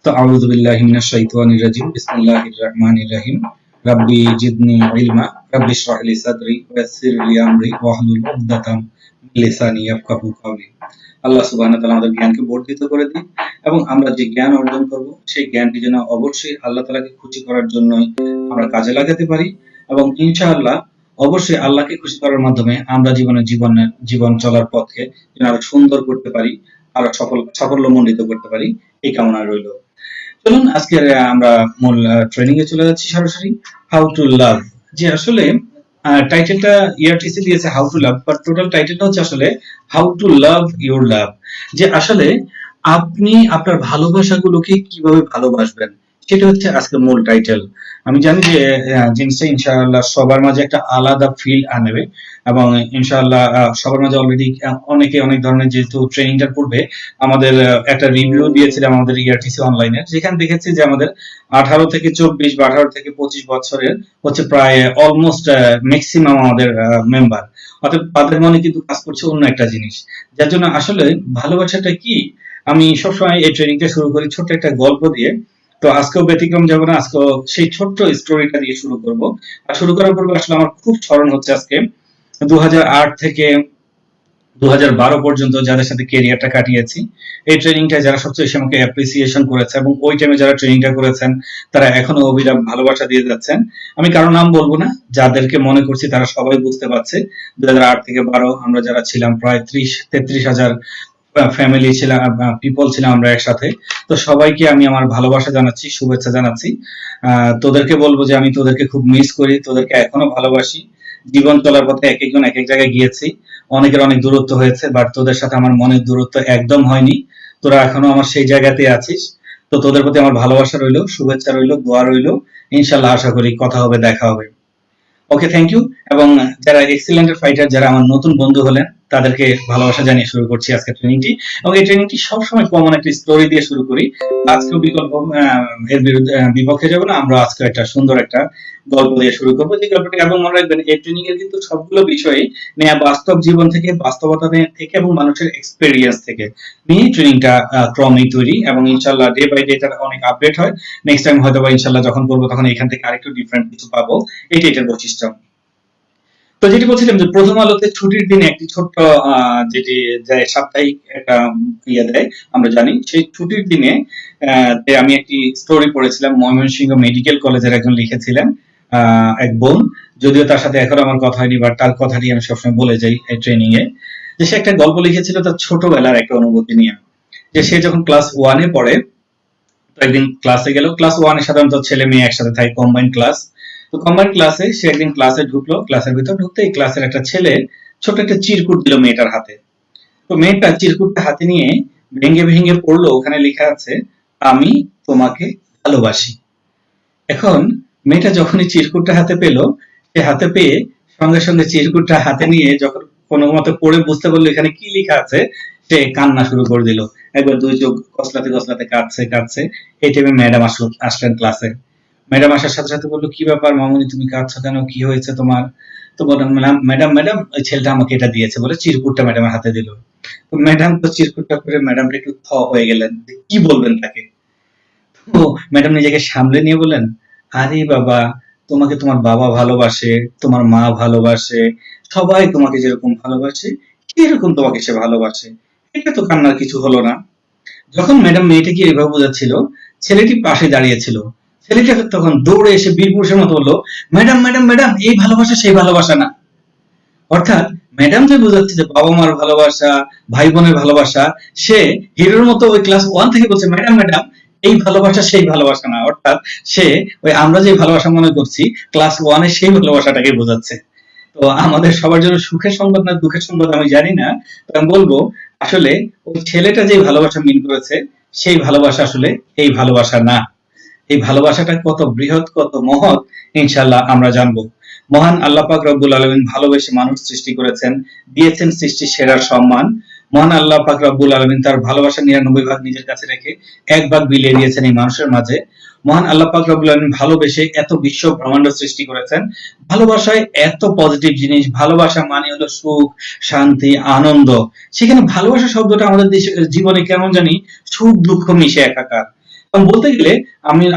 তো আউযু বিল্লাহি মিনাশ শাইতানির রাজিম বিসমিল্লাহির রহমানির রহিম রাব্বি জিদনি ইলমা রাব্বি ইশরাহ লি সাদরি ওয়া ইয়াসসির লি আমরি ওয়াহলুল উকদাতাম মিন লিসানি ইয়াফকাহু কাওলি। আল্লাহ সুবহানাহু ওয়া তাআলা আমাদের জ্ঞানকে বর্ধিত করে দিন এবং আমরা যে জ্ঞান অর্জন করব সেই জ্ঞানটি যেন অবশ্যই আল্লাহ তাআলাকে খুশি করার জন্যই আমরা কাজে লাগাতে পারি এবং ইনশাআল্লাহ অবশ্যই আল্লাহকে খুশি করার মাধ্যমে আমরা জীবন চলার পথকে যেন আরো সুন্দর করতে পারি, আরো সাফল্যমণ্ডিত করতে পারি, এই কামনা রইল। চলুন আজকে আমরা মূল ট্রেনিং এ চলে যাচ্ছি সরাসরি। হাউ টু লাভ, যে আসলে টাইটেলটা ইআরটিসি দিয়েছে how to love, but total টাইটেলটা হচ্ছে আসলে হাউ টু লাভ ইউর লাভ, যে আসলে আপনি আপনার ভালোবাসাগুলোকে কিভাবে ভালোবাসবেন, সেটা হচ্ছে আজকে মূল টাইটেল। আমি জানি যে জিনিসটা ইনশাআল্লাহ সবার মাঝে একটা আলাদা ফিল আনবে এবং ইনশাআল্লাহ সবার মাঝে অলরেডি অনেকে অনেক ধরনের, যেহেতু ট্রেনিংটার পূর্বে আমাদের একটা রিভিউ দিয়েছিলাম আমাদের ইআরটিসি অনলাইনে, যেখানে দেখেছি যে আমাদের 18 থেকে 24 বা 18 থেকে 25 বছরের হচ্ছে প্রায় অলমোস্ট ম্যাক্সিমাম আমাদের মেম্বার, অর্থাৎ তাদের মনে কিন্তু কাজ করছে অন্য একটা জিনিস, যার জন্য আসলে ভালোবাসাটা কি। আমি সবসময় এই ট্রেনিংটা শুরু করি ছোট্ট একটা গল্প দিয়ে। তো আজকেও ব্যতিক্রম যাব না, আজকেও সেই ছোট্ট স্টোরিটা দিয়ে শুরু করব। আর শুরু করার পূর্বে আসলে আমার খুব স্মরণ হচ্ছে আজকে 2008 থেকে 2012 পর্যন্ত যাদের সাথে ক্যারিয়ারটা কাটিয়েছি, এই ট্রেনিংটা যারা সবচেয়ে বেশি আমাকে অ্যাপ্রিসিয়েশন করেছে এবং ওই টাইমে যারা ট্রেনিংটা করেছেন তারা এখনো অবিরাম ভালোবাসা দিয়ে যাচ্ছেন। আমি কারো নাম বলবো না, যাদেরকে মনে করছি তারা সবাই বুঝতে পারছে। 2008 থেকে 12 আমরা যারা ছিলাম প্রায় 33 হাজার ফ্যামিলি ছিলাম, পিপল ছিলাম আমরা একসাথে। তো সবাইকে আমি আমার ভালোবাসা জানাচ্ছি, শুভেচ্ছা জানাচ্ছি। তোদেরকে বলবো যে আমি তোদেরকে খুব মিস করি, তোদেরকে এখনো ভালোবাসি। জীবন চলার পথে এক একজন এক এক জায়গায় গিয়েছি, অনেকের অনেক দূরত্ব হয়েছে, বাট তোদের সাথে আমার মনের দূরত্ব একদম হয়নি। তোরা এখনো আমার সেই জায়গাতে আছিস। তো তোদের প্রতি আমার ভালোবাসা রইলো, শুভেচ্ছা রইলো, দোয়া রইলো। ইনশাল্লাহ আশা করি কথা হবে, দেখা হবে। ওকে, থ্যাংক ইউ। এবং যারা এক্সিলেন্ট ফাইটার, যারা আমার নতুন বন্ধু হলেন, তাদেরকে ভালোবাসা জানিয়ে শুরু করছি আজকে ট্রেনিংটি। এবং এই ট্রেনিংটি সবসময় কমন একটা স্টোরি দিয়ে শুরু করি। আজকেও এর বিপক্ষে যাব না, আমরা আজকে একটা সুন্দর একটা গল্প দিয়ে শুরু করবো, যে গল্পটি, এবং মনে রাখবেন এই ট্রেনিং এর কিন্তু সবগুলো বিষয়ে নেয়া বাস্তব জীবন থেকে, বাস্তবতা থেকে এবং মানুষের এক্সপেরিয়েন্স থেকে নিয়ে ট্রেনিংটা ক্রমেই তৈরি, এবং ইনশাল্লাহ ডে বাই ডে অনেক আপডেট হয়। নেক্সট টাইম হয়তো বা ইনশাল্লাহ যখন করবো তখন এখান থেকে আরেকটু ডিফারেন্ট কিছু পাবো, এটাই এটার বৈশিষ্ট্য। তো যেটি বলছিলাম যে প্রথম আলোতে ছুটির দিনে একটি ছোট্ট যেটি সাপ্তাহিক একটা ইয়ে দেয়, আমরা জানি সেই ছুটির দিনে আমি একটি স্টোরি পড়েছিলাম। ময়মনসিংহ মেডিকেল কলেজের একজন লিখেছিলেন, এক বোন, যদিও তার সাথে এখন আমার কথা হয়নি, বাট তার কথাটি আমি সবসময় বলে যাই এই ট্রেনিং এ, যে সে একটা গল্প লিখেছিল তার ছোটবেলার একটা অনুভূতি নিয়ে। যে সে যখন ক্লাস 1-এ পড়ে, তো একদিন ক্লাসে গেল। ক্লাস 1-এ সাধারণত ছেলে মেয়ে একসাথে থাকে, কম্বাইন্ড ক্লাস। তো কম্বাইন্ড ক্লাসে সে একদিন ক্লাসে ঢুকলো, ক্লাসের ভিতর ঢুকতে এই ক্লাসের একটা ছেলে ছোট একটা চিরকুট দিল মেয়েটার হাতে। তো মেয়েটা চিরকুটটা হাতে নিয়ে ভেঙে ভেঙে পড়লো, ওখানে লেখা আছে আমি তোমাকে ভালোবাসি। এখন মেয়েটা যখনই চিরকুটটা হাতে পেল, সে হাতে পেয়ে সঙ্গে সঙ্গে চিরকুটটা হাতে নিয়ে যখন কোনো মতে পড়ে বুঝতে পারলো এখানে কি লেখা আছে, সে কান্না শুরু করে দিল। একবার দুই চোখ কসলাতে কসলাতে কাঁদছে কাঁদছে। এই টাইমে ম্যাডাম আসলেন ক্লাসে। ম্যাডাম আসার সাথে সাথে বললো, কি ব্যাপার মামুনি, তুমি কাঁদছো কেন, কি হয়েছে তোমার? তো বললাম, ম্যাডাম ম্যাডাম ওই ছেলেটা আমাকে এটা দিয়েছে, বলে চিরকুটটা ম্যাডামের হাতে দিল। তো ম্যাডাম তো চিরকুটটা করে ম্যাডামটা একটু থ হয়ে গেলেন, কি বলবেন তাকে। তো ম্যাডাম নিজেকে সামলে নিয়ে বললেন, আরে বাবা, তোমাকে তোমার বাবা ভালোবাসে, তোমার মা ভালোবাসে, সবাই তোমাকে যেরকম ভালোবাসে এরকম তোমাকে সে ভালোবাসে, এটা তো কান্নার কিছু হলো না। যখন ম্যাডাম মেয়েটাকে এভাবে বোঝাচ্ছিল, ছেলেটি পাশে দাঁড়িয়েছিল। ছেলেটা তখন দৌড়ে এসে বীর পুরুষের মতো বললো, ম্যাডাম ম্যাডাম ম্যাডাম, এই ভালোবাসা সেই ভালোবাসা না। অর্থাৎ ম্যাডাম যে বোঝাচ্ছে যে বাবা মার ভালোবাসা, ভাই বোনের ভালোবাসা, সে হিরোর মতো ওই ক্লাস 1 থেকে বলছে ম্যাডাম ম্যাডাম, এই ভালোবাসা সেই ভালোবাসা না। অর্থাৎ সে ওই আমরা যে ভালোবাসা মনে করছি ক্লাস 1-এ সেই ভালোবাসাটাকে বোঝাচ্ছে। তো আমাদের সবার জন্য সুখের সংবাদ না দুঃখের সংবাদ আমি জানি না, তো আমি বলবো আসলে ওই ছেলেটা যে ভালোবাসা মিন করেছে সেই ভালোবাসা আসলে এই ভালোবাসা না। এই ভালোবাসাটা কত বৃহৎ, কত মহৎ, ইনশাআল্লাহ আমরা জানবো। মহান আল্লাহ পাক রব্বুল আলামিন ভালোবেসে মানুষ সৃষ্টি করেছেন, দিয়েছেন সৃষ্টির সেরার সম্মান। মহান আল্লাহ পাক রব্বুল আলামিন তার ভালোবাসা 99 ভাগ নিজের কাছে রেখে 1 ভাগ বিলিয়ে দিয়েছেন এই মানুষের মাঝে। মহান আল্লাহ পাক রব্বুল আলামিন ভালোবেসে এত বিশ্ব ব্রহ্মাণ্ড সৃষ্টি করেছেন। ভালোবাসায় এত পজিটিভ জিনিস, ভালোবাসা মানে হলো সুখ, শান্তি, আনন্দ। সেখানে ভালোবাসা শব্দটা আমাদের জীবনে কেমন জানি সুখ দুঃখ মিশে একাকার। কারণ বলতে গেলে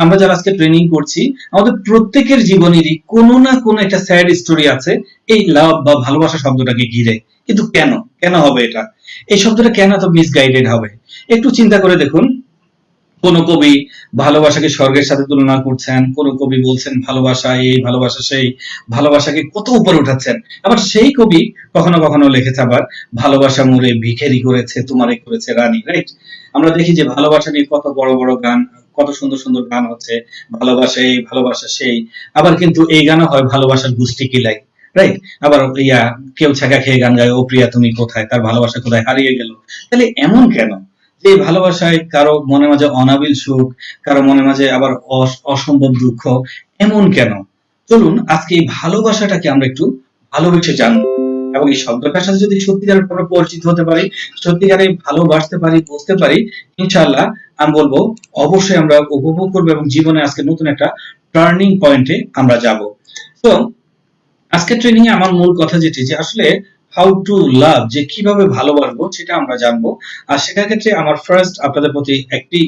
আমরা যারা আজকে ট্রেনিং করছি, আমাদের প্রত্যেকের জীবনেরই কোনো না কোনো একটা স্যাড স্টোরি আছে এই লাভ বা ভালোবাসা শব্দটাকে ঘিরে। কিন্তু কেন কেন হবে এটা? এই শব্দটা কেন এত মিসগাইডেড হবে? একটু চিন্তা করে দেখুন। কোন কবি ভালোবাসাকে স্বর্গের সাথে তুলনা করছেন, কোন কবি বলছেন ভালোবাসা এই ভালোবাসা সেই, ভালোবাসাকে কত উপরে উঠাচ্ছেন। আবার সেই কবি কখনো কখনো লিখেছে আবার ভালোবাসা মোরে ভিখারি করেছে তোমারে করেছে রানী, রাইট? আমরা দেখি যে ভালোবাসা নিয়ে কত বড় বড় গান, কত সুন্দর সুন্দর গান হচ্ছে, ভালোবাসা এই ভালোবাসা সেই। আবার কিন্তু এই গানও হয় ভালোবাসার গুষ্টি কিলাই, রাইট? আবার কেউ ছ্যাঁকা খেয়ে গান গায় ও প্রিয়া তুমি কোথায়, তার ভালোবাসা কোথায় হারিয়ে গেল। তাহলে এমন কেন যে ভালোবাসায় কারো মনের মাঝে অনাবিল সুখ, কারো মনের মাঝে আবার অসম্ভব দুঃখ, এমন কেন? চলুন আজকে এই ভালোবাসাটাকে আমরা একটু ভালোবেসে জানবো, এবং এই শব্দটার সাথে যদি সত্যিকারের আমরা পরিচিত হতে পারি, সত্যিকারে ভালোবাসতে পারি, বুঝতে পারি, ইনশাআল্লাহ আমি বলবো অবশ্যই আমরা উপভোগ করবো এবং জীবনে আজকে নতুন একটা টার্নিং পয়েন্টে আমরা যাব। তো আজকের ট্রেনিং এ আমার মূল কথা যেটি, যে আসলে হাউ টু লাভ, যে কিভাবে ভালোবাসবো সেটা আমরা জানবো। আর সেটার ক্ষেত্রে আমার ফার্স্ট আপনাদের প্রতি একটি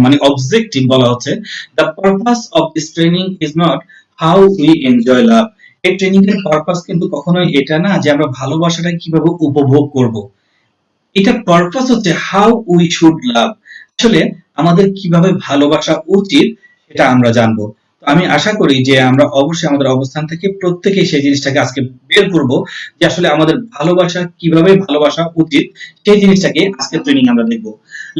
মানে অবজেক্টিভ বলা হচ্ছে, the purpose of this training is not how we enjoy love. এই ট্রেনিং এর পারপাস কিন্তু কখনোই এটা না যে আমরা ভালোবাসাটা কিভাবে উপভোগ করব। এটা পারপাস হচ্ছে হাউ উই শুড লাভ, আসলে আমাদের কিভাবে ভালোবাসা উচিত সেটা আমরা জানবো। তো আমি আশা করি যে আমরা অবশ্যই আমাদের অবস্থান থেকে প্রত্যেকেই সেই জিনিসটাকে আজকে বের করব, যে আসলে আমাদের ভালোবাসা কিভাবে ভালোবাসা উচিত সেই জিনিসটাকে আজকে ট্রেনিং আমরা দেখব।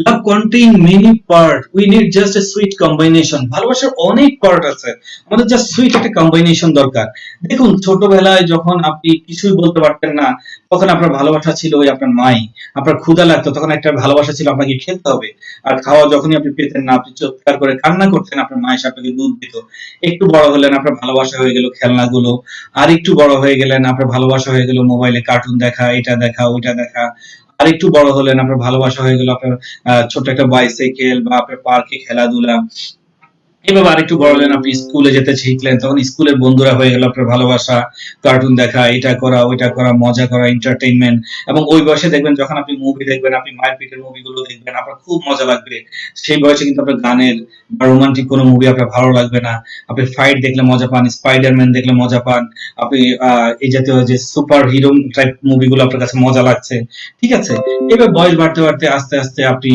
Love contain many part, we need just a sweet combination. ভালোবাসার অনেক পার্ট আছে, আমাদের জাস্ট সুইট একটা কম্বিনেশন দরকার। দেখুন ছোটবেলায় যখন আপনি কিছুই বলতে পারতেন না, তখন আপনার ভালোবাসা ছিল ওই আপনার মাই। আপনার ক্ষুধা লাগতো, তখন একটা ভালোবাসা ছিল আপনাকে খেতে হবে। আর খাওয়া যখনই আপনি পেতেন না, আপনি চিৎকার করে কান্না করতেন, আপনার মা এসে আপনাকে দুধ দিত। একটু বড় হলেন, আপনার ভালোবাসা হয়ে গেল খেলনাগুলো। আর একটু বড় হয়ে গেলেন, আপনার ভালোবাসা হয়ে গেল মোবাইলে কার্টুন দেখা, এটা দেখা ওইটা দেখা। আর একটু বড় হলেন, আপনার ভালোবাসা হয়ে গেল আপনার ছোট একটা বাইসাইকেল বা আপনার পার্কে খেলাধুলা। এভাবে আরেকটু বড় হলেন, আপনি স্কুলে যেতে শিখলেন, তখন স্কুলের বন্ধুরা হয়ে গেল আপনার ভালোবাসা, কার্টুন দেখা, এটা করা ওইটা করা, মজা করা, এন্টারটেইনমেন্ট। এবং ওই বয়সে দেখবেন যখন আপনি মুভি দেখবেন, আপনি মায়ের পিঠের মুভিগুলো দেখবেন, আপনার খুব মজা লাগবে। সেই বয়সে কিন্তু আপনার গানের বা রোমান্টিক কোনো মুভি আপনার ভালো লাগবে না। আপনি ফাইট দেখলে মজা পান, স্পাইডারম্যান দেখলে মজা পান, আপনি এই জাতীয় যে সুপার হিরো টাইপ মুভিগুলো আপনার কাছে মজা লাগছে, ঠিক আছে? এবার বয়স বাড়তে বাড়তে আস্তে আস্তে আপনি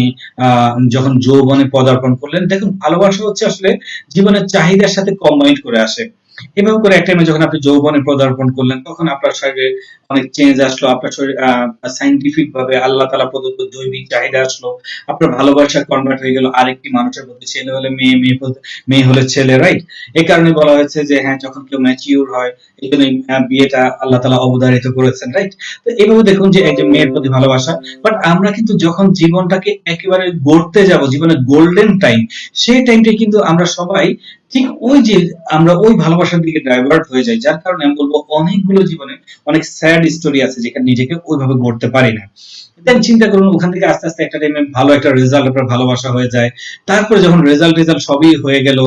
যখন যৌবনে পদার্পণ করলেন, দেখুন ভালোবাসা হচ্ছে আসলে জীবনের চাহিদার সাথে কম্বাইন করে আসে। এভাবে করে একটা টাইমে যখন আপনি যৌবনে পদার্পণ করলেন, তখন আপনার শরীরে অনেক চেঞ্জ আসলো, আপনার শরীর সাইন্টিফিক ভাবে আল্লাহ তাআলা প্রদত্ত জৈবিক চাহিদা আসলো, আপনার ভালোবাসা কনভার্ট হয়ে গেল আরেকটি মানুষের প্রতি, ছেলে হলে মেয়ে, মেয়ে হলে ছেলে, রাইট? এই কারণে বলা হয়েছে যে হ্যাঁ, যখন কেউ ম্যাচিউর হয়, এই জন্য বিয়েটা আল্লাহ তাআলা অবধারিত করেছেন, রাইট? তো এইভাবে দেখুন যে একজন মেয়ের প্রতি ভালোবাসা। বাট আমরা কিন্তু যখন জীবনটাকে একেবারে গড়তে যাব, জীবনের গোল্ডেন টাইম, সেই টাইমটা কিন্তু আমরা সবাই ঠিক ওই যে আমরা ওই ভালোবাসার দিকে ডাইভার্ট হয়ে যাই, যার কারণে আমি বলবো অনেকগুলো জীবনে অনেক স্যাড স্টোরি আছে যেখানে নিজেকে ওইভাবে গড়তে পারি না। দেন চিন্তা করুন, ওখান থেকে আস্তে আস্তে একটা টাইমে ভালো একটা রেজাল্ট, আপনার ভালোবাসা হয়ে যায়। তারপরে যখন রেজাল্ট সবই হয়ে গেল,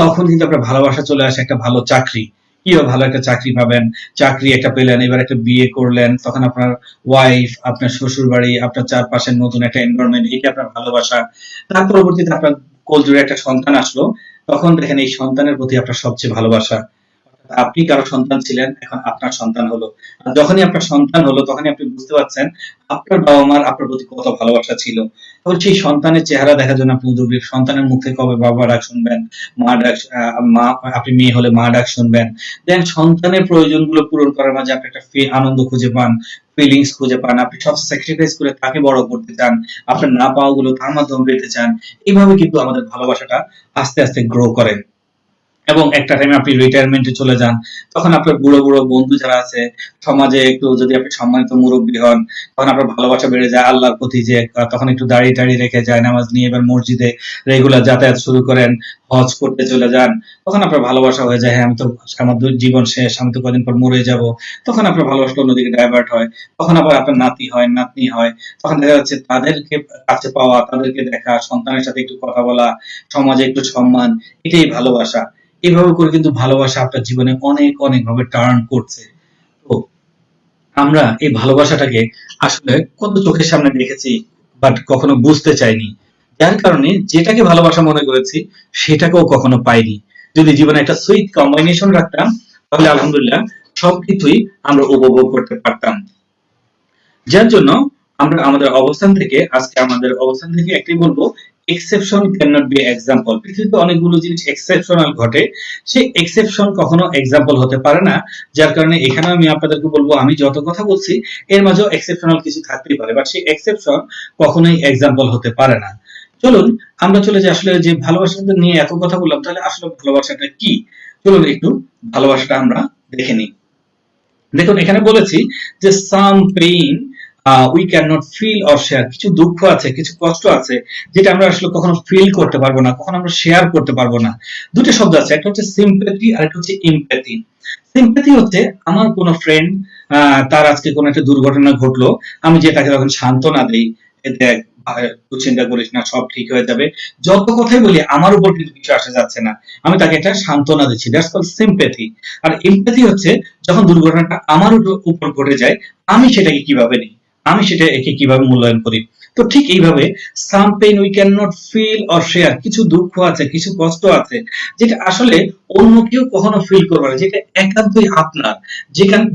তখন কিন্তু আপনার ভালোবাসা চলে আসে একটা ভালো চাকরি। কি ভালো একটা চাকরি পাবেন, চাকরি একটা পেলেন, এবার একটা বিয়ে করলেন, তখন আপনার ওয়াইফ, আপনার শ্বশুর বাড়ি, আপনার চারপাশের নতুন একটা এনভায়রনমেন্ট, এটা আপনার ভালোবাসা। তার পরবর্তীতে আপনার কোলজুড়ে একটা সন্তান আসলো, তখন দেখেন এই সন্তানের প্রতি আপনার সবচেয়ে ভালোবাসা। আপনি কারো সন্তান ছিলেন, এখন আপনার সন্তান হলো। আর যখনই আপনার সন্তান হলো, তখনই আপনি বুঝতে পারছেন আপনার বাবা মার আপনার প্রতি কত ভালোবাসা ছিল। তখন সেই সন্তানের চেহারা দেখার জন্য আপনি উদ্গ্রীব, সন্তানের মুখে কবে বাবা ডাক শুনবেন, মা ডাক, মা, আপনি মেয়ে হলে মা ডাক শুনবেন। দেন সন্তানের প্রয়োজনগুলো পূরণ করার মাঝে আপনি একটা আনন্দ খুঁজে পান, ফিলিংস খুঁজে পান, আপনি সব স্যাক্রিফাইস করে তাকে বড় করতে চান, আপনার না পাওয়া গুলো তার মাধ্যমে পেতে চান। এইভাবে কিন্তু আমাদের ভালোবাসাটা আস্তে আস্তে গ্রো করে। এবং একটা টাইমে আপনি রিটায়ারমেন্টে চলে যান, তখন আপনার বুড়ো বুড়ো বন্ধু যারা আছে সমাজে, একটু যদি আপনি সম্মানিত মুরব্বী হন, তখন আপনার ভালোবাসা বেড়ে যায় আল্লাহর প্রতি, যে তখন একটু দাড়ি টাড়ি রেখে যায় নামাজ নিয়ে এবার মসজিদে রেগুলার যাতায়াত শুরু করেন, হজ করতে চলে যান। তখন আপনার ভালোবাসা হয়ে যায়, হ্যাঁ আমি তো, আমার জীবন শেষ, আমি তো কদিন পর মরে যাব। তখন আপনার ভালোবাসা অন্যদিকে ডাইভার্ট হয়। তখন আবার আপনার নাতি হয়, নাতনি হয়, তখন দেখা যাচ্ছে তাদেরকে কাছে পাওয়া, তাদেরকে দেখা, সন্তানের সাথে একটু কথা বলা, সমাজে একটু সম্মান, এটাই ভালোবাসা। এভাবে করে কিন্তু ভালোবাসা আপনার জীবনে অনেক অনেক ভাবে টার্ন করছে। তো আমরা এই ভালোবাসাটাকে আসলে কত চোখের সামনে দেখেছি, বাট কখনো বুঝতে চাইনি যার কারণে যেটাকে ভালোবাসা মনে করেছি সেটাকেও কখনো পাইনি। যদি জীবনে একটা সুইট কম্বিনেশন রাখতাম তাহলে আলহামদুলিল্লাহ সবকিছুই আমরা উপভোগ করতে পারতাম। যার জন্য আমরা আমাদের অবস্থান থেকে একটাই বলবো, exception can not be example. পৃথিবীতে অনেকগুলো জিনিস এক্সেপশনাল ঘটে, সেই এক্সেপশন কখনো এক্সাম্পল হতে পারে না। যার কারণে এখানে আমি আপনাদেরকে বলবো, আমি যত কথা বলছি এর মাঝেও এক্সেপশনাল কিছু থাকতেই পারে, বাট সেই এক্সেপশন কখনোই এক্সাম্পল হতে পারে না। চলুন আমরা চলে যাই, আসলে যে ভালোবাসাটা নিয়ে এত কথা বললাম, তাহলে আসলে ভালোবাসাটা কি? চলুন একটু ভালোবাসাটা আমরা দেখে নিই। দেখুন এখানে বলেছি যে some pain we can not feel or share, কিছু দুঃখ আছে, কিছু কষ্ট আছে যেটা আমরা আসলে কখনো ফিল করতে পারবো না, কখনো আমরা শেয়ার করতে পারবো না। দুটো শব্দ আছে, একটা হচ্ছে সিম্প্যাথি আর একটা হচ্ছে ইমপ্যাথি। সিম্প্যাথি হচ্ছে আমার কোনো ফ্রেন্ড, তার আজকে কোনো একটা দুর্ঘটনা ঘটলো, আমি যে তাকে তখন সান্ত্বনা দেই, দেখ তুই চিন্তা করিস না, সব ঠিক হয়ে যাবে, যত কথাই বলি আমার উপর কিন্তু কিছু আসা যাচ্ছে না, আমি তাকে একটা সান্ত্বনা দিচ্ছি, দ্যাটস কল্ড সিম্প্যাথি। আর এমপ্যাথি হচ্ছে যখন দুর্ঘটনাটা আমার উপর ঘটে যায়, আমি সেটাকে কিভাবে নিই, আমি সেটা একে কিভাবে মূল্যায়ন করি। তো ঠিক এইভাবে some pain we can not feel or share, কিছু দুঃখ আছে, কিছু কষ্ট আছে যেটা আসলে অন্য কেউ কখনো ফিল করবে না, যেটা একান্তই আপনার,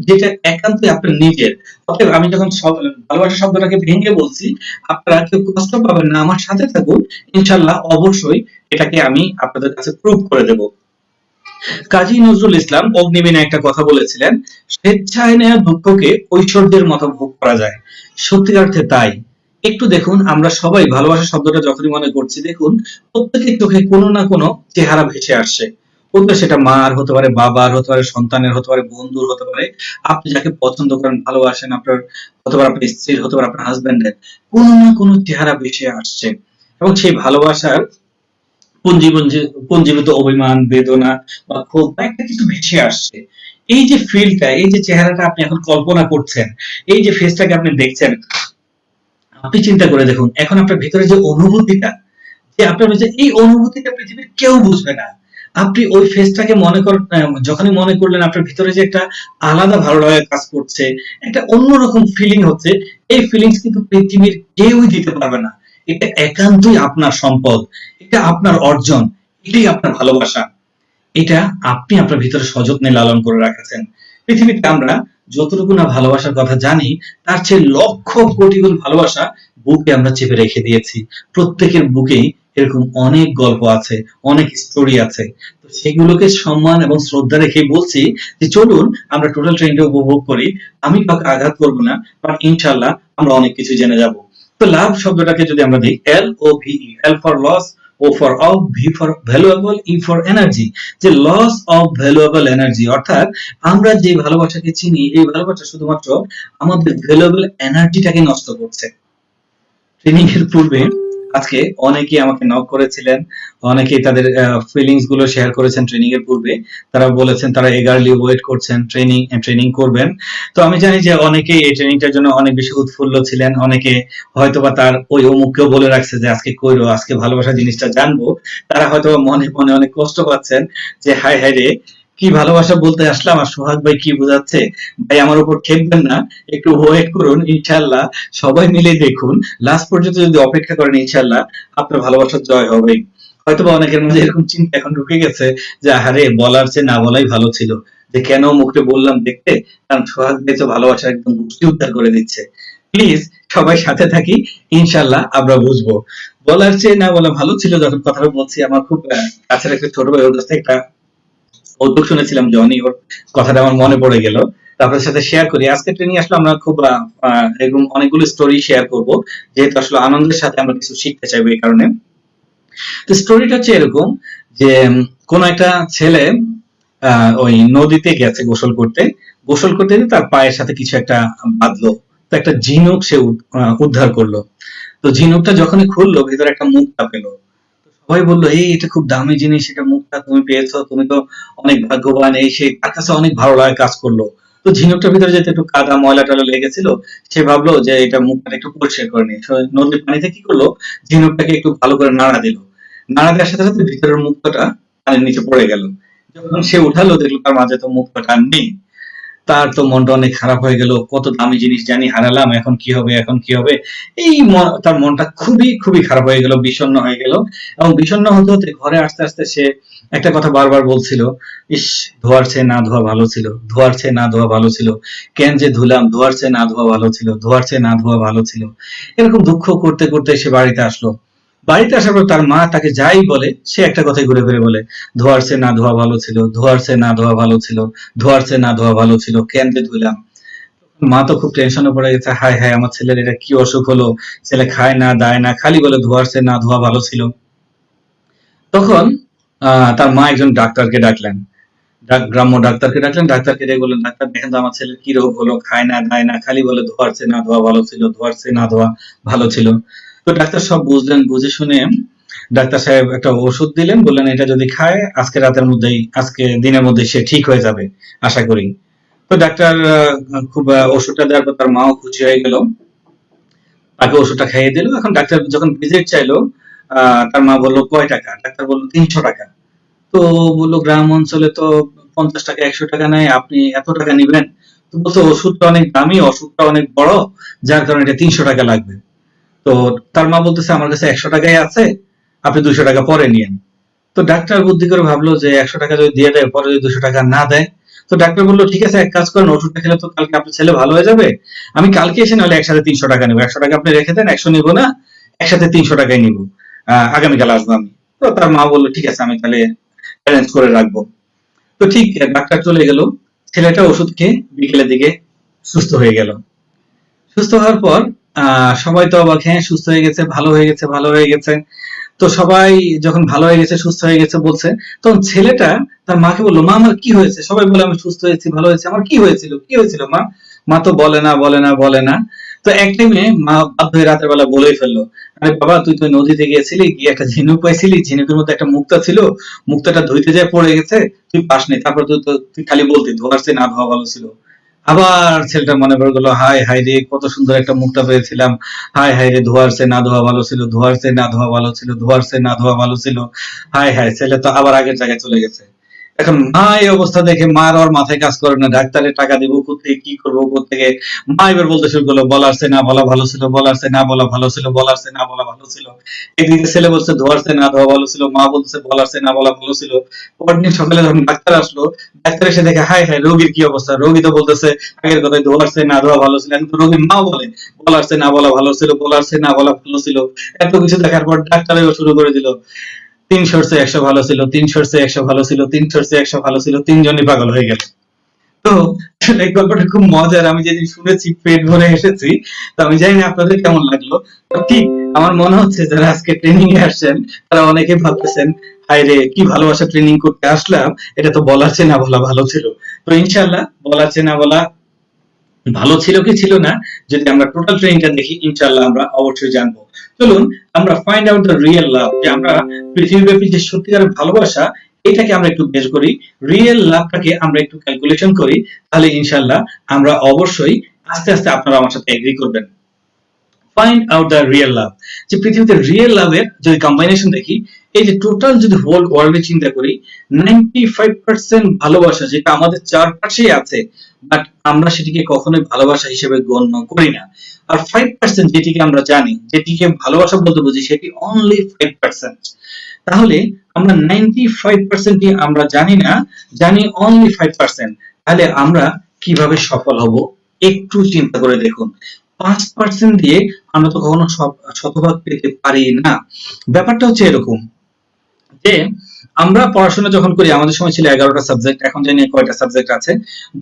যেটা একান্তই আপনার নিজের। অতএব আমি যখন ভালোবাসা শব্দটাকে ভেঙে বলছি, আপনারা কেউ কষ্ট পাবেন না, আমার সাথে থাকুন, ইনশাল্লাহ অবশ্যই এটাকে আমি আপনাদের কাছে প্রুভ করে দেব। কাজী নজরুল ইসলাম অগ্নিবীণে একটা কথা বলেছিলেন, স্বেচ্ছায় নেয়া দুঃখকে ঐশ্বর্যের মতো ভোগ করা যায়। সত্যি অর্থে তাই। একটু দেখুন, আমরা সবাই ভালোবাসা শব্দটা যখনই মনে করছি, দেখুন প্রত্যেকের চোখে কোনো না কোনো চেহারা ভেসে আসছে। হতে সেটা মার হতে পারে, বাবার হতে পারে, সন্তানের হতে পারে, বন্ধুর হতে পারে, আপনি যাকে পছন্দ করেন, ভালোবাসেন, আপনার হতে পারে আপনার স্ত্রীর, হতে পারে আপনার হাজবেন্ডের, কোনো না কোনো চেহারা ভেসে আসছে। এবং সেই ভালোবাসার পুঞ্জীভূত অভিমান, বেদনা বা ক্ষোভ বা একটা কিছু ভেসে আসছে। এই যে ফিলটা, এই যে চেহারাটা আপনি এখন কল্পনা করছেন, এই যে ফেসটাকে আপনি দেখছেন, আপনি চিন্তা করে দেখুন এখন আপনার ভিতরে যে অনুভূতিটা, যে আপনার যে এই অনুভূতিটা পৃথিবীর কেউ বুঝবে না। আপনি ওই ফেসটাকে যখনই মনে করলেন, আপনার ভিতরে যে একটা আলাদা ভালো লাগা কাজ করছে, একটা অন্যরকম ফিলিং হচ্ছে, এই ফিলিংস কিন্তু পৃথিবীর কেউই দিতে পারবে না। এটা একান্তই আপনার সম্পদ, এটা আপনার অর্জন, এটাই আপনার ভালোবাসা। এটা আপনি আপনার ভিতরে সযত্নে লালন করে রাখেছেন। পৃথিবীতে আমরা যতটুকু না ভালোবাসার কথা জানি, তার চেয়ে লক্ষ কোটি গুণ ভালোবাসা বুকে আমরা চেপে রেখে দিয়েছি। প্রত্যেকের বুকেই এরকম অনেক গল্প আছে, অনেক স্টোরি আছে। তো সেগুলোকে সম্মান এবং শ্রদ্ধা রেখে বলছি যে চলুন আমরা টোটাল ট্রেনটা উপভোগ করি। আমি কাউকে আঘাত করবো না, বাট ইনশাল্লাহ আমরা অনেক কিছু জেনে যাব। তো লাভ শব্দটাকে যদি আমরা দিই, LOVE, L for loss, O for of, V for valuable, E for energy, যে লস অফ ভ্যালুয়েবল এনার্জি, অর্থাৎ আমরা যে ভালোবাসাকে চিনি, এই ভালোবাসা শুধুমাত্র আমাদের ভ্যালুয়েবল এনার্জিটাকে নষ্ট করছে। ট্রেনিং এর পূর্বে আজকে অনেকেই আমাকে নক করেছিলেন, অনেকেই তাদের ফিলিংস গুলো শেয়ার করেছেন ট্রেনিং এর পূর্বে। তারা বলেছেন তারা এগারলি ওয়েট করছেন ট্রেনিং করবেন। তো আমি জানি যে অনেকেই এই ট্রেনিংটার জন্য অনেক বেশি উৎফুল্ল ছিলেন, অনেকে হয়তোবা তার ওই অমুককেও বলে রাখছে যে আজকে কইরো, আজকে ভালোবাসা জিনিসটা জানবো। তারা হয়তো মনে মনে অনেক কষ্ট পাচ্ছেন যে হায় হায় রে, কি ভালোবাসা বলতে আসলাম, আর সোহাগ ভাই কি বোঝাচ্ছে, ভাই আমার উপর খেপবেন না, একটু ওয়েট করুন, ইনশাল্লাহ সবাই মিলে দেখুন, লাস্ট পর্যন্ত যদি অপেক্ষা করেন ইনশাল্লাহ আপনার ভালোবাসার জয় হবেই। হয়তোবা অনেকের মধ্যে এরকম চিন্তা এখন ঢুকে গেছে যে আরে বলার চেয়ে না বলাই ভালো ছিল, যে কেন মুখে বললাম দেখতে, কারণ সোহাগ ভাই তো ভালোবাসা একদম গোষ্ঠী উদ্ধার করে দিচ্ছে। প্লিজ সবাই সাথে থাকি, ইনশাল্লাহ আমরা বুঝবো। বলার চেয়ে না বলা ভালো ছিল, যখন কথাটা বলছি আমার খুব কাছের একটা ছোট ভাই, ওর কাছ থেকে একটা কৌতুক শুনেছিলাম জনি, ওর কথাটা আমার মনে পড়ে গেল, আপনার সাথে শেয়ার করি। আজকে ট্রেনিং আসলে আমরা খুব এরকম অনেকগুলো স্টোরি শেয়ার করব, যেহেতু আসলে আনন্দের সাথে আমরা কিছু শিখতে চাইবো এই কারণে। তো স্টোরিটা হচ্ছে এরকম যে কোন একটা ছেলে ওই নদীতে গেছে গোসল করতে, গোসল করতে তার পায়ের সাথে কিছু একটা বাঁধলো, তো একটা ঝিনুক সে উদ্ধার করলো। তো ঝিনুকটা যখনই খুললো, ভিতরে একটা মুক্তা পেলো। সবাই বললো এই এটা খুব দামি জিনিস, এটা মুক্তা তুমি পেয়েছো, তুমি তো অনেক ভাগ্যবান, এই সেই, তার কাছে অনেক ভালো লাগে কাজ করলো। তো ঝিনুকটার ভিতরে যেতে একটু কাদা ময়লা টয়লা লেগেছিল, সে ভাবলো যে এটা মুখটা একটু পরিষ্কার করে নিই, নদীর পানিতে কি করলো, ঝিনুকটাকে একটু ভালো করে নাড়া দিল, নাড়া দেওয়ার সাথে সাথে ভিতরের মুক্তাটা পানির নিচে পড়ে গেল। যখন সে উঠালো দেখলো তার মাঝে তো মুক্তাটা আর নেই। তার তো মনটা অনেক খারাপ হয়ে গেল, কত দামি জিনিস জানি হারালাম, এখন কি হবে, এখন কি হবে। তার মনটা খুবই খুবই খারাপ হয়ে গেল, বিষণ্ণ হয়ে গেল। এবং বিষণ্ণ হতে হতে ঘরে আস্তে আস্তে সে একটা কথা বারবার বলছিল, ইস, ধোয়ার চেয়ে না ধোয়া ভালো ছিল, ধোয়ার চেয়ে না ধোয়া ভালো ছিল, কেন যে ধুলাম, ধোয়ার চেয়ে না ধোয়া ভালো ছিল, ধোয়ার চেয়ে না ধোয়া ভালো ছিল। এরকম দুঃখ করতে করতে সে বাড়িতে আসলো। বাড়িতে আসার পর তার মা তাকে যাই বলে সে একটা কথাই ঘুরে ফিরে বলে, ধোয়ার চেয়ে না ধোয়া ভালো ছিল, ধোয়ার চেয়ে না ধোয়া ভালো ছিল, ধোয়ার চেয়ে না ধোয়া ভালো ছিল, কেন যে ধুইলাম। মা তো খুব টেনশনে পড়ে গেছে, হায় হায় আমার ছেলের এটা কি অসুখ হলো, ছেলে খায় না দায় না, খালি বলে ধোয়ার চেয়ে না ধোয়া ভালো ছিল। তখন তার মা একজন ডাক্তারকে ডাকলেন, গ্রাম্য ডাক্তারকে ডাকলেন। ডাক্তারকে ডেকে বললেন, ডাক্তার দেখেন তো আমার ছেলের কি রোগ হলো, খায় না দায় না, খালি বলে ধোয়ার চেয়ে না ধোয়া ভালো ছিল, ধোয়ার চেয়ে না ধোয়া ভালো ছিল। তো ডাক্তার সব বুঝলেন, বুঝে শুনে ডাক্তার সাহেব একটা ওষুধ দিলেন, বললেন এটা যদি খায় আজকে রাতের মধ্যেই, আজকে দিনের মধ্যে সে ঠিক হয়ে যাবে আশা করি। তো ডাক্তার খুব ওষুধটা দেওয়ার পর তার মাও খুশি হয়ে গেল, তাকে ওষুধটা খাইয়ে দিল। এখন ডাক্তার যখন ভিজিট চাইলো, তার মা বললো কয় টাকা, ডাক্তার বললো 300 টাকা। তো বললো গ্রাম অঞ্চলে তো 50 টাকা 100 টাকা নেয়, আপনি এত টাকা নিবেন? তো বলতো ওষুধটা অনেক দামি, অসুখটা অনেক বড়, যার কারণে এটা 300 টাকা লাগবে। তো তার মা বলতেছে আমার কাছে 100 টাকাই আছে, আপনি 200 টাকা পরে নিয়েন। তো ডাক্তার বুদ্ধি করে ভাবলো যে 100 টাকা যদি দিয়ে দেয়, পরে যদি 200 টাকা না দেয়। তো ডাক্তার বললো ঠিক আছে, এক কাজ করেন, ওষুধটা খেলে তো কালকে আপনার ছেলে ভালো হয়ে যাবে, আমি কালকে এসে নাহলে একসাথে 300 টাকা নেবো, 100 টাকা আপনি রেখে দেন, 100 নিবো না, একসাথে 300 টাকাই নিবো, আগামীকাল আসবো আমি। তো তার মা বললো ঠিক আছে, আমি তাহলে অ্যারেঞ্জ করে রাখবো। তো ঠিক ডাক্তার চলে গেল, ছেলেটা ওষুধ খেয়ে বিকেলের দিকে সুস্থ হয়ে গেল। সুস্থ হওয়ার পর সবাই তো অবাক, হ্যাঁ সুস্থ হয়ে গেছে, ভালো হয়ে গেছে, ভালো হয়ে গেছে। তো সবাই যখন ভালো হয়ে গেছে, সুস্থ হয়ে গেছে বলছে, তখন ছেলেটা তার মাকে বললো, মা আমার কি হয়েছে? সবাই বলে আমি সুস্থ হয়েছি, ভালো হয়েছে, আমার কি হয়েছিল, কি হয়েছিল মা? মা তো বলে না, বলে না, বলে না। তো এক টাইমে মা বাধ্য হয়ে রাতের বেলা বলেই ফেললো, আরে বাবা তুই তো নদীতে গিয়েছিলি, গিয়ে একটা ঝিনুক পাইছিলি, ঝিনুকের মধ্যে একটা মুক্তা ছিল, মুক্তাটা ধুইতে যায় পড়ে গেছে, তুই পাসনি, তারপর তুই খালি বলতি ধোয়ার চেয়ে না ধোয়া ভালো ছিল। আবার ছেলেটা মনে পড়ে গেলো, হায় হায় রে কত সুন্দর একটা মুক্তা পেয়েছিলাম, হায় হায় রে ধোয়ার চেয়ে না ধোয়া ভালো ছিল, ধোয়ার চেয়ে না ধোয়া ভালো ছিল, ধোয়ার চেয়ে না ধোয়া ভালো ছিল। হায় হায়, ছেলে তো আবার আগের জায়গায় চলে গেছে। এখন মা এই অবস্থা দেখে মার আর মাথায় কাজ করে না, ডাক্তারের টাকা দিব কোথেকে, কি করবো কোথেকে। মা এবার বলতে শুরু করলো, বলার চেয়ে না বলা ভালো ছিল, বলার চেয়ে না বলা ভালো ছিল, বলার চেয়ে না বলা ভালো ছিল। একদিকে ছেলে বলছে ধোয়ার চেয়ে না ধোয়া ভালো ছিল, মা বলছে বলার চেয়ে না বলা ভালো ছিল। পরদিন সকালে যখন ডাক্তার আসলো, ডাক্তার এসে দেখে হায় হায় রোগীর কি অবস্থা, রোগী তো বলতেছে আগের কথায় ধোয়ার চেয়ে না ধোয়া ভালো ছিল, এখন তো রোগীর মাও বলে বলার চেয়ে না বলা ভালো ছিল, বলার চেয়ে না বলা ভালো ছিল। এত কিছু দেখার পর ডাক্তারও শুরু করে দিল, 300-100 ভালো ছিল, 300-100 ভালো ছিল, 300-100 ভালো ছিল, তিনজনই পাগল হয়ে গেল। তো এই গল্পটা খুব মজার, আমি যেদিন শুনেছি পেট ভরে এসেছি। তো আমি জানি না আপনাদের কেমন লাগলো। তো ঠিক আমার মনে হচ্ছে যারা আজকে ট্রেনিং এ আসছেন তারা অনেকে ভাবতেছেন, হায় রে কি ভালোবাসা ট্রেনিং করতে আসলাম, এটা তো বলার চেয়ে না বলা ভালো ছিল। তো ইনশাআল্লাহ বলার চেয়ে না বলা ভালো ছিল কি ছিল না, যদি আমরা টোটাল ট্রেনিংটা দেখি ইনশাআল্লাহ আমরা অবশ্যই জানবো। চলুন আমরা find out the real love, যে আমরা পৃথিবীব্যাপী যে সত্যিকারের ভালোবাসা, এটাকে আমরা একটু বের করি, রিয়েল লাভটাকে আমরা একটু ক্যালকুলেশন করি, তাহলে ইনশাআল্লাহ আমরা অবশ্যই আস্তে আস্তে আপনারা আমার সাথে এগ্রি করবেন। Find out the real love, যে পৃথিবীতে রিয়েল লাভের যদি কম্বিনেশন দেখি, এই যে টোটাল যদি হোল ওয়ার্ল্ডে চিন্তা করি, 95% ভালোবাসা যেটা আমাদের চারপাশেই আছে, বাট আমরা সেটিকে কখনোই ভালোবাসা হিসেবে গণ্য করি না। আর 5% যেটিকে আমরা জানি, যেটিকে ভালোবাসা বলতে বুঝি, সেটি অনলি 5%। তাহলে আমরা 95% আমরা জানি না, জানি অনলি 5%। তাহলে আমরা কিভাবে সফল হব একটু চিন্তা করে দেখুন। 5% দিয়ে আমরা তো কখনো শতভাগ পেতে পারি না। ব্যাপারটা হচ্ছে এরকম যে আমরা পড়াশোনা যখন করি, আমাদের সময় ছিল 11টা সাবজেক্ট, এখন জানি কয়টা সাবজেক্ট আছে।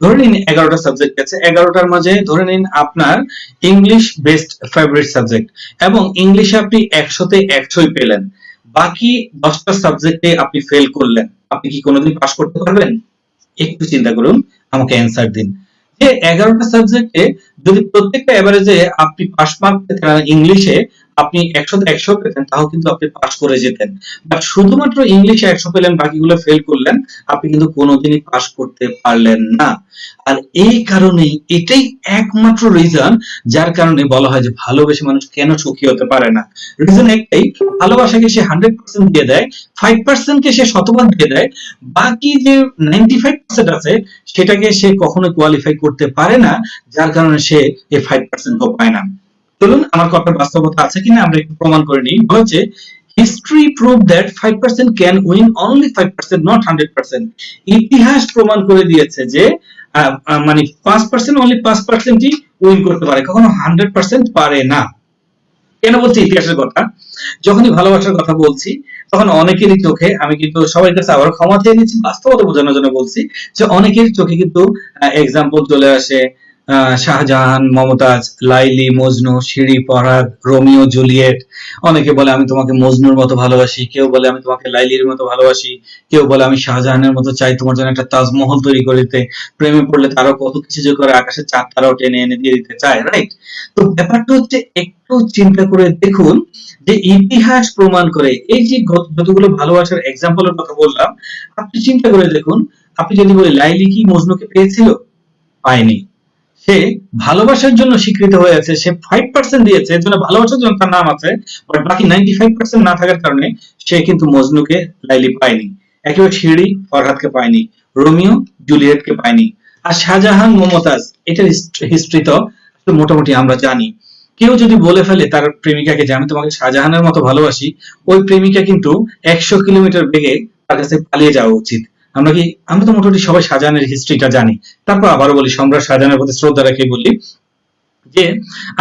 ধরে নিন 11টা সাবজেক্ট আছে, 11টার মাঝে ধরে নিন আপনার ইংলিশ বেস্ট ফেভারিট সাবজেক্ট, এবং ইংলিশে আপনি 100তে 100ই পেলেন, বাকি 10টা সাবজেক্টে আপনি ফেল করলেন, আপনি কি কোনোদিন পাস করতে পারবেন? একটু চিন্তা করুন, আমাকে অ্যান্সার দিন। যে 11টা সাবজেক্টে যদি প্রত্যেকটা এভারেজে আপনি পাস মার্ক পেতেন ইংলিশে, আপনি 100তে 100 পেতেন, তাও কিন্তু আপনি পাস করে যেতেন। বাট শুধুমাত্র ইংলিশে 100 পেলেন, বাকিগুলো ফেল করলেন, আপনি কিন্তু কোনোদিনই পাস করতে পারলেন না। আর এই কারণেই, এটাই একমাত্র রিজন যার কারণে বলা হয় যে ভালোবেসে মানুষ কেন সুখী হতে পারে না। রিজন একটাই, ভালোবাসাকে সে 100% দিয়ে দেয়, 5% কে সে শতভাগ দিয়ে দেয়, বাকি যে 95% আছে সেটাকে সে কখনো কোয়ালিফাই করতে পারে না, যার কারণে সে এই 5% পায় না। চলুন আমার কথার বাস্তবতা আছে কিনা আমরা একটু প্রমাণ করে নিই। বলছে history proved that 5% can win only 5%, not 100%. ইতিহাস প্রমাণ করে দিয়েছে যে মানে 5% only 5%ই উইন করতে পারে, কখনো 100% পারে না। কেন বলছি ইতিহাসের কথা? যখনই ভালোবাসার কথা বলছি তখন অনেকেরই চোখে, আমি কিন্তু সবার কাছে আবার ক্ষমা চেয়ে নিচ্ছি, বাস্তবতা বোঝানোর জন্য বলছি, যে অনেকের চোখে কিন্তু এক্সাম্পল চলে আসে Shahjahan, Mumtaz, Laili, Majnu, Siri, Farhad, Romeo, Juliet. অনেকে বলে আমি তোমাকে মজনুর মতো ভালোবাসি, কেউ বলে আমি তোমাকে লাইলির মতো ভালোবাসি, কেউ বলে আমি শাহজাহানের মতো চাই তোমার জন্য একটা তাজমহল তৈরি করে দিতে, প্রেমে পড়লে তারও কত কিছু যে করে, আকাশের চাঁদ তারাও টেনে এনে দিয়ে দিতে চায়, রাইট? তো ব্যাপারটা হচ্ছে, একটু চিন্তা করে দেখুন যে ইতিহাস প্রমাণ করে, এই যে যতগুলো ভালোবাসার এক্সাম্পলের কথা বললাম, আপনি চিন্তা করে দেখুন, আপনি যদি বলি লাইলি কি মজনুকে পেয়েছিল? পায়নি। সে ভালোবাসার জন্য স্বীকৃত হয়েছে, সে 5% দিয়েছে, এর জন্য ভালোবাসার জন্য তার নাম আছে, বাট বাকি 95% না থাকার কারণে সে কিন্তু মজনুকে, লাইলি পায়নি। একেবারে শিরি, ফরহাদকে পায়নি, রোমিও, জুলিয়েটকে পায়নি। আর শাহজাহান, মমতাজ, এটার হিস্ট্রি তো মোটামুটি আমরা জানি। কেউ যদি বলে ফেলে তার প্রেমিকাকে যে আমি তোমাকে শাহজাহানের মতো ভালোবাসি, ওই প্রেমিকা কিন্তু 100 কিলোমিটার বেগে তার কাছে পালিয়ে যাওয়া উচিত। আমরা তো মোটামুটি সবাই শাহজাহানের হিস্ট্রিটা জানি। তারপর আবারও বলি, সম্রাট শাহজাহানের প্রতি শ্রদ্ধা রেখে বলি যে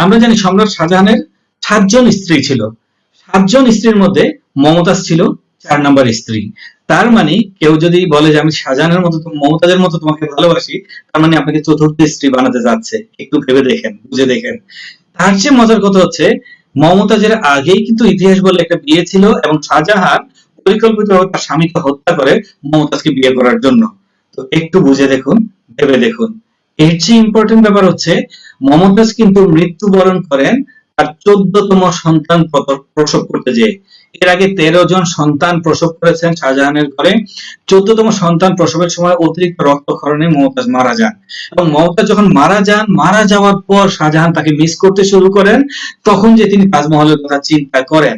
আমরা জানি সম্রাট শাহজাহানের 7 জন স্ত্রী ছিল। 7 জন স্ত্রীর মধ্যে মমতাজ ছিল 4 নাম্বার স্ত্রী। তার মানে কেউ যদি বলে যে আমি শাহজাহানের মতো, মমতাজের মতো তোমাকে ভালোবাসি, তার মানে আপনাকে চতুর্থ স্ত্রী বানাতে যাচ্ছে। একটু ভেবে দেখেন, বুঝে দেখেন। তার চেয়ে মজার কথা হচ্ছে, মমতাজের আগেই কিন্তু ইতিহাস বলে একটা বিয়ে ছিল, এবং শাহজাহান পরিকল্পিতভাবে তার স্বামীকে হত্যা করে মমতাজকে বিয়ে করার জন্য। তো একটু বুঝে দেখুন, ভেবে দেখুন। এর চেয়ে ইম্পর্টেন্ট ব্যাপার হচ্ছে, মমতাজ কিন্তু মৃত্যুবরণ করেন তার 14তম সন্তান প্রসব করতে যেয়ে। এর আগে 13 জন সন্তান প্রসব করেছেন শাহজাহানের ঘরে। 14তম সন্তান প্রসবের সময় অতিরিক্ত রক্তক্ষরণে মমতাজ মারা যান, এবং মমতাজ যখন মারা যাওয়ার পর শাহজাহান তাকে মিস করতে শুরু করেন, তখন যে তিনি তাজমহলের কথা চিন্তা করেন।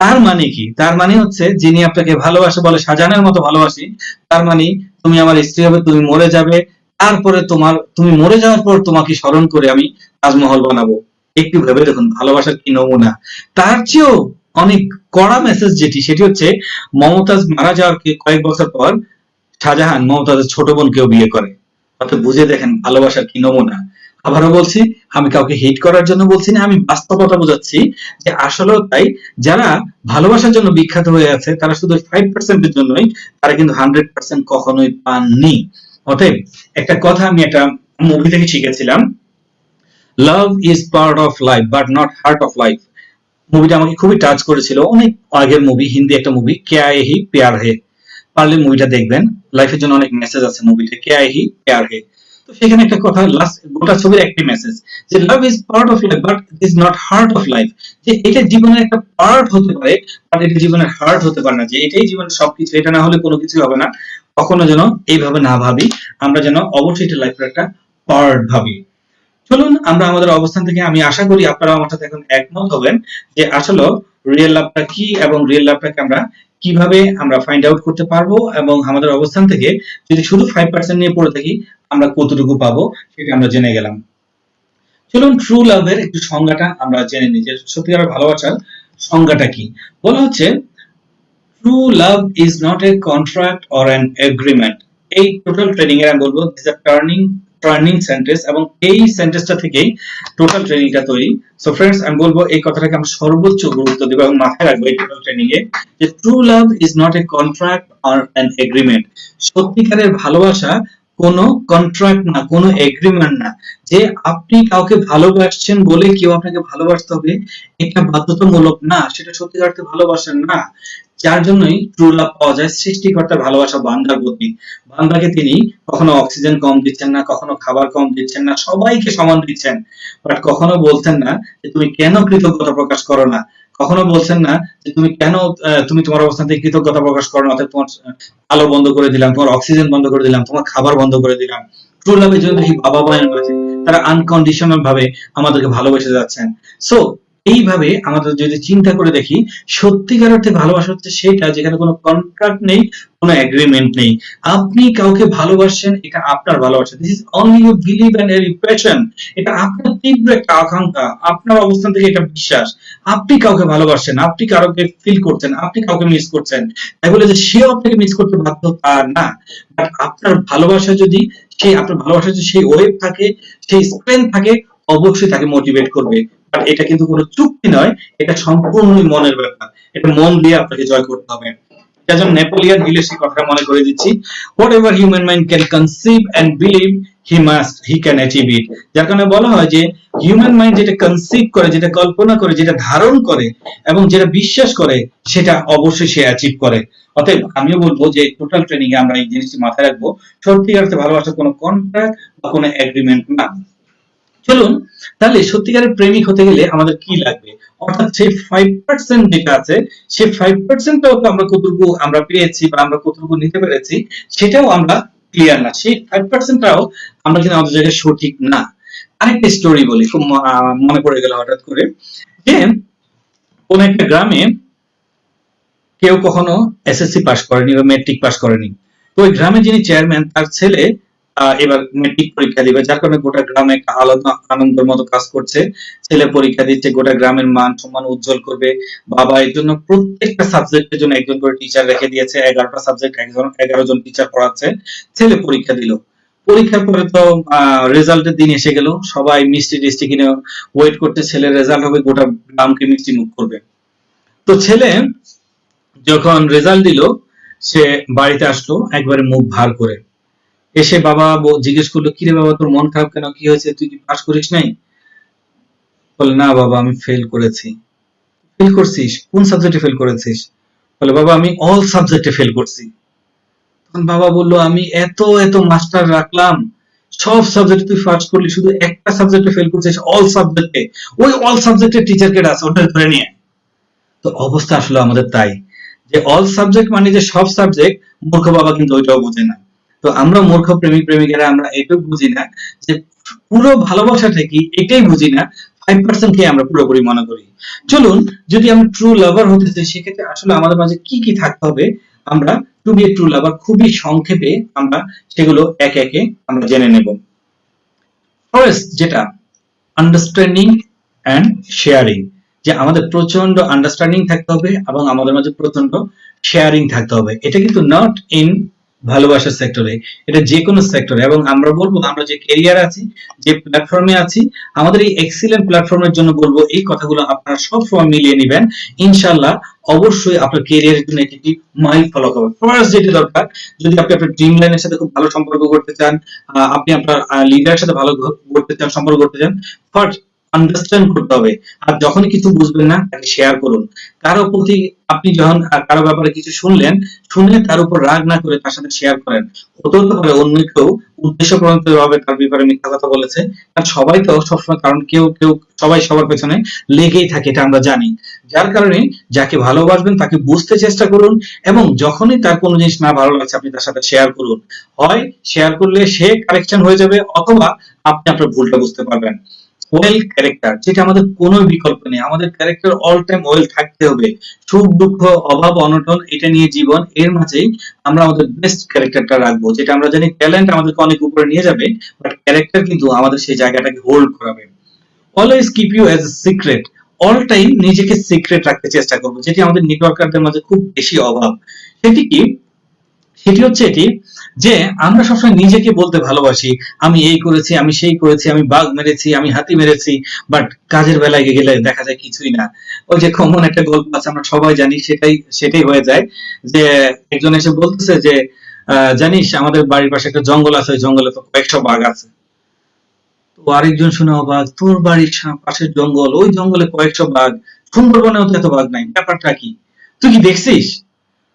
তার মানে কি? তার মানে হচ্ছে, যিনি আপনাকে ভালোবাসে বলে শাহজাহানের মতো ভালোবাসি, তার মানে তুমি আমার স্ত্রী হবে, তুমি মরে যাবে, তারপরে তুমি মরে যাওয়ার পর তোমাকে স্মরণ করে আমি তাজমহল বানাবো। একটু ভেবে দেখুন ভালোবাসার কি নমুনা। তার চেয়েও অনেক কড়া মেসেজ সেটি হচ্ছে, মমতাজ মারা যাওয়ার কয়েক বছর পর শাহজাহান মমতাজের ছোট বোনকেও বিয়ে করে। অর্থাৎ বুঝে দেখেন ভালোবাসার কি নমুনা। আবারও বলছি, আমি কাউকে হেট করার জন্য বলছি না, আমি বাস্তবতা বোঝাচ্ছি যে আসলেও তাই। যারা ভালোবাসার জন্য বিখ্যাত হয়ে আছে, তারা শুধু 5% এর জন্যই, তারা কিন্তু 100% কখনোই পাননি। অতএব একটা কথা আমি একটা মুভি থেকে শিখেছিলাম, love is part of life but not heart of life. মুভিটা আমাকে খুবই টাচ করেছিল, অনেক আগের মুভি, হিন্দি একটা মুভি, কে আয়ে হি প্যার হে। পারলে মুভিটা দেখবেন, লাইফের জন্য অনেক মেসেজ আছে মুভিতে, কে আয়ে হি প্যার হে। তো সেখানে একটা কথা, লাস্ট গোটা ছবির একটি মেসেজ, যে love is part of life but is not heart of life. যে এটা জীবনের একটা পার্ট হতে পারে, বাট এটা জীবনের হার্ট হতে পারে না। যে এটাই জীবনের সবকিছু, এটা না হলে কোনো কিছু হবে না। কখনো যেন এইভাবে না ভাবি, আমরা যেন অবশ্যই এটা লাইফের একটা পার্ট ভাবি। চলুন আমরা আমাদের অবস্থান থেকে, আমি আশা করি আপনারা আমার সাথে এখন একমত হবেন যে আসলে রিয়েল লাভটা কি, এবং রিয়েল লাভটাকে আমরা কিভাবে ফাইন্ড আউট করতে পারবো, এবং আমাদের অবস্থান থেকে যদি শুধু 5% নিয়ে পড়ে থাকি আমরা কতটুকু পাবো সেটা আমরা জেনে গেলাম। চলুন ট্রু লাভের একটু সংজ্ঞাটা আমরা জেনে নিই, যে সত্যিকারের ভালোবাসার সংজ্ঞাটা কি। বলা হচ্ছে, true love is not A contract or an agreement. এই টোটাল ট্রেনিং এর আমি বলবো দিস আ টার্নিং সেন্টেন্স, এবং এই সেন্টেন্সটা থেকেই টোটাল ট্রেনিংটা তৈরি। সো ফ্রেন্ডস, আমি বলবো এই কথাটাকে আমরা সর্বোচ্চ গুরুত্ব দেব এবং মাথায় রাখবো এই টোটাল ট্রেনিং এ, যে true love is not A contract or an agreement. সত্যিকারের ভালোবাসা কোনো কন্ট্রাক্ট না, কোনো এগ্রিমেন্ট না, যে আপনি কাউকে ভালোবাসছেন বলে কেউ আপনাকে ভালোবাসতে হবে, এটা বাধ্যতামূলক না, সেটা সত্যিকার অর্থে ভালোবাসা না। যার জন্যই ট্রু লাভ পাওয়া যায় সৃষ্টিকর্তার ভালোবাসা বান্দার প্রতি। বান্দাকে তিনি কখনো অক্সিজেন কম দিচ্ছেন না, কখনো খাবার কম দিচ্ছেন না, সবাইকে সমান দিচ্ছেন, বাট কখনো বলছেন না যে তুমি কেন কৃতজ্ঞতা প্রকাশ করো না। কখনো বলছেন না যে তুমি কেন তুমি তোমার অবস্থান থেকে কৃতজ্ঞতা প্রকাশ করো না, অর্থাৎ তোমার আলো বন্ধ করে দিলাম, তোমার অক্সিজেন বন্ধ করে দিলাম, তোমার খাবার বন্ধ করে দিলাম। ট্রু লাভের জন্য দেখি বাবা মায়ের রয়েছে, তারা আনকন্ডিশনাল ভাবে আমাদেরকে ভালোবেসে যাচ্ছেন। সো এইভাবে আমাদের যদি চিন্তা করে দেখি, সত্যিকার অর্থে ভালোবাসা হচ্ছে সেটা যেখানে কোনো কন্ট্রাক্ট নেই, কোনো এগ্রিমেন্ট নেই। আপনি কাউকে ভালোবাসেন, এটা আপনার ভালোবাসা। This is only you believe and your passion. এটা আপনার তীব্র একটা আকাঙ্ক্ষা, আপনার অবস্থান থেকে এটা বিশ্বাস। আপনি কাউকে ভালোবাসেন, আপনি কাউকে ফিল করছেন, আপনি কাউকে মিস করছেন, তাই বলে যে সেও আপনাকে মিস করতে বাধ্য তা না। বাট আপনার ভালোবাসা যদি আপনার ভালোবাসা যদি সেই ওয়েভ থাকে, সেই স্ট্রেংথ থাকে, অবশ্যই তাকে মোটিভেট করবে। বাট এটা কিন্তু কোনো চুক্তি নয়, এটা সম্পূর্ণই মনের ব্যাপার। এটা মন দিয়ে আপনাকে জয় করতে হবে। যার জন্য নেপোলিয়ন হিলের সেই কথাটা মনে করে দিচ্ছি, whatever human mind can conceive and believe he can achieve it. যার কারণে বলা হয় যে হিউম্যান মাইন্ড যেটা কনসিভ করে, যেটা কল্পনা করে, যেটা ধারণ করে এবং যেটা বিশ্বাস করে, সেটা অবশ্যই সে অ্যাচিভ করে। অতএব আমিও বলবো যে টোটাল ট্রেনিং এ আমরা এই জিনিসটি মাথায় রাখবো, সত্যিকার অর্থে ভালোবাসার কোনো কন্ট্রাক্ট বা কোনো এগ্রিমেন্ট না। চলুন তাহলে সত্যিকারের প্রেমিক হতে গেলে আমাদের কি লাগবে, অর্থাৎ সেই 5% যেটা আছে, সেই 5%টাও তো আমরা কতটুকু আমরা পেয়েছি বা আমরা কতটুকু নিতে পেরেছি সেটাও আমরা ক্লিয়ার না। সেই 5%টাও আমরা কিন্তু আমাদের জায়গায় সঠিক না। আরেকটা স্টোরি বলি, খুব মনে পড়ে গেল হঠাৎ করে, যে কোন একটা গ্রামে কেউ কখনো এসএসসি পাস করেনি বা মেট্রিক পাস করেনি। তো ওই গ্রামে যিনি চেয়ারম্যান, তার ছেলে এবার মেট্রিক পরীক্ষা দিবে, যার কারণে গোটা গ্রামে একটা আলাদা আনন্দের মতো কাজ করছে। ছেলে পরীক্ষা দিচ্ছে, গোটা গ্রামের মান সম্মান উজ্জ্বল করবে। বাবা এর জন্য প্রত্যেকটা সাবজেক্টের জন্য একজন করে টিচার রেখে দিয়েছে, 11টা সাবজেক্ট 11 জন টিচার পড়াচ্ছে। ছেলে পরীক্ষা দিল, পরীক্ষার পরে তো রেজাল্টের দিন এসে গেল, সবাই মিষ্টি টিষ্টি কিনে ওয়েট করতে, ছেলের রেজাল্ট হবে, গোটা গ্রামকে মিষ্টি মুখ করবে। তো ছেলে যখন রেজাল্ট দিল, সে বাড়িতে আসলো একবারে মুখ ভার করে। এসে বাবা জিজ্ঞেস করলো, কিরে বাবা তোর মন খারাপ কেন, কি হয়েছে, তুই কি পাস করিস নাই? বলে, না বাবা আমি ফেল করেছি। ফেল করছিস? কোন সাবজেক্টে ফেল করেছিস? বলে, বাবা আমি অল সাবজেক্টে ফেল করছি। তখন বাবা বললো, আমি এত এত মাস্টার রাখলাম, সব সাবজেক্টে তুই ফার্স্ট করলি, শুধু একটা সাবজেক্টে ফেল করছিস, অল সাবজেক্টে। ওই অল সাবজেক্টের টিচার কে আছে, ওটা ধরে নিয়ে। তো অবস্থা আসলে আমাদের তাই, যে অল সাবজেক্ট মানে যে সব সাবজেক্ট, মূর্খ বাবা কিন্তু ওইটাও বোঝে না। তো আমরা মূর্খ প্রেমিক প্রেমিকেরা আমরা এটাও বুঝি না যে পুরো ভালোবাসাটা কি, এটাই বুঝি না। 5% কে আমরা পুরোপুরি মনে করি। চলুন, যদি আমরা ট্রু লাভার হতে চাই, সেক্ষেত্রে আসলে আমাদের মাঝে কি কি থাকতে হবে, আমরা টু বি ট্রু লাভার খুবই সংক্ষেপে আমরা সেগুলো একে একে আমরা জেনে নেব। ফার্স্ট যেটা, আন্ডারস্ট্যান্ডিং এন্ড শেয়ারিং। যে আমাদের প্রচন্ড আন্ডারস্ট্যান্ডিং থাকতে হবে এবং আমাদের মাঝে প্রচন্ড শেয়ারিং থাকতে হবে। এটা কিন্তু নট ইন ভালোবাসার সেক্টরে, এটা যে কোনো সেক্টরে। এবং আমরা বলবো, আমরা যে ক্যারিয়ার আছি, যে প্ল্যাটফর্মে আছি, আমাদের এই এক্সিলেন্ট প্ল্যাটফর্মের জন্য বলবো এই কথাগুলো আপনারা সব সময় মিলিয়ে নেবেন। ইনশাআল্লাহ অবশ্যই আপনার ক্যারিয়ারের জন্য এটি একটি মাইল ফলক হবে। ফার্স্ট যেটি দরকার, যদি আপনি আপনার ড্রিম লাইনের সাথে খুব ভালো সম্পর্ক করতে চান, আপনি আপনার লিডারের সাথে ভালো করতে চান, সম্পর্ক করতে চান, ফার্স্ট আন্ডারস্ট্যান্ড করতে হবে। আর যখনই কিছু বুঝবেন না, তাকে শেয়ার করুন। কারো প্রতি আপনি যখন কারো ব্যাপারে কিছু শুনলেন, শুনে তার উপর রাগ না করে তার সাথে শেয়ার করেন। হতেও তো পারে অন্য কেউ উদ্দেশ্য প্রণোদিত ভাবে তার ব্যাপারে মিথ্যা কথা বলেছে, কারণ সবাই তো সবসময়, কারণ কেউ কেউ সবাই সবার পেছনে লেগেই থাকে, এটা আমরা জানি। যার কারণে যাকে ভালোবাসবেন তাকে বুঝতে চেষ্টা করুন, এবং যখনই তার কোনো জিনিস না ভালো লাগছে আপনি তার সাথে শেয়ার করুন। হয় শেয়ার করলে সে কারেকশন হয়ে যাবে, অথবা আপনি আপনার ভুলটা বুঝতে পারবেন। ওয়েল ক্যারেক্টার, যেটা আমাদের কোনো বিকল্প নেই, আমাদের ক্যারেক্টার অল টাইম ওয়েল থাকতে হবে। সুখ দুঃখ অভাব অনটন এটা নিয়ে জীবন, এর মাঝেই আমরা আমাদের বেস্ট ক্যারেক্টারটা রাখবো। যেটা আমরা জানি ট্যালেন্ট আমাদেরকে অনেক উপরে নিয়ে যাবে, বাট ক্যারেক্টার কিন্তু আমাদের সেই জায়গাটাকে হোল্ড করাবে। Always keep you as a secret, all time নিজেকে সিক্রেট রাখতে চেষ্টা করবো, যেটি আমাদের নেটওয়ার্কারদের মাঝে খুব বেশি অভাব। সেটি কি? সেটি হচ্ছে এটি যে আমরা সবসময় নিজেকে বলতে ভালোবাসি, আমি এই করেছি, আমি সেই করেছি, আমি বাঘ মেরেছি, আমি হাতি মেরেছি, বাট কাজের বেলায় গেলে দেখা যায় কিছুই না। ওই যে কমন একটা গল্প আছে, আমরা সবাই জানি, সেটাই সেটাই হয়ে যায়, যে একজন এসে বলতেছে যে জানিস আমাদের বাড়ির পাশে একটা জঙ্গল আছে, ওই জঙ্গলে তো কয়েকশো বাঘ আছে। তো আরেকজন শুনে অবাক, তোর বাড়ির পাশের জঙ্গল, ওই জঙ্গলে কয়েকশো বাঘ, সুন্দরবনেও তো এত বাঘ নাই, ব্যাপারটা কি, তুই কি দেখছিস?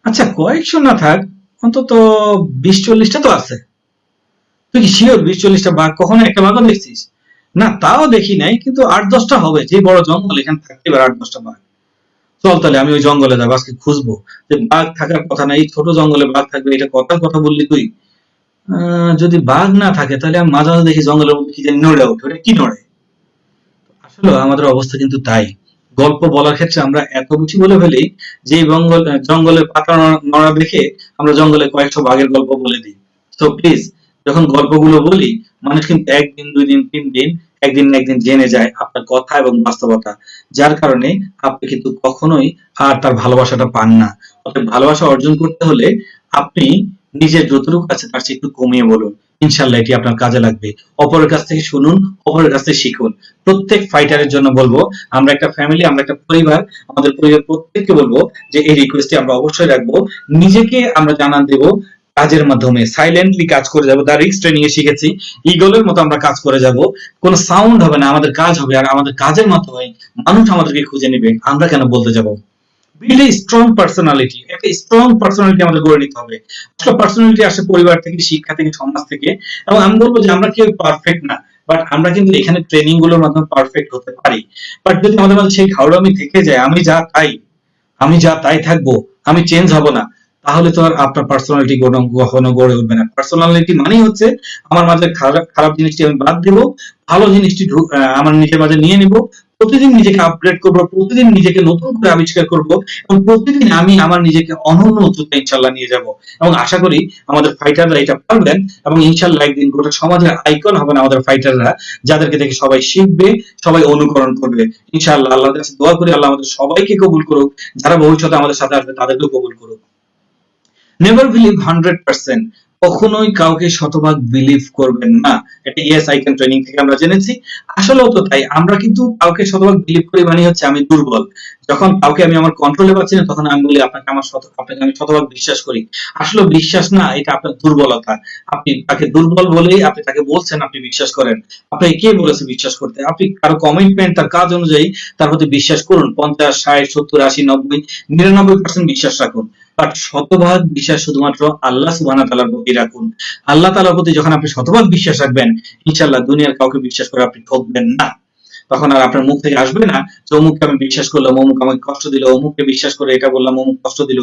আচ্ছা কয়েকশো না থাক, অন্তত 20-40টা তো আছে। তুই কি শিওর 20-40টা বাঘ? কখনো একটা বাঘও দেখছিস? না তাও দেখি নাই, কিন্তু 8-10টা হবে, যে বড় জঙ্গল এখানে থাকতে পারে 8-10টা বাঘ। চল তাহলে আমি ওই জঙ্গলে যাবো, আজকে খুঁজবো যে বাঘ থাকার কথা না, এই ছোট জঙ্গলে বাঘ থাকবে, এটা কথার কথা বললি তুই? যদি বাঘ না থাকে তাহলে আমি মাঝে মাঝে দেখি জঙ্গলের মধ্যে কি জানি নড়ে ওঠে, ওটা কি নড়ে? আসলে আমাদের অবস্থা কিন্তু তাই। গল্প বলার ক্ষেত্রে আমরা এত বেশি বলে ফেলি যে এই জঙ্গলের পাতা নড়া দেখে আমরা জঙ্গলে কয়েকশো বাঘের গল্প বলে দিই। তো প্লিজ, যখন গল্পগুলো বলি, মানুষ কিন্তু একদিন, 2 দিন, 3 দিন, একদিন না একদিন জেনে যায় আপনার কথা এবং বাস্তবতা, যার কারণে আপনি কিন্তু কখনোই আর তার ভালোবাসাটা পান না। অতএব ভালোবাসা অর্জন করতে হলে আপনি নিজের যতটুকু আছে তার চেয়ে একটু কমিয়ে বলুন, ইনশাল্লাহ এটি আপনার কাজে লাগবে। অপরের কাছ থেকে শুনুন, অপরের কাছ থেকে শিখুন। প্রত্যেক ফাইটারের জন্য বলবো, আমরা একটা ফ্যামিলি, আমরা একটা পরিবার, আমাদের পরিবার প্রত্যেককে বলবো যে এই রিকোয়েস্টটি আমরা অবশ্যই রাখবো। নিজেকে আমরা জানান দেব কাজের মাধ্যমে, সাইলেন্টলি কাজ করে যাবো। দা রিস্ক ট্রেনিং এ শিখেছি, ইগলের মতো আমরা কাজ করে যাব, কোনো সাউন্ড হবে না, আমাদের কাজ হবে, আর আমাদের কাজের মাধ্যমে মানুষ আমাদেরকে খুঁজে নেবে, আমরা কেন বলতে যাব? বিল্ড এ স্ট্রং পার্সোনালিটি, একটা স্ট্রং পার্সোনালিটি আমাদের গড়ে নিতে হবে। আসলে পার্সোনালিটি আসে পরিবার থেকে, শিক্ষা থেকে, সমাজ থেকে। এবং আমি বলবো যে আমরা কেউ পারফেক্ট না, বাট আমরা কিন্তু এখানে ট্রেনিং গুলোর মাধ্যমে পারফেক্ট হতে পারি। বাট যদি আমাদের মাঝে সেই ঘাওড়ামি থেকে যায়, আমি যা তাই থাকবো, আমি চেঞ্জ হব না, তাহলে তো আর আপনার পার্সোনালিটি কখনো গড়ে উঠবে না। পার্সোনালিটি মানেই হচ্ছে আমার মাঝে খারাপ খারাপ জিনিসটি আমি বাদ দেবো, ভালো জিনিসটি আমার নিজের মাঝে নিয়ে নিব, প্রতিদিন নিজেকে আপগ্রেড করবো, প্রতিদিন নিজেকে নতুন করে আবিষ্কার করব, এবং প্রতিদিন আমি আমার নিজেকে অনন্য উচ্চতা ইনশাল্লাহ নিয়ে যাব। এবং আশা করি আমাদের ফাইটাররা এটা পারবেন, এবং ইনশাল্লাহ একদিন গোটা সমাজের আইকন হবেন আমাদের ফাইটাররা, যাদেরকে দেখে সবাই শিখবে, সবাই অনুকরণ করবে। ইনশাল্লাহ আল্লাহর কাছে দোয়া করি আল্লাহ আমাদের সবাইকে কবুল করুক, যারা ভবিষ্যতে আমাদের সাথে আসবে তাদেরকেও কবুল করুক। নেভার বিলিভ 100%, কখনোই কাউকে শতভাগ বিলিভ করবেন না। এটা ইয়েস আই ক্যান ট্রেনিং থেকে আমরা জেনেছি। আসলেও তো তাই, আমরা কিন্তু কাউকে শতভাগ বিলিভ করি মানে হচ্ছে আমি দুর্বল। যখন কাউকে আমি আমার কন্ট্রোলে পাচ্ছি না, তখন আমি বলি আপনাকে আমি শতভাগ বিশ্বাস করি। আসলে বিশ্বাস না, এটা আপনার দুর্বলতা। আপনি তাকে দুর্বল বলেই আপনি তাকে বলছেন আপনি বিশ্বাস করেন। আপনাকে কে বলেছে বিশ্বাস করতে? আপনি কারো কমিটমেন্ট, তার কাজ অনুযায়ী তার প্রতি বিশ্বাস করুন। 50, 60, 70, 80, 90, 99% বিশ্বাস রাখুন। বাট শতভাগ বিশ্বাস শুধুমাত্র আল্লাহ সুবহানাহু ওয়া তাআলার প্রতি রাখুন। আল্লাহ তাআলার প্রতি যখন আপনি শতভাগ বিশ্বাস রাখবেন, ইনশাআল্লাহ দুনিয়ার কাউকে বিশ্বাস করে আপনি ঠকবেন না। তখন আর আপনার মুখ থেকে আসবে না যে অমুককে আমি বিশ্বাস করলাম, অমুক আমাকে কষ্ট দিল, অমুককে বিশ্বাস করে এটা বললাম, অমুক কষ্ট দিল।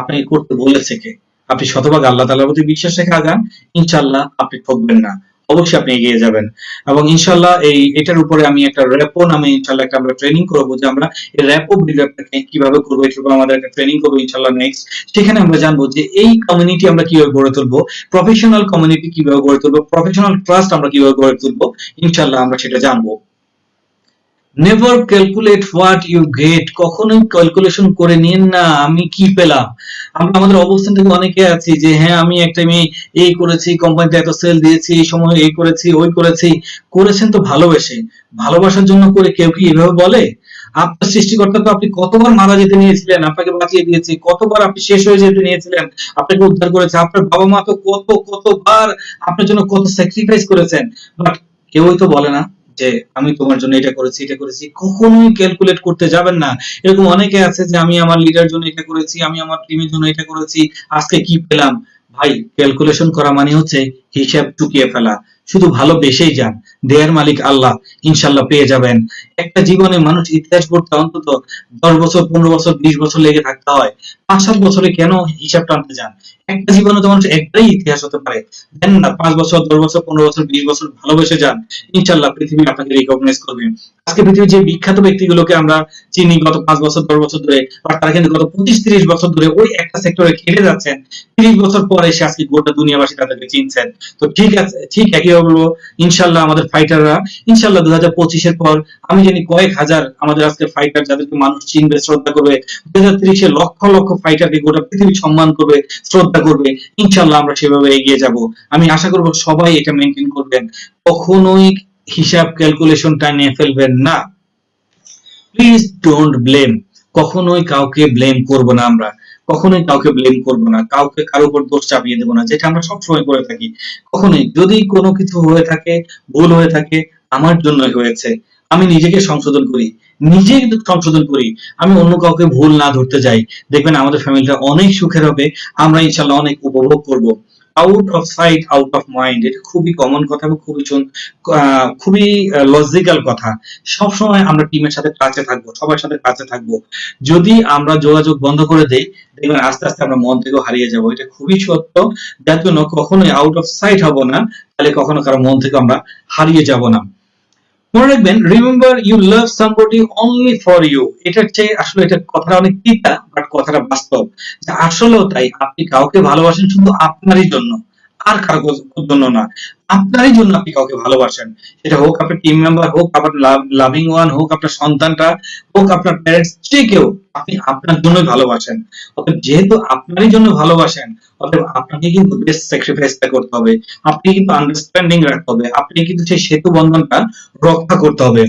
আপনাকে করতে বলেছে কে? আপনি শতভাগ আল্লাহ তাআলার প্রতি বিশ্বাস রেখে আগান, ইনশাআল্লাহ আপনি ঠকবেন না। অবশ্যই আপনি এগিয়ে যাবেন। এবং ইনশাআল্লাহ এটার উপরে আমি একটা র্যাপো নামে ইনশাআল্লাহ একটা আমরা ট্রেনিং করবো, যে আমরা এই র্যাপো বিল্ড আপটাকে কিভাবে করবো, এটার উপর আমাদের একটা ট্রেনিং করবো ইনশাআল্লাহ নেক্সট। সেখানে আমরা জানবো যে এই কমিউনিটি আমরা কিভাবে গড়ে তুলবো, প্রফেশনাল কমিউনিটি কিভাবে গড়ে তুলবো, প্রফেশনাল ট্রাস্ট আমরা কিভাবে গড়ে তুলবো, ইনশাআল্লাহ আমরা সেটা জানবো। Never calculate what you get, কখনোই ক্যালকুলেশন করে নিন না আমি কি পেলাম। আমরা আমাদের অবস্থান থেকে অনেকে আছি যে হ্যাঁ আমি একটা আমি এই করেছি, কোম্পানিতে এত সেল দিয়েছি, এই সময় এই করেছি, ওই করেছি। করেছেন তো ভালোবেসে, ভালোবাসার জন্য করে কেউ কি এভাবে বলে? আপনার সৃষ্টিকর্তা তো আপনি কতবার মারা যেতে নিয়েছিলেন, আপনাকে বাঁচিয়ে দিয়েছে, কতবার আপনি শেষ হয়ে যেতে নিয়েছিলেন, আপনাকে উদ্ধার করেছে। আপনার বাবা মা তো কতবার আপনার জন্য কত স্যাক্রিফাইস করেছেন। বাট কেউই তো বলে না যে আমি তোমার জন্য এটা করেছি, এটা করেছি। কখনোই ক্যালকুলেট করতে যাবেন না। এরকম অনেকে আছে যে আমি আমার লিডার জন্য এটা করেছি, আমি আমার টিমের জন্য এটা করেছি, আজকে কি পেলাম? ভাই, ক্যালকুলেশন করা মানে হচ্ছে হিসাব চুকিয়ে ফেলা। শুধু ভালোবেসেই যান, দেয়ার মালিক আল্লাহ, ইনশাল্লাহ পেয়ে যাবেন। একটা জীবনে মানুষ ইতিহাস পড়তে অন্তত 10 বছর, 15 বছর, 20 বছর লেগে থাকতে হয়। 5-7 বছরে কেন হিসাব টানতে যান? একটা জীবনে তো মানুষ একটাই ইতিহাস হতে পারে। দেন না 5 বছর, 10 বছর, 15 বছর, 20 বছর ভালোবেসে যান, ইনশাল্লাহ পৃথিবী আপনাকে রিকগনাইজ করবে। আজকে পৃথিবীর যে বিখ্যাত ব্যক্তিগুলোকে আমরা চিনি গত 5 বছর, 10 বছর ধরে, আর তারা কিন্তু গত 25-30 বছর ধরে ওই একটা সেক্টরে খেলে যাচ্ছেন। 30 বছর পরে এসে আজকে গোটা দুনিয়াবাসী তাদেরকে চিনছেন। তো ঠিক আছে, ঠিক একইভাবে বলবো ইনশাল্লাহ আমাদের ফাইটাররা ইনশাল্লাহ 2025-এর পর আমি জানি কয়েক হাজার আমাদের আজকে ফাইটার, যাদেরকে মানুষ চিনবে, শ্রদ্ধা করবে। 2030-এ লক্ষ লক্ষ ফাইটারকে গোটা পৃথিবী সম্মান করবে, শ্রদ্ধা করবে। ইনশাল্লাহ আমরা সেভাবে এগিয়ে যাব। আমি আশা করব সবাই এটা মেনটেন করবেন, কখনোই হিসাব ক্যালকুলেশনটা নিয়ে ফেলবেন না। প্লিজ ডোন্ট ব্লেম, কখনোই কাউকে ব্লেম করব না আমরা, কখনোই কাউকে ব্লেম করব না, কাউকে কারো উপর দোষ চাপিয়ে দেব না, যেটা আমরা সবসময় করে থাকি। কখনোই যদি কোনো কিছু হয়ে থাকে, ভুল হয়ে থাকে, আমার জন্যই হয়েছে, আমি নিজেকে সংশোধন করি, নিজে সংশোধন করি। আমি অন্য কাউকে ভুল না ধরতে যাই, দেখবেন আমাদের ফ্যামিলিটা অনেক সুখের হবে, আমরা ইনশাল্লাহ অনেক উপভোগ করব। Out of sight out of mind, এটা খুবই কমন কথা এবং খুবই লজিক্যাল কথা। সবসময় আমরা টিমের সাথে টাচে থাকবো, সবার সাথে টাচে থাকবো। যদি আমরা যোগাযোগ বন্ধ করে দেই, দেখবেন আস্তে আস্তে আমরা মন থেকেও হারিয়ে যাব। এটা খুবই সত্য, যার জন্য কখনোই আউট অফ সাইট হব না, তাহলে কখনো কারো মন থেকে আমরা হারিয়ে যাব না। মনে রাখবেন, remember you love somebody only for you. এটা হচ্ছে আসলে, এটা কথাটা অনেক তিতা, বাট কথাটা বাস্তব, যে আসলেও তাই। আপনি কাউকে ভালোবাসেন শুধু আপনারই জন্য, আর কারো জন্য না। আপনারই জন্য আপনি কাউকে ভালোবাসেন, সেটা হোক আপনার টিম মেম্বার, হোক আপনার লাভিং ওয়ান, হোক আপনার সন্তানটা, হোক আপনার প্যারেন্টস, যে কেউ, আপনি আপনার জন্যই ভালোবাসেন। অতএব যেহেতু আপনারই জন্য ভালোবাসেন, অতএব আপনাকে কিন্তু বেস্ট স্যাক্রিফাইসটা করতে হবে, আপনি কিন্তু আন্ডারস্ট্যান্ডিং রাখতে হবে, আপনি কিন্তু সেই সেতু বন্ধনটা রক্ষা করতে হবে।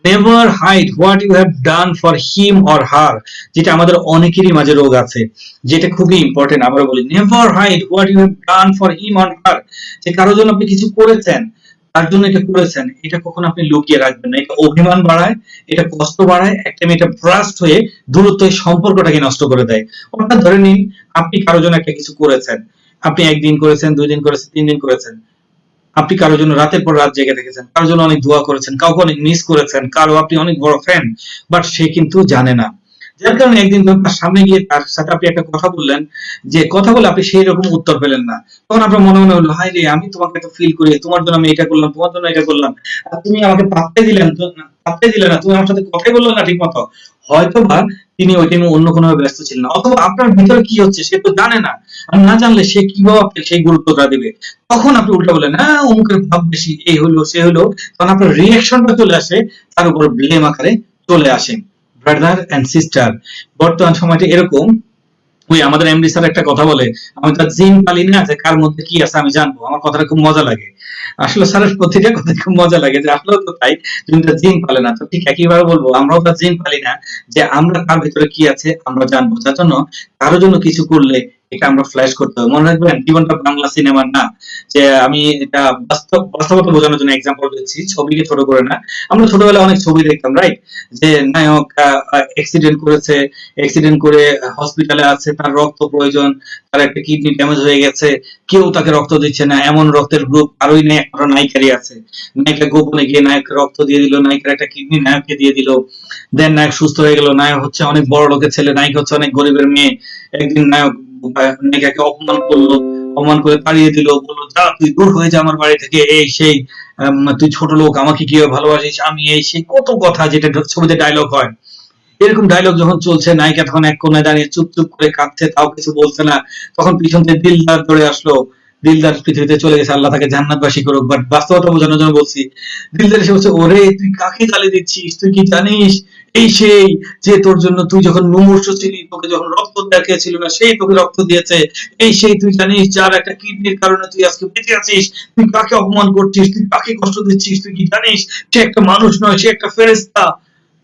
Never hide what you have done for him or her, যেটা আমাদের অনেকেরই মাঝে রোগ আছে, যেটা খুবই ইম্পর্টেন্ট। আবার বলি, never hide what you have done for him or her, যে কারোর জন্য আপনি কিছু করেছেন, তার জন্য এটা করেছেন, এটা কখনো আপনি লুকিয়ে রাখবেন না। এটা অভিমান বাড়ায়, এটা কষ্ট বাড়ায়, একটা এটা ব্রাস্ট হয়ে দূরত্ব সম্পর্কটাকে নষ্ট করে দেয়। অর্থাৎ ধরে নিন, আপনি কারোর জন্য একটা কিছু করেছেন, আপনি একদিন করেছেন, 2 দিন করেছেন, 3 দিন করেছেন, আপনি কারোর জন্য রাতের পর রাত জেগে থেকেছেন, কারোর জন্য অনেক দোয়া করেছেন, কাউকে অনেক মিস করেছেন, কারো আপনি অনেক বড় ফ্যান, বাট সে কিন্তু জানে না। যার কারণে একদিন তার সামনে গিয়ে তার সাথে আপনি একটা কথা বললেন, যে কথা বলে আপনি সেই রকম উত্তর পেলেন না। তখন আপনার মনে মনে হলো, হায় রে, আমি তোমাকে এত ফিল করি, তোমার জন্য আমি এটা করলাম, তোমার জন্য এটা করলাম, আর তুমি আমাকে পাত্তাই দিলে না, তুমি আমার সাথে কথাই বললো না ঠিক মতো। হয়তো বা তিনি ওই টাইমে অন্য কোনো ব্যস্ত ছিলেন, অথবা আপনার ভিতরে কি হচ্ছে সে তো জানে না, আর না জানলে সে কিভাবে আপনাকে সেই গুরুত্বটা দিবে। তখন আপনি উল্টা বলেন, হ্যাঁ অমুকের ভাব বেশি, এই হলো সে হলো, তখন আপনার রিয়াকশনটা চলে আসে, তার উপর ব্লেম আকারে চলে আসে। ব্রাদার এন্ড সিস্টার, বর্তমান সময়টা এরকম। ওই আমাদের এমডি স্যার একটা কথা বলে, আমি তার জিন পালি না, যে কার মধ্যে কি আছে আমি জানবো। আমার কথাটা খুব মজা লাগে, আসলে স্যারের প্রতিটা কথা খুব মজা লাগে, যে আসলে তো তাই, তুমি তার জিন পালে না। তো ঠিক একইভাবে বলবো, আমরাও তার জিন পালি না, যে আমরা তার ভিতরে কি আছে আমরা জানবো। যার জন্য কারোর জন্য কিছু করলে এটা আমরা ফ্ল্যাশ করতে হবে। মনে রাখবেন, জীবনটা বাংলা সিনেমার না, যে আমি এটা বাস্তবতা বোঝানোর জন্য এক্সাম্পল দিচ্ছি, ছবিকে ছোট করে না। আমরা ছোটবেলায় অনেক ছবি দেখতাম, রাইট, যে নায়ক অ্যাক্সিডেন্ট করেছে, অ্যাক্সিডেন্ট করে হসপিটালে আছে, তার রক্ত প্রয়োজন, তার একটা কিডনি ড্যামেজ হয়ে গেছে, কেউ তাকে রক্ত দিচ্ছে না, এমন রক্তের গ্রুপ আরোই নেই, একটা নায়িকারই আছে। নায়িকা গোপনে গিয়ে নায়ক রক্ত দিয়ে দিল, নায়িকার একটা কিডনি নায়ককে দিয়ে দিল, দেন নায়ক সুস্থ হয়ে গেল। নায়ক হচ্ছে অনেক বড় লোকের ছেলে, নায়িকা হচ্ছে অনেক গরিবের মেয়ে। একদিন নায়ক নায়িকাকে অপমান করলো, অপমান করে তাড়িয়ে দিল, বললো, যা তুই দূর হয়ে যা আমার বাড়ি থেকে, এই সেই, তুই ছোট লোক, আমাকে কিভাবে ভালোবাসিস, আমি এই সেই, কত কথা যেটা ছবিতে ডায়লগ হয়। এরকম ডায়লগ যখন চলছে, নায়িকা তখন এক কোণায় দাঁড়িয়ে চুপ চুপ করে কাঁদছে, তাও কিছু বলছে না। তখন পিছন থেকে দিলদার দৌড়ে আসলো, দিলদার পৃথিবীতে চলে গেছে, আল্লাহ তাকে জান্নাতবাসী করুক। বাট বাস্তবতা বোঝানোর জন্য বলছি, দিলদার এসে বলছে, ওরে তুই কাকে গালি দিচ্ছিস, তুই কি জানিস এই সেই, যে তোর জন্য তুই যখন মুমূর্ষু ছিলি, তোকে যখন রক্ত দেওয়ার কে ছিল না, সেই তোকে রক্ত দিয়েছে, এই সেই, তুই জানিস যার একটা কিডনির কারণে তুই আজকে বেঁচে আছিস, তুই কাকে অপমান করছিস, তুই কাকে কষ্ট দিচ্ছিস, তুই কি জানিস সে একটা মানুষ নয়, সে একটা ফেরেশতা।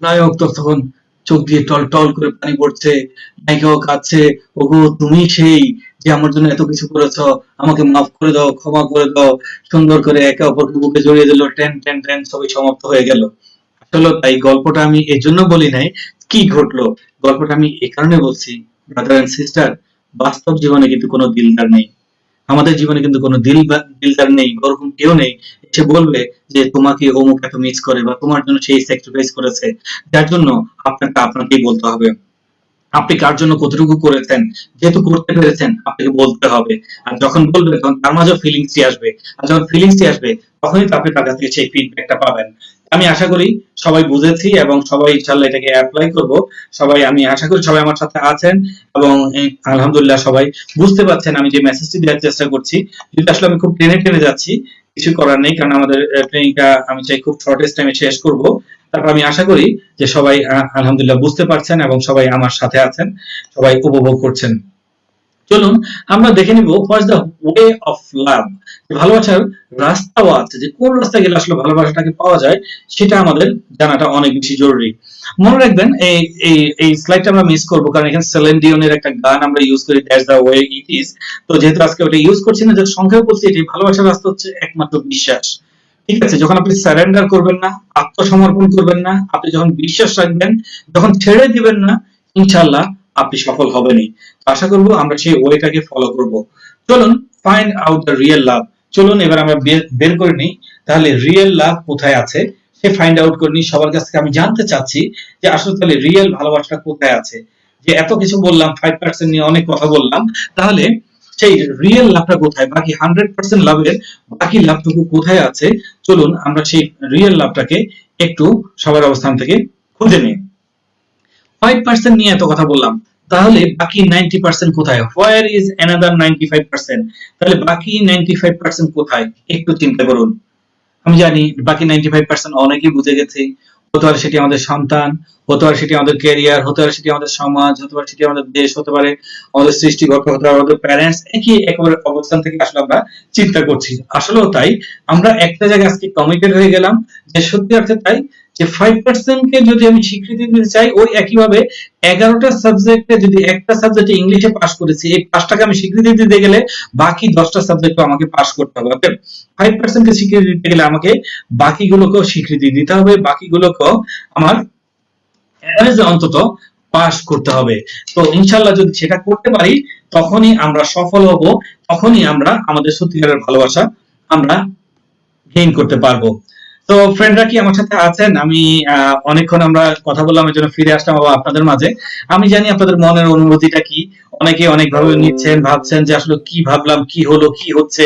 নায়ক তো তখন চোখ দিয়ে টল টল করে পানি পড়ছে, নায়িকাও কাঁদছে, ওগো তুমি সেই, যে আমার জন্য এত কিছু করেছো, আমাকে মাফ করে দাও, ক্ষমা করে দাও। সুন্দর করে একে অপরকে বুকে জড়িয়ে দিল, টেন টেন টেন, ছবি সমাপ্ত হয়ে গেল। আসলে তাই গল্পটা আমি এজন্য বলি নাই কি ঘটলো, গল্পটা আমি এই কারণে বলছি, ব্রাদার এন্ড সিস্টার, বাস্তব জীবনে কিন্তু কোনো দিলদার নেই, আমাদের জীবনে কিন্তু কোনো দিলদার নেই, ওরকম কেউ নেই সে বলবে যে তোমাকে অমুক এত মিস করে, বা তোমার জন্য সেই স্যাক্রিফাইস করেছে। যার জন্য আপনাকে আপনাকেই বলতে হবে, আপনি কার জন্য কতটুকু করেছেন, যেহেতু করতে পেরেছেন আপনাকে বলতে হবে। আর যখন বলবেন তখন তার মাঝেও ফিলিংসটি আসবে, আর যখন ফিলিংসটি আসবে তখনই তো আপনি তার কাছ থেকে সেই ফিডব্যাকটা পাবেন। আমি আশা করি সবাই বুঝেছি, এবং সবাই ইনশাআল্লাহ এটাকে অ্যাপ্লাই করব। সবাই, আমি আশা করি সবাই আমার সাথে আছেন, এবং আলহামদুলিল্লাহ সবাই বুঝতে পারছেন আমি যে মেসেজটি দেওয়ার চেষ্টা করছি। যদি আসলে আমি খুব টেনে টেনে যাচ্ছি, কিছু করার নেই, কারণ আমাদের ট্রেনিংটা আমি চাই খুব শর্টেস্ট টাইমে শেষ করব। তারপর আমি আশা করি যে সবাই আলহামদুলিল্লাহ বুঝতে পারছেন, এবং সবাই আমার সাথে আছেন, সবাই উপভোগ করছেন। চলুন আমরা দেখে নিব what's the way of love, ভালোবাসার রাস্তাও আছে, যে কোন রাস্তা গেলে আসলে ভালোবাসাটাকে পাওয়া যায়, সেটা আমাদের জানাটা অনেক বেশি জরুরি। মনে রাখবেন, এই এই এই স্লাইডটা আমরা মিস করব, কারণ এখানে সেলেন ডিওনের একটা গান আমরা ইউজ করি, that's the way it is. তো যেহেতু আজকে ওটা ইউজ করছি না, যে সংখ্যায় বলছি, এটি ভালোবাসার রাস্তা হচ্ছে একমাত্র বিশ্বাস। ঠিক আছে, যখন আপনি সারেন্ডার করবেন না, আত্মসমর্পণ করবেন না, আপনি যখন বিশ্বাস রাখবেন, যখন ছেড়ে দিবেন না, ইনশাআল্লাহ আপনি সফল হবেনই। আশা করব আমরা সেই ওয়েটাকে ফলো করব। চলুন find out the real love. চলুন এবার আমরা বের করে নিই তাহলে রিয়েল লাভ কোথায় আছে, সে ফাইন্ড আউট করে নিই। সবার কাছ থেকে আমি জানতে চাচ্ছি যে আসলে তাহলে রিয়েল ভালোবাসাটা কোথায় আছে। যে এত কিছু বললাম, 5% নিয়ে অনেক কথা বললাম, তাহলে সেই রিয়েল লাভটা কোথায়, বাকি 100% লাভের বাকি লাভটুকু কোথায় আছে। চলুন আমরা সেই রিয়েল লাভটাকে একটু সবার অবস্থান থেকে খুঁজে নিই। 5% নিয়ে এত কথা বললাম, তাহলে বাকি 90% কোথায়? Where is another 95%? তাহলে বাকি 95% কোথায় একটু চিন্তা করুন। আমি জানি বাকি 95% অনেকেই বুঝে গেছে। হতে পারে সেটি আমাদের সন্তান, হতে পারে সেটি আমাদের ক্যারিয়ার, হতে পারে সেটি আমাদের সমাজ, হতে পারে সেটি আমাদের দেশ, হতে পারে আমাদের সৃষ্টিকর্তা, হতে পারে আমাদের প্যারেন্টস। একই একেবারে অবস্থান থেকে আসলে আমরা চিন্তা করছি। আসলেও তাই, আমরা একটা জায়গায় আজকে কমিটেড হয়ে গেলাম যে সত্যি অর্থে তাই, যে 5% কে যদি আমি স্বীকৃতি দিতে চাই, ওই একইভাবে 11টা সাবজেক্টে যদি একটা সাবজেক্টে ইংলিশে পাস করেছি, এই পাসটাকে আমি স্বীকৃতি দিতে গেলে বাকি 10টা সাবজেক্টও আমাকে পাস করতে হবে। অতএব 5% কে স্বীকৃতি দিতে গেলে আমাকে বাকিগুলোকেও স্বীকৃতি দিতে হবে, বাকিগুলোকেও আমার এভারেজে অন্তত পাস করতে হবে। তো ইনশাআল্লাহ যদি সেটা করতে পারি, তখনই আমরা সফল হব, তখনই আমরা আমাদের সত্যিকারের ভালোবাসা আমরা গেইন করতে পারবো। তো ফ্রেন্ডরা কি আমার সাথে আছেন? আমি অনেকক্ষণ আমরা কথা বললাম, এর জন্য ফিরে আসলাম আবার আপনাদের মাঝে। আমি জানি আপনাদের মনের অনুভূতিটা কি, অনেকে অনেক ভাবে নিচ্ছেন, ভাবছেন যে আসলে কি ভাবলাম, কি হলো, কি হচ্ছে।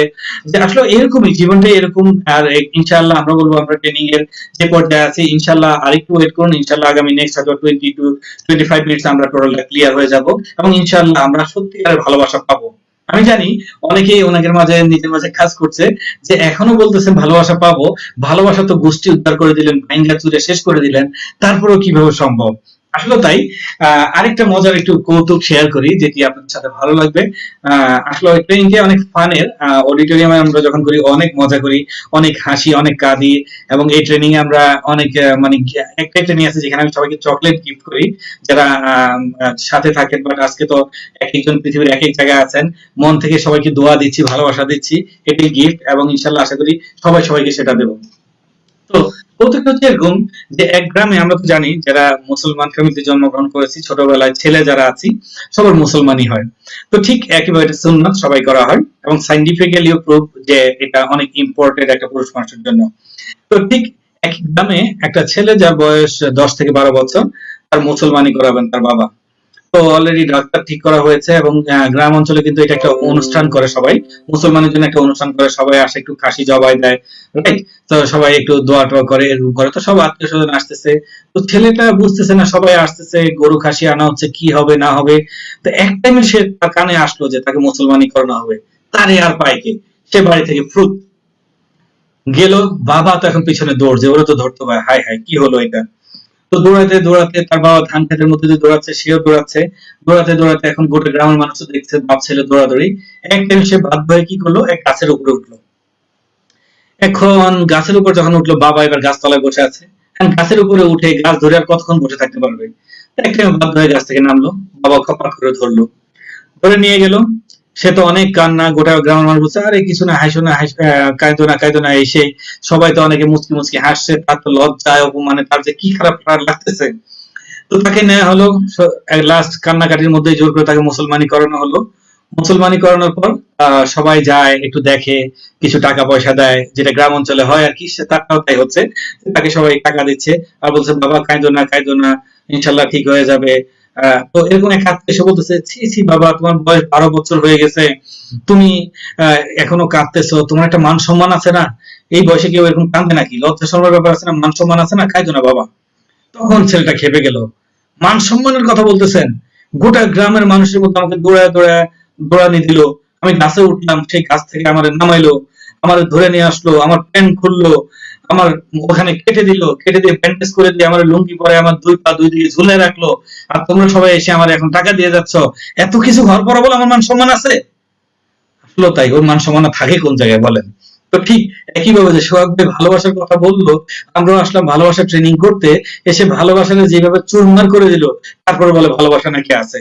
যে আসলে এরকমই, জীবনটা এরকম। আর ইনশাআল্লাহ আমরা বলবো আমরা ট্রেনিং এর যে পর্যায়ে আছি, ইনশাআল্লাহ আরেকটু ওয়েট করুন। ইনশাআল্লাহ আগামী নেক্সট হয়তো 20 to 25 মিনিটস আমরা টোটালটা ক্লিয়ার হয়ে যাব, এবং ইনশাআল্লাহ আমরা সত্যিকারের ভালোবাসা পাবো। আমি জানি অনেকেই ওনাদের মাঝে নিজের মাঝে কাজ করছে, যে এখনো বলতেছেন ভালোবাসা পাবো, ভালোবাসা তো গোষ্ঠী উদ্ধার করে দিলেন, ভাঙ্গা চুরে শেষ করে দিলেন, তারপরেও কিভাবে সম্ভব? আসলে তাই। আরেকটা মজার একটু কৌতুক শেয়ার করি, যেটি আপনাদের সাথে ভালো লাগবে। আসলে ট্রেনিংকে অনেক ফানের, অডিটোরিয়ামে আমরা যখন করি অনেক মজা করি, অনেক হাসি, অনেক কাঁদি, এবং এই ট্রেনিং এ আমরা অনেক মানে একটা ট্রেনিং আছে যেখানে আমি সবাইকে চকলেট গিফট করি যারা সাথে থাকেন। বাট আজকে তো এক একজন পৃথিবীর এক এক জায়গায় আছেন, মন থেকে সবাইকে দোয়া দিচ্ছি, ভালোবাসা দিচ্ছি, এটি গিফট, এবং ইনশাআল্লাহ আশা করি সবাই সবাইকে সেটা দেবো। তো কৌতুক হচ্ছে এরকম যে এক গ্রামে, আমরা তো জানি যারা মুসলমান ফ্যামিলিতে জন্মগ্রহণ করেছি, ছোটবেলায় ছেলে যারা আছি সবার মুসলমানই হয়। তো ঠিক একইভাবে সুন্নাত সবাই করা হয়, এবং সাইন্টিফিক্যালিও প্রুফ যে এটা অনেক ইম্পর্টেন্ট একটা পুরুষ মানুষের জন্য। তো ঠিক এক গ্রামে একটা ছেলে যার বয়স 10 থেকে 12 বছর, তার মুসলমানি করাবেন তার বাবা। তো অলরেডি ডাক্তার ঠিক করা হয়েছে, এবং গ্রাম অঞ্চলে কিন্তু এটা একটা অনুষ্ঠান করে সবাই, মুসলমানের জন্য একটা অনুষ্ঠান করে, সবাই আসে, একটু খাসি জবাই দেয়, রাইট? তো সবাই একটু দোয়া টোয়া করে, এরকম করে। তো সব আত্মীয় স্বজন আসতেছে, তো ছেলেটা বুঝতেছে না, সবাই আসতেছে, গরু খাসি আনা হচ্ছে, কি হবে না হবে। তো এক টাইমে সে তার কানে আসলো যে তাকে মুসলমানি করানো হবে, তারে আর পায় কে, সে বাড়ি থেকে ফ্রুত গেল। বাবা তো এখন পিছনে দৌড়ছে, ওরা তো ধরতে পারে, হাই হাই কি হলো এটা। তো দৌড়াতে দৌড়াতে তার বাবা ধান খেতের মধ্যে দিয়ে দৌড়াচ্ছে, সেও দৌড়াচ্ছে, দৌড়াতে দৌড়াতে এখন গোটা গ্রামের মানুষ দেখছে বাপ ছেলে দৌড়াদৌড়ি। এক টাইম সে বাধ্য হয়ে কি করলো, এক গাছের উপরে উঠলো। এখন গাছের উপর যখন উঠলো, বাবা এবার গাছতলায় বসে আছে। এখন গাছের উপরে উঠে গাছ ধরে আর কতক্ষণ বসে থাকতে পারবে? এক টাইম বাধ্য হয়ে গাছ থেকে নামলো, বাবা খপাত করে ধরলো, ধরে নিয়ে গেল। সে তো অনেক কান্না, গোটা গ্রামের মানুষ বলছে আরে কিছু না, হাসো না, কাঁদো না, কাঁদো না, এই সেই। সবাই তো অনেকে মুচকি মুচকি হাসছে, তার তো লজ্জায় অপমানে তার যে কি খারাপ লাগতেছে। তো তাকে নেওয়া হলো, লাস্ট কান্নাকাটির মধ্যে জোর করে তাকে মুসলমানি করানো হলো। মুসলমানি করানোর পর সবাই যায়, একটু দেখে, কিছু টাকা পয়সা দেয়, যেটা গ্রাম অঞ্চলে হয় আর কি, সে তারটাও তাই হচ্ছে। তাকে সবাই টাকা দিচ্ছে, আর বলছে বাবা কাঁদো না, কাঁদো না, ইনশাল্লাহ ঠিক হয়ে যাবে। তো এরকম এক আত্মীয় এসে বলতেছে, ছি ছি বাবা, তোমার বয়স 12 বছর হয়ে গেছে, তুমি এখনো কাঁদতেছো, তোমার একটা মান সম্মান আছে না? এই বয়সে কেউ এরকম কাঁদে নাকি? লজ্জা শরমের ব্যাপার আছে না, মান সম্মান আছে না, কাঁদো না বাবা। তখন ছেলেটা খেপে গেল, মান সম্মানের কথা বলতেছেন? গোটা গ্রামের মানুষের মধ্যে আমাকে দৌড়ায় দৌড়ায় দৌড়ানি দিল, আমি গাছে উঠলাম, সেই গাছ থেকে আমার নামাইলো, আমার ধরে নিয়ে আসলো, আমার প্যান্ট খুললো, আমার ওখানে কেটে দিল, কেটে দিয়ে ব্যান্ডেজ করে দিয়ে আমার লুঙ্গি পরে আমার দুই পা দুই দিকে ঝুলে রাখলো, আর তোমরা সবাই এসে আমার এখন টাকা দিয়ে যাচ্ছ। এত কিছু ঘর পড়া বলে আমার মান সম্মান আছে? আসলে তাই, ওর মান সম্মান থাকে কোন জায়গায় বলেন? তো ঠিক একইভাবে যে সোহাগ ভাই ভালোবাসার কথা বললো, আমরাও আসলাম ভালোবাসার ট্রেনিং করতে, এসে ভালোবাসাটা যেভাবে চুরমার করে দিল, তারপরে বলে ভালোবাসা নাকি আছে।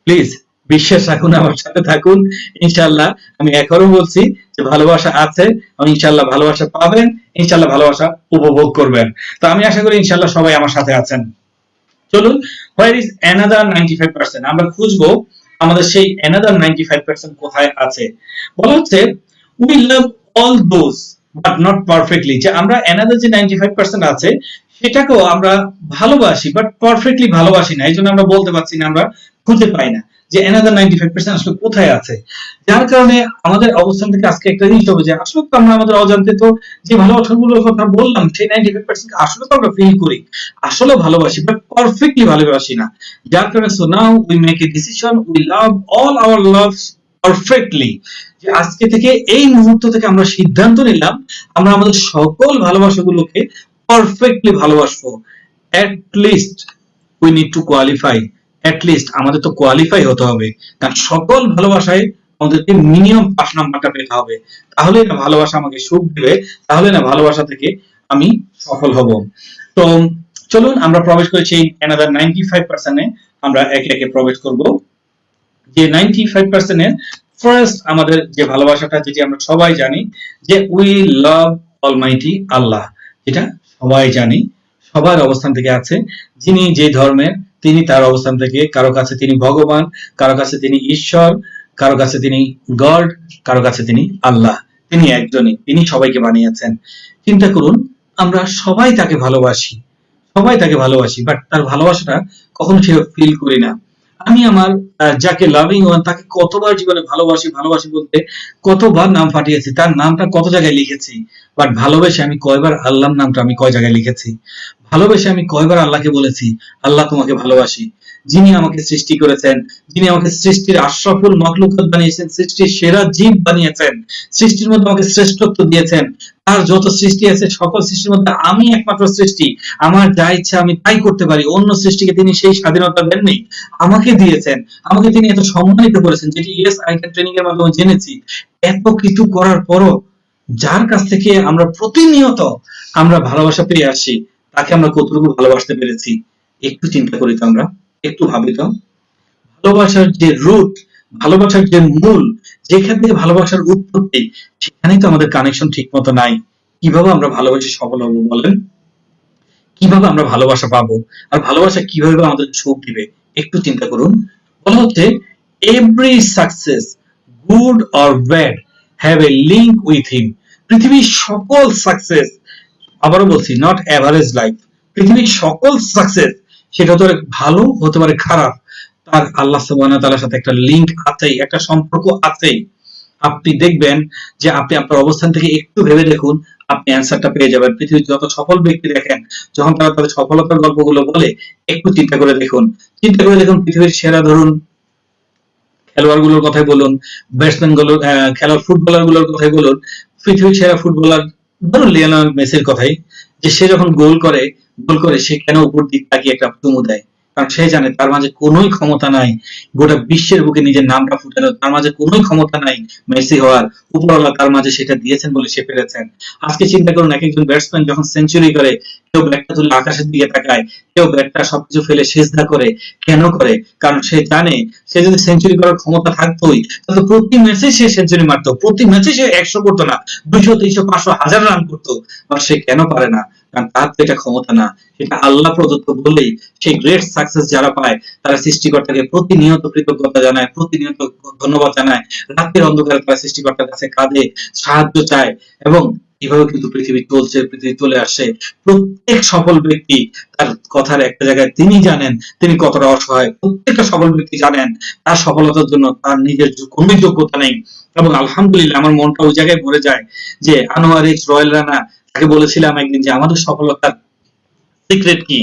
প্লিজ বিশ্বাস রাখুন, আমার সাথে থাকুন, ইনশাল্লাহ। আমি এখনো বলছি যে ভালোবাসা আছে, এবং ইনশাল্লাহ ভালোবাসা পাবেন, ইনশাল্লাহ ভালোবাসা উপভোগ করবেন। তো আমি আশা করি ইনশাল্লাহ সবাই আমার সাথে আছেন। চলুন, হোয়ার ইজ অ্যানাদার 95%, আমরা খুঁজবো আমাদের সেই অ্যানাদার 95% কোথায় আছে? বলা হচ্ছে we love all those but not perfectly, যে আমরা অ্যানাদার যে 95% আছে সেটাকেও আমরা ভালোবাসি বাট পারফেক্টলি ভালোবাসি না, এই জন্য আমরা বলতে পারছি না, আমরা খুঁজে পাই না যে অ্যানাদার 95% আসলে কোথায় আছে। যার কারণে আমাদের অবস্থান থেকে আজকে একটা জিনিস হবে যে আসলে তো আমরা আমাদের অজান্তে তো যে ভালোবাসাগুলোর কথা বললাম সেই 95% আসলে তো আমরা ফিল করি, আসলে ভালোবাসি বাট পারফেক্টলি ভালোবাসি না। যার কারণে so now we make a decision, we love all our loves perfectly, যে আজকে থেকে এই মুহূর্ত থেকে আমরা সিদ্ধান্ত নিলাম আমরা আমাদের সকল ভালোবাসাগুলোকে পারফেক্টলি ভালোবাসবো। At least we need to qualify, at least আমাদের তো কোয়ালিফাই হতে হবে, কারণ সকল ভালোবাসায় আমাদেরকে মিনিমাম 5 নাম্বারটা পেতে হবে, তাহলে না ভালোবাসা আমাকে সুখ দিবে, তাহলে না ভালোবাসা থেকে আমি সফল হব। তো চলুন আমরা প্রবেশ করেছি অ্যানাদার 95% এ, আমরা একে একে প্রবেশ করব। যে 95% এর ফার্স্ট আমাদের যে ভালোবাসাটা, যেটি আমরা সবাই জানি যে উই লাভ অলমাইটি আল্লাহ, যেটা সবাই জানি, সবার অবস্থান থেকে আছে, যিনি যে ধর্মের তিনি তার অবস্থান থেকে, কারো কাছে তিনি ভগবান, কারো কাছে তিনি ঈশ্বর, কারো কাছে তিনি গড, কারো কাছে তিনি আল্লাহ, তিনি একজনই, তিনি সবাইকে বানিয়েছেন। চিন্তা করুন আমরা সবাই তাকে ভালোবাসি, সবাই তাকে ভালোবাসি বাট তার ভালোবাসাটা কখনো সে ফিল করি না। আমি আমার যাকে লাভিং ওয়ান তাকে কতবার জীবনে ভালোবাসি ভালোবাসি বলতে কতবার নাম ফাটিয়েছি, তার নামটা কত জায়গায় লিখেছি, বাট ভালোবেসে আমি কয়বার আল্লাহর নামটা আমি কয় জায়গায় লিখেছি, ভালোবেসে আমি কয়বার আল্লাহকে বলেছি আল্লাহ তোমাকে ভালোবাসি, যিনি আমাকে সৃষ্টি করেছেন, যিনি আমাকে সৃষ্টির আশরাফুল মখলুকাত বানিয়েছেন, সৃষ্টির সেরা জীব বানিয়েছেন, সৃষ্টির মধ্যে আমাকে শ্রেষ্ঠত্ব দিয়েছেন, আর যত সৃষ্টি আছে সকল সৃষ্টির মধ্যে আমি একমাত্র সৃষ্টি, আমার যা ইচ্ছা আমি তাই করতে পারি, অন্য সৃষ্টিকে তিনি সেই স্বাধীনতা দেননি, আমাকে দিয়েছেন, আমাকে তিনি এত সম্মানিত করেছেন, যেটি ইএস আইকেন ট্রেনিং এর মাধ্যমে জেনেছি। এত কিছু করার পরও যার কাছ থেকে আমরা প্রতিনিয়ত আমরা ভালোবাসা পেয়ে আসি, তাকে আমরা কতটুকু ভালোবাসতে পেরেছি একটু চিন্তা করি তো, আমরা একটু ভাবি তো। ভালোবাসার যে রুট, ভালোবাসার যে মূল, যেখান থেকে ভালোবাসার উৎপত্তি, সেখানেই তো আমাদের কানেকশন ঠিক মতো নাই। কিভাবে আমরা ভালোবাসে সফল হবো বলেন? কিভাবে আমরা ভালোবাসা পাবো? আর ভালোবাসা কিভাবে আমাদের সুখ দিবে একটু চিন্তা করুন। বলা হচ্ছে every success good or bad have a link with him. পৃথিবীর সকল সাকসেস, আবারও বলছি নট এভারেজ লাইফ, পৃথিবীর সকল সাকসেস সেটা হতে পারে ভালো, হতে পারে খারাপ, তার আল্লাহ সুবহানাহু ওয়া তাআলার সাথে একটা লিঙ্ক আছেই, একটা সম্পর্ক আছেই। আপনি দেখবেন যে আপনি আপনার অবস্থান থেকে একটু ভেবে দেখুন, আপনি অ্যান্সারটা পেয়ে যাবেন। পৃথিবীর যত সফল ব্যক্তি দেখেন, যখন তারা তাদের সফলতার গল্পগুলো বলে একটু চিন্তা করে দেখুন, চিন্তা করে দেখুন পৃথিবীর সেরা ধরুন খেলোয়াড় গুলোর কথাই বলুন, ব্যাটসম্যান গুলোর খেলোয়াড় ফুটবলার গুলোর কথাই বলুন, পৃথিবীর সেরা ফুটবলার ধরুন লিওনেল মেসির কথাই, যে সে যখন গোল করে সে কেন উপর দিক তাকিয়ে একটা চুমু দেয়, কারণ সে জানে তার মাঝে কোনোই ক্ষমতা নাই গোটা বিশ্বের বুকে নিজের নামটা ফুটানো, তার মাঝে কোনোই ক্ষমতা নাই মেসি হওয়ার, উপরওয়ালা তার মাঝে সেটা দিয়েছেন বলে সে পেরেছেন। আজকে চিন্তা করুন এক একজন ব্যাটসম্যান যখন সেঞ্চুরি করে, কেউ ব্যাটটা তুলে আকাশের দিকে তাকায়, কেউ ব্যাটটা সবকিছু ফেলে সেজদা করে, কেন করে? কারণ সে জানে সে যদি সেঞ্চুরি করার ক্ষমতা থাকতোই তাহলে প্রতি ম্যাচে সে সেঞ্চুরি মারতো, প্রতি ম্যাচে সে 100 করতো না, 200 300 500 1000 রান করতো, আর সে কেন পারে না? কারণ তার তো এটা ক্ষমতা না, সেটা আল্লাহ প্রদত্ত বলেই সেই গ্রেট সাকসেস যারা পায় তারা সৃষ্টিকর্তাকে প্রতিনিয়ত কৃতজ্ঞতা জানায়, প্রতিনিয়ত ধন্যবাদ জানায়, রাতের অন্ধকারে তারা সৃষ্টিকর্তার কাছে কাঁদে, সাহায্য চায়, এবং এভাবে কিন্তু পৃথিবী চলছে, পৃথিবী চলে আসে। প্রত্যেক সফল ব্যক্তি তার কথার একটা জায়গায় তিনি জানেন তিনি কতটা অসহায়, প্রত্যেকটা সফল ব্যক্তি জানেন তার সফলতার জন্য তার নিজের কোনো যোগ্যতা নেই। এবং আলহামদুলিল্লাহ আমার মনটা ওই জায়গায় ভরে যায় যে আনোয়ার এক্স রয়্যাল রানা, তাকে বলেছিলাম একদিন যে আমাদের সফলতার সিক্রেট কি,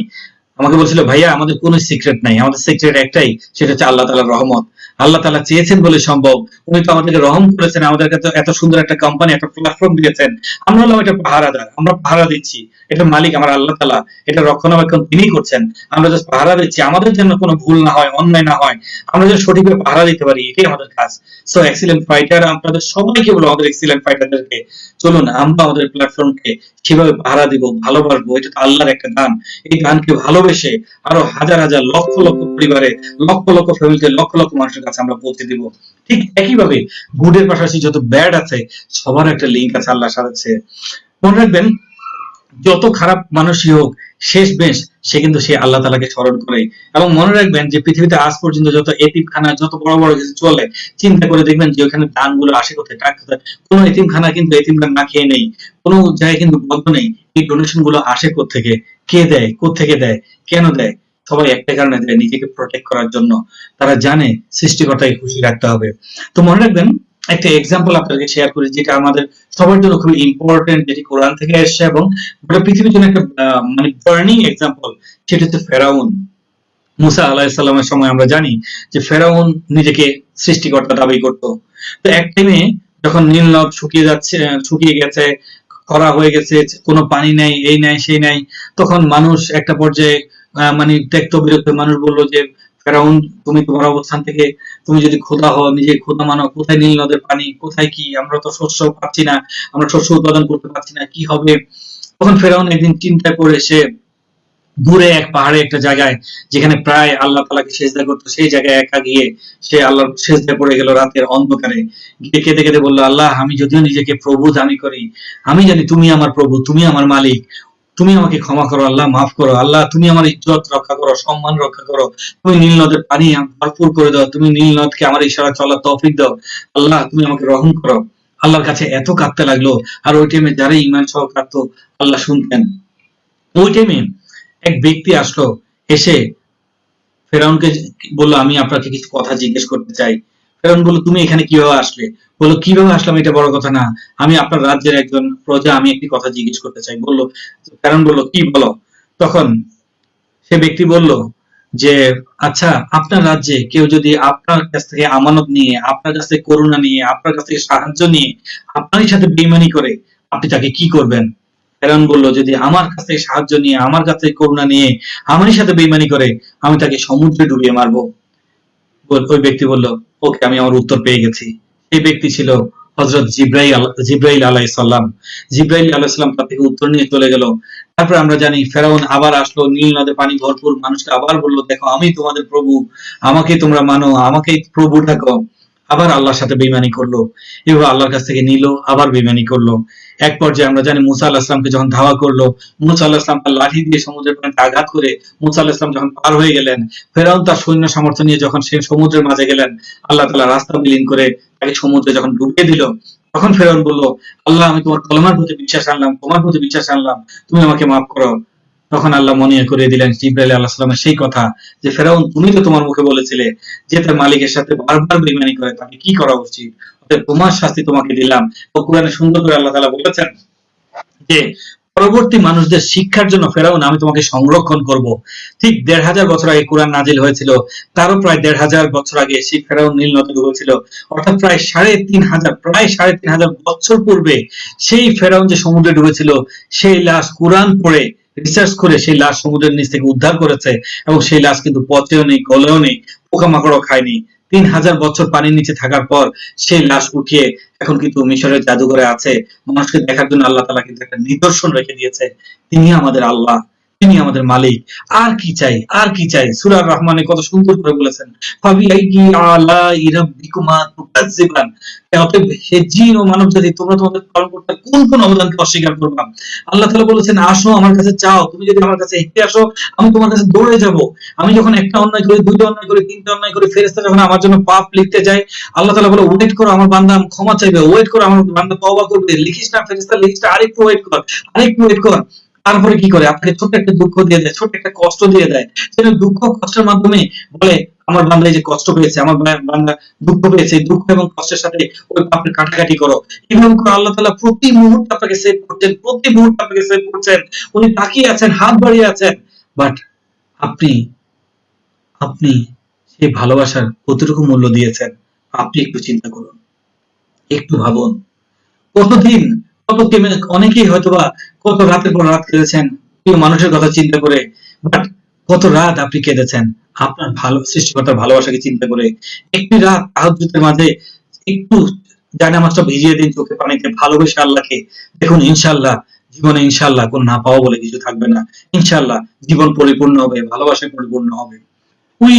আমাকে বলছিল ভাইয়া আমাদের কোনো সিক্রেট নাই, আমাদের সিক্রেট একটাই, সেটা হচ্ছে আল্লাহ তাআলার রহমত। আল্লাহ তাআলা চেয়েছেন বলে সম্ভব, উনি তো আমাদেরকে রহম করেছেন, আমাদেরকে তো এত সুন্দর একটা কোম্পানি, একটা প্ল্যাটফর্ম দিয়েছেন, আমরা হলাম এটা পাহারাদার, আমরা পাহারা দিচ্ছি, এটা মালিক আমার আল্লাহ তাআলা, এটা রক্ষণাবেক্ষণ তিনি করছেন, আমরা জাস্ট পাহারা দিচ্ছি, আমাদের জন্য কোনো ভুল না হয়, অন্যায় না হয়, আমরা যেন সঠিকভাবে পাহারা দিতে পারি, এটাই আমাদের কাজ। সো এক্সিলেন্ট ফাইটার, আপনাদের সবাইকে বলবো আমাদের এক্সিলেন্ট ফাইটারদেরকে, চলুন আমরা আমাদের প্ল্যাটফর্মকে কিভাবে পাহারা দিব, ভালোবাসবো, এটা তো আল্লাহর একটা দান, এই দানকে ভালোবেসে আরো হাজার হাজার লক্ষ লক্ষ পরিবারে, লক্ষ লক্ষ ফ্যামিলিতে, লক্ষ লক্ষ মানুষের কাছে আমরা পৌঁছে দিব। ঠিক একইভাবে গুডের পাশাপাশি যত ব্যাড আছে সবার একটা লিঙ্ক আছে আল্লাহর সাথে। মনে রাখবেন যত খারাপ মানুষই হোক, শেষ বেশ সে কিন্তু সে আল্লাহ তাআলাকে স্মরণ করে। এবং মনে রাখবেন যে পৃথিবীতে আজ পর্যন্ত যত এতিমখানা, যত বড় বড় কিছু চলে, চিন্তা করে দেখবেন যে ওখানে দানগুলো আসে কোথায়, টাকা কোথায়। কোনো এতিমখানা কিন্তু এতিমরা না খেয়ে নেই, কোনো জায়গায় কিন্তু বন্ধ নেই। এই ডোনেশন গুলো আসে কোত্থেকে, কে দেয়, কোত্থেকে দেয়, কেন দেয়? সবাই একটা কারণে দেয়, নিজেকে প্রোটেক্ট করার জন্য। তারা জানে সৃষ্টিকর্তাকে খুশি রাখতে হবে। তো মনে রাখবেন, একটা এক্সাম্পল আপনাদেরকে শেয়ার করি যেটা আমাদের সবার জন্য খুবই ইম্পর্টেন্ট, যেটি কোরআন থেকে এসেছে এবং গোটা পৃথিবীর জন্য একটা মানে বার্নিং এক্সাম্পল। সেটা হচ্ছে ফেরাউন। মুসা আলাইহিস সালামের সময় আমরা জানি যে ফেরাউন নিজেকে সৃষ্টিকর্তা দাবি করত। তো এক টাইমে যখন নীল নদ শুকিয়ে যাচ্ছে, শুকিয়ে গেছে, খরা হয়ে গেছে, কোনো পানি নাই, এই নাই সেই নাই, তখন মানুষ একটা পর্যায়ে মানে ত্যক্ত বিরক্ত মানুষ বলল যে ফেরাউন, তুমি তোমার অবস্থান থেকে তুমি যদি খোদা হও, নিজে খোদা মানো, কোথায় নীল নদের পানি, কোথায় কি, আমরা তো শস্য পাচ্ছি না, আমরা শস্য উৎপাদন করতে পারছি না, কি হবে? তখন ফেরাউন একদিন চিন্তায় পড়ে সে দূরে এক পাহাড়ে একটা জায়গায়, যেখানে প্রায় আল্লাহ তাআলাকে সিজদা করতো, সেই জায়গায় একা গিয়ে সে আল্লাহর সিজদায় পড়ে গেল রাতের অন্ধকারে। গিয়ে কেঁদে কেঁদে বলল, আল্লাহ, আমি যদিও নিজেকে প্রভু দাবি করি, আমি জানি তুমি আমার প্রভু, তুমি আমার মালিক, তুমি আমাকে ক্ষমা করো আল্লাহ, মাফ করো আল্লাহ, তুমি আমার ইজ্জত রক্ষা করো, সম্মান রক্ষা করো, তুমি নীল নদের পানি ভরপুর করে দাও, তুমি নীল নদকে আমার ইশারা চলার তৌফিক দাও, আল্লাহ তুমি আমাকে রহম করো। আল্লাহর কাছে এত কাঁদতে লাগলো। আর ওই টাইমে যারা ঈমান সহ কাঁদতো, আল্লাহ শুনতেন। ওই টাইমে এক ব্যক্তি আসলো, এসে ফেরাউনকে বলল, আমি আপনাকে কিছু কথা জিজ্ঞেস করতে চাই। ফেরাউন বলল, তুমি এখানে কিভাবে আসলে? বলল, কিভাবে আসলাম এটা বড় কথা না, আমি আপনার রাজ্যের একজন প্রজা, আমি একটি কথা জিজ্ঞেস করতে চাই। বলল, ফেরাউন বলল, কি বলো? তখন সে ব্যক্তি বলল যে, আচ্ছা, আপনার রাজ্যে কেউ যদি আপনার কাছ থেকে আমানত নিয়ে, আপনার কাছ থেকে করুণা নিয়ে, আপনার কাছ থেকে সাহায্য নিয়ে আপনারই সাথে বেইমানি করে, আপনি তাকে কি করবেন? ফেরাউন বলল, যদি আমার কাছ থেকে সাহায্য নিয়ে, আমার কাছ থেকে করুণা নিয়ে আমারই সাথে বেইমানি করে, আমি তাকে সমুদ্রে ডুবিয়ে মারবো। ওই ব্যক্তি বলল, ওকে, আমি আমার উত্তর পেয়ে গেছি। সেই ব্যক্তি ছিল হযরত জিবরাইল আলাইহিস সালাম। জিবরাইল আলাইহিস সালাম তার থেকে উত্তর নিয়ে চলে গেল। তারপর আমরা জানি ফেরাউন আবার আসলো, নীল নদে পানি ভরপুর, মানুষকে আবার বলল, দেখো আমি তোমাদের প্রভু, আমাকে তোমরা মানো, আমাকেই প্রভু ডাকো। আবার আল্লাহর সাথে বেইমানি করলো। এভাবে আল্লাহর কাছ থেকে নিল, আবার বেইমানি করলো। এক পর্যায়ে আমরা জানি মুসা আলাইহিস সালামকে যখন ধাওয়া করলো, মুসা আলাইহিস সালাম তার লাঠি দিয়ে সমুদ্রের পানিতে আঘাত করে মুসা আলাইহিস সালাম যখন পার হয়ে গেলেন, ফেরাউন তার সৈন্য সামর্থ্য নিয়ে যখন সে সমুদ্রের মাঝে গেলেন, আল্লাহ তাআলা রাস্তা বিলীন করে তাকে সমুদ্রে যখন ডুবিয়ে দিল, তখন ফেরাউন বলল, আল্লাহ, আমি তোমার কলমার প্রতি বিশ্বাস আনলাম, তোমার প্রতি বিশ্বাস আনলাম, তুমি আমাকে মাফ করো। তখন আল্লাহ মনে করিয়ে দিলেন জিবরাইল আলাইহিস সালামের সেই কথা যে, ফেরাউন, তুমি তো তোমার মুখে বলেছিলে যে তার মালিকের সাথে বারবার বেইমানি করে তাকে কি করা উচিত, অতএব তোমার শাস্তি তোমাকে দিলাম। তো কোরআনে সুন্দর করে আল্লাহ তাআলা বলেছেন যে পরবর্তী মানুষদের শিক্ষার জন্য ফেরাউন, আমি তোমাকে সংরক্ষণ করব। ঠিক ১৫০০ বছর আগে কোরআন নাজিল হয়েছিল, তারও প্রায় ১৫০০ বছর আগে সেই ফেরাউন নীল নদে ডুবেছিল। অর্থাৎ প্রায় ৩৫০০ বছর পূর্বে সেই ফেরাউন যে সমুদ্রে ডুবেছিল, সেই লাশ কোরআন পড়ে রিসার্চ করে সেই লাশ সমুদ্রের নিচ থেকে উদ্ধার করেছে, এবং সেই লাশ কিন্তু পচেও নেই, গলেও নেই, পোকামাকড়ও খায়নি। ৩০০০ বছর পানির নিচে থাকার পর সেই লাশ উঠিয়ে এখন কিন্তু মিশরের জাদুঘরে আছে। মানুষকে দেখার জন্য আল্লাহ তাআলা কিন্তু একটা নিদর্শন রেখে দিয়েছে। তিনি আমাদের আল্লাহ, তিনি আমাদের মালিক। আর কি চাই, আর কি চাই? সূরা রহমানে কত সুন্দর করে বলেছেন, ফাবিআইয়ি আলাই রাব্বিকুমা তুকাজ্জিবান। অতএব হে জিন ও মানব জাতি, তোমরা তোমাদের পালনকর্তার কোন কোন অবদানকে অস্বীকার করবা? আল্লাহ তাআলা বলেছেন, আসো আমার কাছে চাও, তুমি যদি আমার কাছে হেঁটে আসো, আমি তোমার কাছে দৌড়ে যাব। আমি যখন একটা অন্যায় করি, দুইটা অন্যায় করি, তিনটা অন্যায় করি, ফেরেশতা যখন আমার জন্য পাপ লিখতে যায়, আল্লাহ তাআলা বলে, ওয়েট করো, আমার বান্দা ক্ষমা চাইবে, ওয়েট করো, আমার বান্দা তওবা করবে, লিখিস না ফেরেশতা, লিখিস না, আরেকটু ওয়েট কর, আরেকটু ওয়েট কর। তারপরে কি করে? আপনাকে ছোট্ট একটা দুঃখ দিয়ে দেয়, ছোট্ট একটা কষ্ট দিয়ে দেয়। সেটা দুঃখ কষ্টের মাধ্যমে বলে, আমার বান্দা এই যে কষ্ট পেয়েছে, আমার বান্দা দুঃখ পেয়েছে, দুঃখ এবং কষ্টের সাথে ওই পাপের কাটাকাটি করো। এভাবে করে আল্লাহ তাআলা প্রতি মুহূর্তে আপনাকে সেভ করছেন, প্রতি মুহূর্তে আপনাকে সেভ করছেন। উনি তাকিয়ে আছেন, হাত বাড়িয়ে আছেন। বাট আপনি আপনি সেই ভালোবাসার কতটুকু মূল্য দিয়েছেন? আপনি একটু চিন্তা করুন, একটু ভাবুন। কতদিন, অনেকেই হয়তোবা কত রাতের পর রাত কেঁদেছেন প্রিয় মানুষের কথা চিন্তা করে। বাট কত রাত আপনি কেঁদেছেন আপনার ভালো সৃষ্টিকর্তার ভালোবাসাকে চিন্তা করে। একটি রাত তাহাজ্জুদের মাঝে একটু জায়নামাজটা ভিজিয়ে দিন চোখে পানিতে, ভালোবেসে আল্লাহকে। দেখুন, ইনশাআল্লাহ জীবনে ইনশাআল্লাহ কোন না পাওয়া বলে কিছু থাকবে না। ইনশাআল্লাহ জীবন পরিপূর্ণ হবে, ভালোবাসায় পরিপূর্ণ হবে। We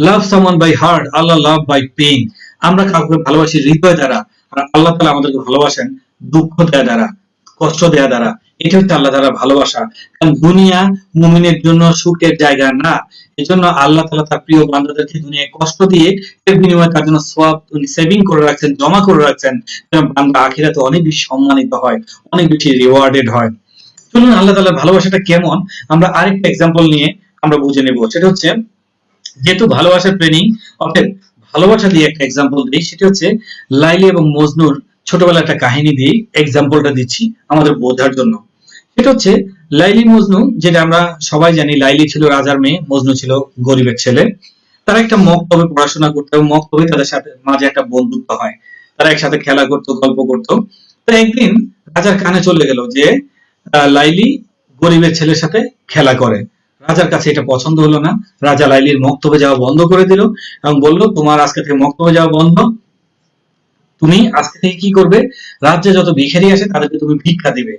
love someone by heart, Allah love by pain. আমরা কাউকে ভালোবাসি হৃদয় দ্বারা, আর আল্লাহ তাআলা আমাদেরকে ভালোবাসেন দুঃখ দেয়া দ্বারা, কষ্ট দেয়া দ্বারা। এটা হচ্ছে আল্লাহ তাআলার ভালোবাসা। কারণ দুনিয়া মুমিনের জন্য সুখের জায়গা না। এজন্য আল্লাহ তাআলা তার প্রিয় বান্দাদেরকে দুনিয়ায় কষ্ট দিয়ে এর বিনিময়ে তার জন্য সওয়াব সেভিং করে রাখছেন, জমা করে রাখছেন, যেন বান্দা আখিরাতে অনেক বেশি সম্মানিত হয়, অনেক বেশি রিওয়ার্ডেড হয়। চলুন আল্লাহ তাআলার ভালোবাসাটা কেমন আমরা আরেকটা এক্সাম্পল নিয়ে আমরা বুঝে নেব। সেটা হচ্ছে, যেহেতু ভালোবাসার ট্রেনিং, অর্থাৎ ভালোবাসা দিয়ে একটা এক্সাম্পল দিই, সেটা হচ্ছে লাইলি এবং মজনুর ছোটবেলার একটা কাহিনী দিয়ে এক্সাম্পলটা দিচ্ছি আমাদের বোঝার জন্য। সেটা হচ্ছে লাইলি মজনু, যেটা আমরা সবাই জানি, লাইলি ছিল রাজার মেয়ে, মজনু ছিল গরিবের ছেলে। তারা একটা মক্তবে পড়াশোনা করতো এবং মক্তবে তাদের সাথে মাঝে একটা বন্ধুত্ব হয়, তারা একসাথে খেলা করতো, গল্প করতো। তো একদিন রাজার কানে চলে গেল যে লাইলি গরিবের ছেলের সাথে খেলা করে। রাজার কাছে এটা পছন্দ হলো না। রাজা লাইলির মক্তবে যাওয়া বন্ধ করে দিল এবং বলল, তোমার আজকে থেকে মক্তবে যাওয়া বন্ধ। তুমি আজকে থেকে কি করবে, রাজ্যে যত ভিখারি আসে তাদেরকে তুমি ভিক্ষা দিবে,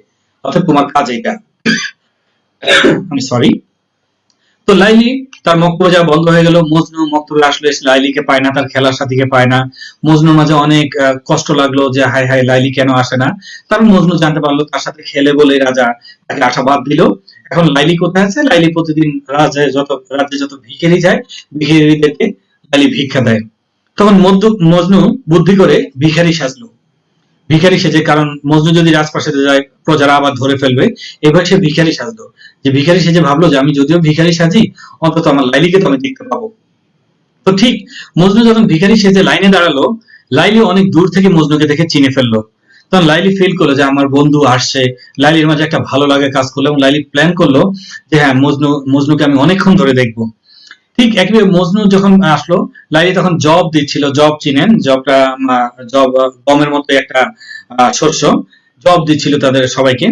অর্থাৎ তোমার কাজ এটা। আমি সরি। তো লাইলি তার মক্তবে যাওয়া বন্ধ হয়ে গেল। মজনু মক্তবে আসলে লাইলিকে পায় না, তার খেলার সাথীকে পায় না। মজনুর মাঝে অনেক কষ্ট লাগলো যে হায় হায় লাইলি কেন আসে না। তারপর মজনু জানতে পারলো তার সাথে খেলে বলে রাজা তাকে আশাবাদ দিল। এখন লাইলি কোথায় আছে? লাইলি প্রতিদিন রাজ্যে যত ভিখারি যায়, ভিখারিদেরকে লাইলি ভিক্ষা দেয়। তখন মজনু বুদ্ধি করে ভিখারি সাজলো। ভিখারি সেজে, কারণ মজনু যদি রাজপ্রাসাদে যায় প্রজারা আবার ধরে ফেলবে, এবার সে ভিখারি সাজলো। যে ভিখারি সেজে ভাবলো যে আমি যদিও ভিখারি সাজি, অন্তত আমার লাইলিকে তো আমি দেখতে পাবো। তো ঠিক মজনু যখন ভিখারি সেজে লাইনে দাঁড়ালো, লাইলি অনেক দূর থেকে মজনুকে দেখে চিনে ফেললো। তখন লাইলি ফিল করলো যে আমার বন্ধু আসছে, লাইলির মাঝে একটা ভালো লাগে কাজ করলো এবং লাইলি প্ল্যান করলো যে হ্যাঁ, মজনুকে আমি অনেকক্ষণ ধরে দেখবো। ঠিক একইভাবে মজনু যখন আসলো, লাইলি তখন জব দিচ্ছিল। জব চিনেন? জবটা জব গমের মতো একটা শস্য। জব দিচ্ছিল তাদের সবাইকে।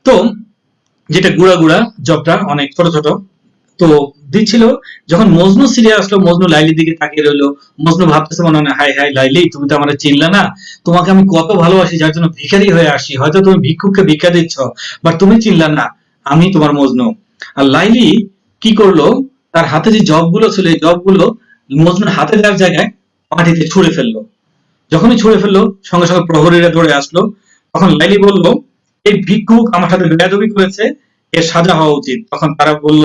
তো যেটা গুড়া গুড়া জবটা, অনেক ছোট ছোট। তো দিচ্ছিল। যখন মজনু সিরিয়া আসলো, মজনু লাইলির দিকে তাকিয়ে রইলো। মজনু ভাবতেছে মনে হয়, হাই হাই লাইলি, তুমি তো আমার চিনলা না, তোমাকে আমি কত ভালোবাসি, যার জন্য ভিখারি হয়ে আসি। হয়তো তুমি ভিক্ষুককে ভিক্ষা দিচ্ছ, বাট তুমি চিনলা না আমি তোমার মজনু। আর লাইলি কি করলো, তার হাতে যে জবগুলো ছিল, এই জবগুলো মজনুর হাতে দেওয়ার জায়গায় মাটিতে ছুঁড়ে ফেললো। যখনই ছুঁড়ে ফেললো, সঙ্গে সঙ্গে প্রহরীরা দৌড়ে আসলো। তখন লাইলি বলল, এই ভিক্ষুক আমার সাথে বেয়াদবি করেছে, এর সাজা হওয়া উচিত। তখন তারা বলল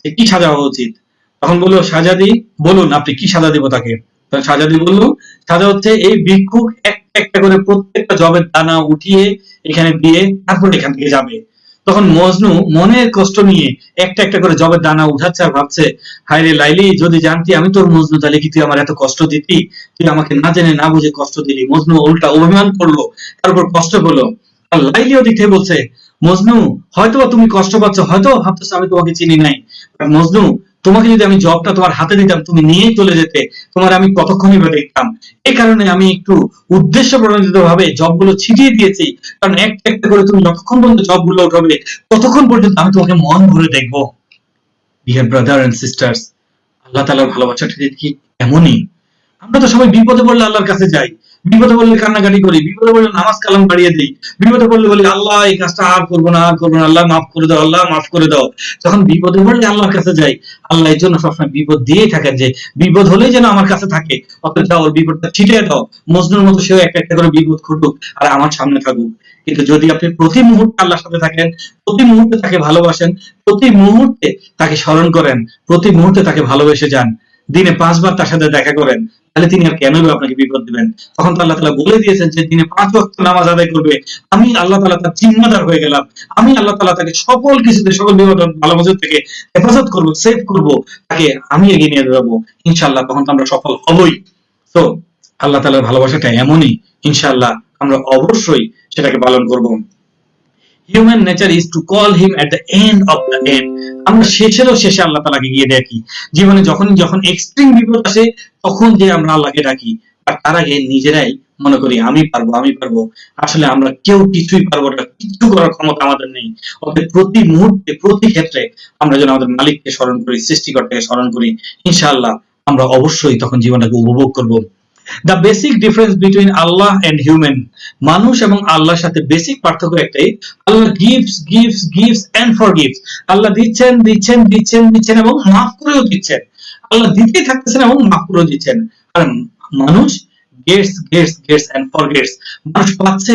যে কি সাজা হওয়া উচিত? তখন বললো, সাজাদি বলুন আপনি কি সাজা দিব তাকে। তখন সাজাদি বলল, সাজা হচ্ছে এই ভিক্ষুক একটা একটা করে প্রত্যেকটা জবের দানা উঠিয়ে এখানে দিয়ে তারপর এখান থেকে যাবে। তখন মজনু মনের কষ্ট নিয়ে একটা একটা করে জবের দানা উঠাচ্ছে আর ভাবছে, হায় রে লাইলি, যদি জানতি আমি তোর মজনু, তাহলে কি তুই আমার এত কষ্ট দিতি? তুই আমাকে না জেনে না বুঝে কষ্ট দিলি। মজনু উল্টা অভিমান করলো, তারপর কষ্ট পেলো। আর লাইলিও দিতে বলছে, মজনু হয়তো তুমি কষ্ট পাচ্ছ, হয়তো ভাবতেছো আমি তোমাকে চিনি নাই, মজনু তোমাকে যদি আমি জবটা তোমার হাতে দিতাম, তুমি নিয়েই চলে যেতে, তোমার আমি কতক্ষণই বা দেখতাম। এই কারণে আমি একটু উদ্দেশ্য প্রণোদিত ভাবে জবগুলো ছিটিয়ে দিয়েছি, কারণ একটা একটা করে তুমি যতক্ষণ পর্যন্ত জবগুলো উঠাবে, ততক্ষণ পর্যন্ত আমি তোমাকে মন ভরে দেখবো। ডিয়ার ব্রাদার এন্ড সিস্টার্স, আল্লাহ তাআলার ভালোবাসাটা কি এমনই। আমরা তো সবাই বিপদে পড়লে আল্লাহর কাছে যাই, বিপদে পড়লে কান্নাকাটি করি, বিপদে পড়লে নামাজ কালাম বাড়িয়ে দিই, বিপদে পড়লে বলি আল্লাহ এই কাজটা আর করবো না, আর করবো না, আল্লাহ মাফ করে দাও, আল্লাহ মাফ করে দাও। যখন বিপদে পড়লে আল্লাহর কাছে যাই, আল্লাহ এর জন্য সবসময় বিপদ দিয়েই থাকেন, যে বিপদ হলেই যেন আমার কাছে থাকে, অথচ যাও ওর বিপদটা ছিটিয়ে দাও, মজনুর মতো সেও একটা একটা করে বিপদ ঘটুক আর আমার সামনে থাকুক। কিন্তু যদি আপনি প্রতি মুহূর্তে আল্লাহর সাথে থাকেন, প্রতি মুহূর্তে তাকে ভালোবাসেন, প্রতি মুহূর্তে তাকে স্মরণ করেন, প্রতি মুহূর্তে তাকে ভালোবেসে যান, দিনে 5 বার তার সাথে দেখা করেন, তাহলে তিনি আর কেন আপনাকে বিপদ দিবেন? তখন তো আল্লাহ তাআলা বলে দিয়েছেন যে দিনে 5 ওয়াক্ত নামাজ আদায় করবে, আমি আল্লাহ তাআলা তার জিম্মাদার হয়ে গেলাম। আমি আল্লাহ তাআলা তাকে সকল কিছুতে, সকল বিপদ ভালো মন্দ থেকে হেফাজত করব, সেভ করব, তাকে আমি এগিয়ে নিয়ে যাব ইনশাআল্লাহ। তখন তো আমরা সফল হবই। তো আল্লাহ তাআলার ভালোবাসাটা এমনই, ইনশাআল্লাহ আমরা অবশ্যই সেটাকে পালন করব। Human nature is to call him at the end of the end. আমরা শেষেরও শেষে আল্লাহ তাআলাকে গিয়ে ডাকি। জীবনে যখন এক্সট্রিম বিপদ আসে, তখন যে আমরা আল্লাহকে ডাকি, আর তার আগে নিজেরাই মনে করি আমি পারবো, আমি পারবো। আসলে আমরা কেউ কিছুই পারবো না, কিছু করার ক্ষমতা আমাদের নেই। অতএব প্রতি মুহূর্তে, প্রতি ক্ষেত্রে আমরা যেন আমাদের মালিককে স্মরণ করি, সৃষ্টিকর্তাকে স্মরণ করি, ইনশাআল্লাহ আমরা অবশ্যই তখন জীবনটাকে উপভোগ করব। The basic difference between Allah and human, মানুষ এবং আল্লাহর সাথে বেসিক পার্থক্য একটাই, আল্লাহ gives and forgives। আল্লাহ দিচ্ছেন এবং মাফ করেও দিচ্ছেন। আল্লাহ দিতেই থাকতেছেন এবং মাফ করেও দিচ্ছেন। আর মানুষ গেটস এন্ড ফরগেটস। মানুষ পাচ্ছে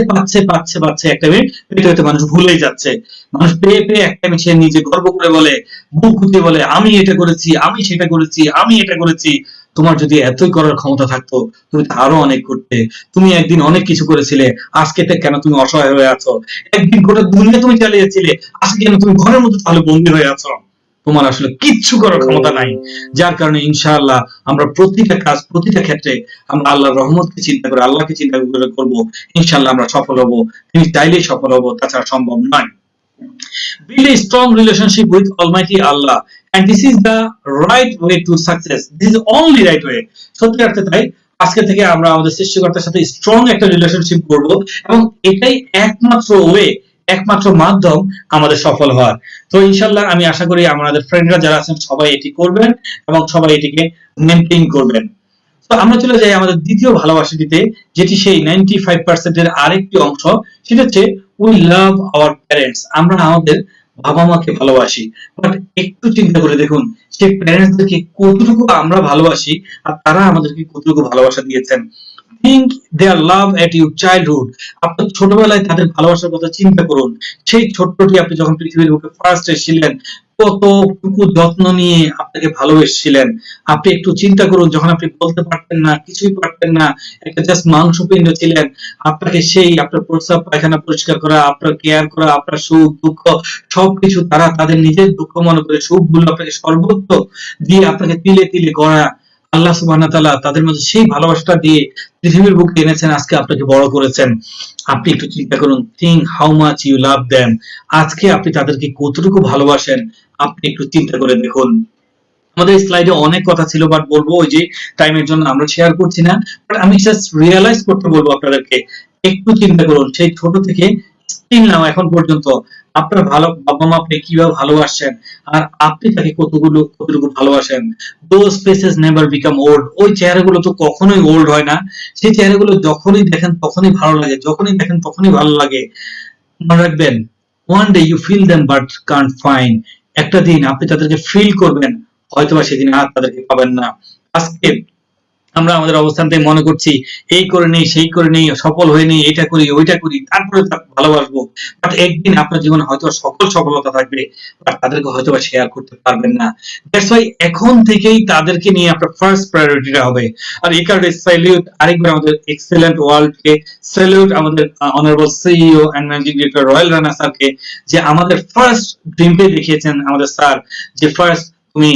একটা মিনিট, পেতে পেতে মানুষ ভুলেই যাচ্ছে। মানুষ পেয়ে পেয়ে একটা মিনিট সে নিজে গর্ব করে বলে, বুক গুটিয়ে বলে, আমি এটা করেছি, আমি সেটা করেছি, আমি এটা করেছি। তোমার যদি এতই করার ক্ষমতা থাকতো, তুমি তো আরো অনেক করতে। তুমি একদিন অনেক কিছু করেছিলে, আজকে কেন তুমি অসহায় হয়ে আছো? একদিন গোটা দুনিয়া তুমি চালিয়েছিলে, আজকে কেন তুমি ঘরের মধ্যে তাহলে বন্দী হয়ে আছো? তোমার আসলে কিচ্ছু করার ক্ষমতা নাই। যার কারণে ইনশাআল্লাহ আমরা প্রতিটা কাজ, প্রতিটা ক্ষেত্রে আমরা আল্লাহর রহমতকে চিন্তা করে, আল্লাহকে চিন্তা করে করবো, ইনশাআল্লাহ আমরা সফল হব। তিনি চাইলেই সফল হব, তাছাড়া সম্ভব নয়। Build a strong relationship with Almighty Allah, and this is the right way to success. This is only right way. সত্যি অর্থে তাই আজকে থেকে আমরা আমাদের সৃষ্টিকর্তার সাথে স্ট্রং একটা রিলেশনশিপ করব, এবং এটাই একমাত্র ওয়ে, একমাত্র মাধ্যম আমাদের সফল হওয়ার। তো ইনশাআল্লাহ আমি আশা করি আমাদের ফ্রেন্ডরা যারা আছেন সবাই এটি করবেন এবং সবাই এটিকে মেনটেন করবেন। তো আমরা চলে যাই আমাদের দ্বিতীয় ভালোবাসাটিতে, যেটি সেই 95% এর আরেকটি অংশ। সেটা হচ্ছে উই লাভ আওয়ার প্যারেন্টস। আমরা আমাদের বাবা মাকে ভালোবাসি। বাট একটু চিন্তা করে দেখুন, সেই প্যারেন্টসদেরকে কতটুকু আমরা ভালোবাসি আর তারা আমাদেরকে কতটুকু ভালোবাসা দিয়েছেন। Think their love at your childhood. আপনার ছোটবেলায় তাদের ভালোবাসার কথা চিন্তা করুন। সেই ছোট্টটি আপনি যখন পৃথিবীর বুকে ফার্স্ট এসেছিলেন, কতটুকু যত্ন নিয়ে আপনাকে ভালোবেসেছিলেন। আপনি একটু চিন্তা করুন, যখন আপনি বলতে পারতেন না, কিছুই পারতেন না, একটা জাস্ট মাংসপিণ্ড ছিলেন, আপনাকে সেই আপনার প্রস্রাব পায়খানা পরিষ্কার করা, আপনার কেয়ার করা, আপনার সুখ দুঃখ সবকিছু তারা তাদের নিজের দুঃখ মনে করে সুখগুলো আপনাকে সর্বোচ্চ দিয়ে আপনাকে তিলে তিলে গড়া আল্লাহ সুবহানাহু ওয়া তাআলা তাদের মধ্যে সেই ভালোবাসাটা দিয়ে পৃথিবীর বুকে এনেছেন, আজকে আপনাকে বড় করেছেন। আপনি একটু চিন্তা করুন, think how much you love them. আজকে আপনি তাদেরকে কতটুকু ভালোবাসেন, আপনি একটু চিন্তা করে দেখুন। আমাদের স্লাইডে অনেক কথা ছিল, বাট বলবো ওই যে টাইমের জন্য আমরা শেয়ার করছি না। বাট আমি জাস্ট রিয়েলাইজ করতে বলবো আপনাদেরকে, একটু চিন্তা করুন সেই ছোট থেকে স্টিল নাও এখন পর্যন্ত আপনার ভালো বাবা মা আপনি কিভাবে ভালোবাসছেন, আর আপনি তাকে কতটুকু ভালোবাসেন। Those faces never become old. ওই চেহারাগুলো তো কখনোই ওল্ড হয় না। সেই চেহারাগুলো যখনই দেখেন তখনই ভালো লাগে, যখনই দেখেন তখনই ভালো লাগে। মনে রাখবেন, one day you feel them but can't find. একটা দিন আপনি তাদেরকে ফিল করবেন, হয়তোবা সেদিন আর তাদেরকে পাবেন না। আজকে আমরা আমাদের অবস্থান থেকে মনে করছি এই করে নেই, সেই করে নেই, সফল হয়ে নেই, এটা করি ওইটা করি, তারপরে ভালোবাসবো। বাট একদিন আপনার জীবনে হয়তো সকল সফলতা থাকবে, বাট তাদেরকে হয়তো শেয়ার করতে পারবেন না। দ্যাটস ওয়াই এখন থেকেই তাদেরকে নিয়ে আপনার ফার্স্ট প্রায়োরিটিটা হবে। আর এই কারণে স্যালিউট আরেকবার আমাদের এক্সেলেন্ট ওয়ার্ল্ডকে, স্যালিউট আমাদের honourable CEO and managing director Royal Rana স্যারকে, যে আমাদের ফার্স্ট ড্রিমকে দেখিয়েছেন আমাদের স্যার, যে ফার্স্ট তুমি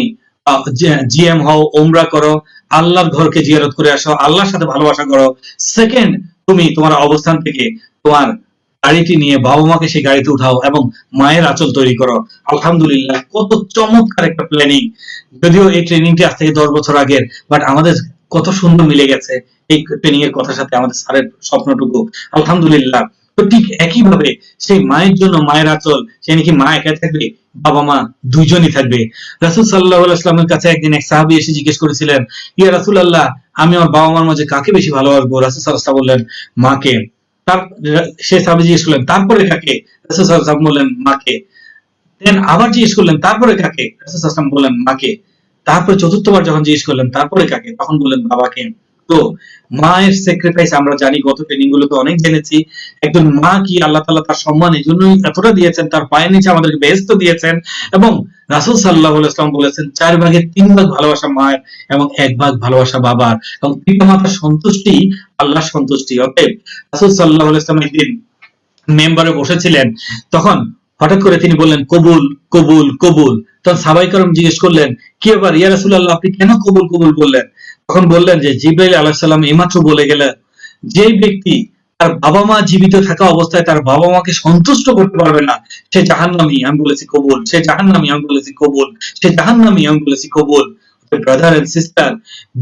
জিএম হও, ওমরা করো, আল্লাহর ঘরকে জিয়ারত করে আসো, আল্লাহর সাথে ভালোবাসা করো। সেকেন্ড, তুমি তোমার অবস্থান থেকে তোমার গাড়িটি নিয়ে বাবা মাকে সেই গাড়িতে উঠাও এবং মায়ের আঁচল তৈরি করো। আলহামদুলিল্লাহ, কত চমৎকার একটা প্ল্যানিং। যদিও এই ট্রেনিংটি আজ থেকে 10 বছর আগের, বাট আমাদের কত সুন্দর মিলে গেছে এই ট্রেনিং এর কথার সাথে আমাদের স্যারের স্বপ্নটুকু। আলহামদুলিল্লাহ। তো ঠিক একইভাবে সেই মায়ের জন্য মায়ের আঁচল, সে নাকি মা একা থাকবে, বাবা মা দুইজনই থাকবে। রাসূল সাল্লাল্লাহু আলাইহি ওয়াসাল্লামের কাছে একদিন এক সাহাবী এসে জিজ্ঞেস করেছিলেন, ইয়া রাসূলুল্লাহ, আমি আমার বাবা মার মাঝে কাকে বেশি ভালোবাসবো? রাসূল সাল্লাল্লাহু আলাইহি ওয়াসাল্লাম বললেন, মাকে। তার সে সাহাবী জিজ্ঞেস করলেন, তারপরে কাকে? রাসূল সাল্লাল্লাহু আলাইহি ওয়াসাল্লাম বললেন, মাকে। দেন আবার জিজ্ঞেস করলেন, তারপরে কাকে? রাসূল সাল্লাল্লাহু আলাইহি ওয়াসাল্লাম বললেন, মাকে। তারপর চতুর্থবার যখন জিজ্ঞেস করলেন, তারপরে কাকে? তখন বললেন, বাবাকে। তো মায়ের স্যাক্রিফাইস আমরা জানি, গত ট্রেনিং গুলোতে অনেক জেনেছি। একজন মা কি আল্লাহ তাআলা তার সম্মান এই জন্যই এতটা দিয়েছেন, তার পায়ের নিচে আমাদেরকে বেহেশত দিয়েছেন। এবং রাসূল সাল্লাল্লাহু আলাইহি ওয়াসাল্লাম বলেছেন 4 ভাগের 3 ভাগ ভালোবাসা মায়ের এবং 1 ভাগ ভালোবাসা বাবার, এবং পিতামাতার সন্তুষ্টি আল্লাহর সন্তুষ্টি। অতএব রাসূল সাল্লাল্লাহু আলাইহি ওয়াসাল্লাম একদিন মেম্বারে বসেছিলেন, তখন হঠাৎ করে তিনি বললেন, কবুল কবুল কবুল। তখন সাহাবায়ে কেরাম জিজ্ঞেস করলেন, কি ব্যাপার ইয়া রাসূলুল্লাহ, আপনি কেন কবুল কবুল বললেন? তখন বললেন যে জিবরাইল আলাইহিস সালাম এইমাত্র বলে গেলেন, যে ব্যক্তি তার বাবা মা জীবিত থাকা অবস্থায় তার বাবা মাকে সন্তুষ্ট করতে পারবে না, সে জাহান্নামী। আমি বলেছি কবুল। সে জাহান্নামী। আমি বলেছি কবুল। সে জাহান্নামী। আমি বলেছি কবুল। Brother and sister,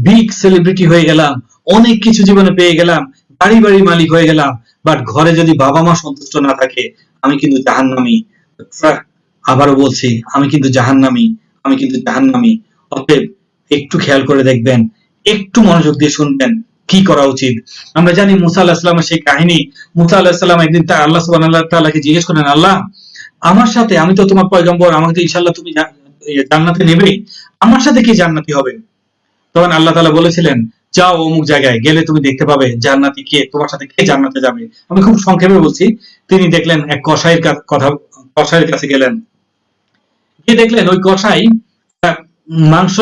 big celebrity হয়ে গেলাম, অনেক কিছু জীবনে পেয়ে গেলাম, বাড়ি বাড়ি মালিক হয়ে গেলাম, বাট ঘরে যদি বাবা মা সন্তুষ্ট না থাকে, আমি কিন্তু জাহান্নামী। আবারও বলছি, আমি কিন্তু জাহান্নামী। আমি কিন্তু জাহান্নামী। অতএব একটু খেয়াল করে দেখবেন, একটু মনোযোগ দিয়ে শুনবেন কি করা উচিত। আমরা জানি মুসা আলাইহিস সালামের সেই কাহিনী। মুসা আলাইহিস সালাম একদিন তা আল্লাহ সুবহানাহু ওয়া তাআলাকে জিজ্ঞেস করেন, আল্লাহ, আমার সাথে, আমি তো তোমার পয়গম্বর, আমাকে তো ইনশাআল্লাহ তুমি জান্নাতে নেবেই, আমার সাথে কি জান্নাতি হবে? তখন আল্লাহ তাআলা বলেছিলেন, যাও অমুক জায়গায়, গেলে তুমি দেখতে পাবে জান্নাতি কে, তোমার সাথে কে জান্নাতে যাবে। আমি খুব সংক্ষেপে বলছি। তিনি দেখলেন এক কসাইয়ের কাছে গেলেন, গিয়ে দেখলেন ওই কসাই মাংস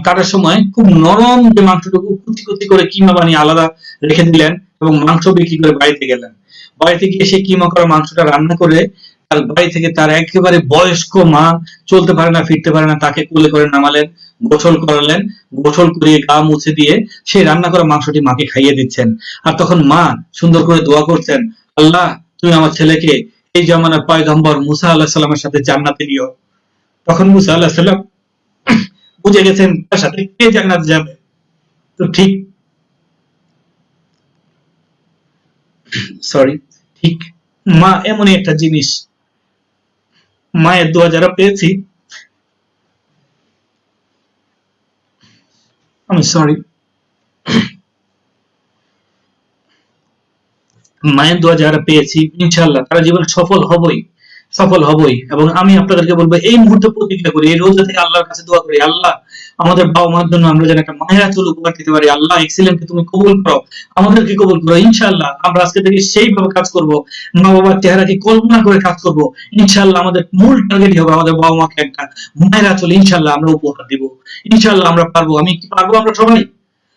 কাটার সময় খুব নরম যে মাংসটুকু কুচি কুচি করে কিমা বানিয়ে আলাদা রেখে দিলেন এবং মাংস বিক্রি করে বাড়িতে গেলেন। বাড়িতে গিয়ে সে কিমা করা মাংসটা রান্না করে তার বাড়ি থেকে তার একেবারে বয়স্ক মা, চলতে পারে না ফিরতে পারে না, তাকে কোলে করে নামালেন, গোসল করালেন, গোসল করিয়ে গা মুছে দিয়ে সেই রান্না করা মাংসটি মাকে খাইয়ে দিচ্ছেন। আর তখন মা সুন্দর করে দোয়া করছেন, আল্লাহ তুমি আমার ছেলেকে এই জামানার পয়গম্বর মুসা আলাইহিস সালামের সাথে জান্নাতে নিও। তখন মুসা আলাইহিস সালাম বুঝে গেছেন তার সাথে কে জান্নাতে যাবে। তো ঠিক ঠিক মা এমনই একটা জিনিস, মায়ের দোয়া যারা পেয়েছি, মায়ের দোয়া যারা পেয়েছি ইনশাআল্লাহ তারা জীবনে সফল হবই। এবং আমি আপনাদেরকে বলবো এই মুহূর্তে প্রতিজ্ঞা করি, এই রোজা থেকে আল্লাহর কাছে দোয়া করি, আল্লাহ আমাদের বাবা মার জন্য আমরা যেন একটা মায়ের আঁচল উপহার দিতে পারি। আল্লাহ এক্সিলেন্টকে তুমি কবুল করো, আমাদেরকে কবুল করো। ইনশাআল্লাহ আমরা আজকে থেকে সেইভাবে কাজ করব, মা বাবার চেহারাকে কল্পনা করে কাজ করব। ইনশাআল্লাহ আমাদের মূল টার্গেটই হবে আমাদের বাবা মাকে একটা মায়ের আঁচল ইনশাআল্লাহ আমরা উপহার দিব। ইনশাআল্লাহ আমরা পারবো। আমি কি পারবো? আমরা সবাই,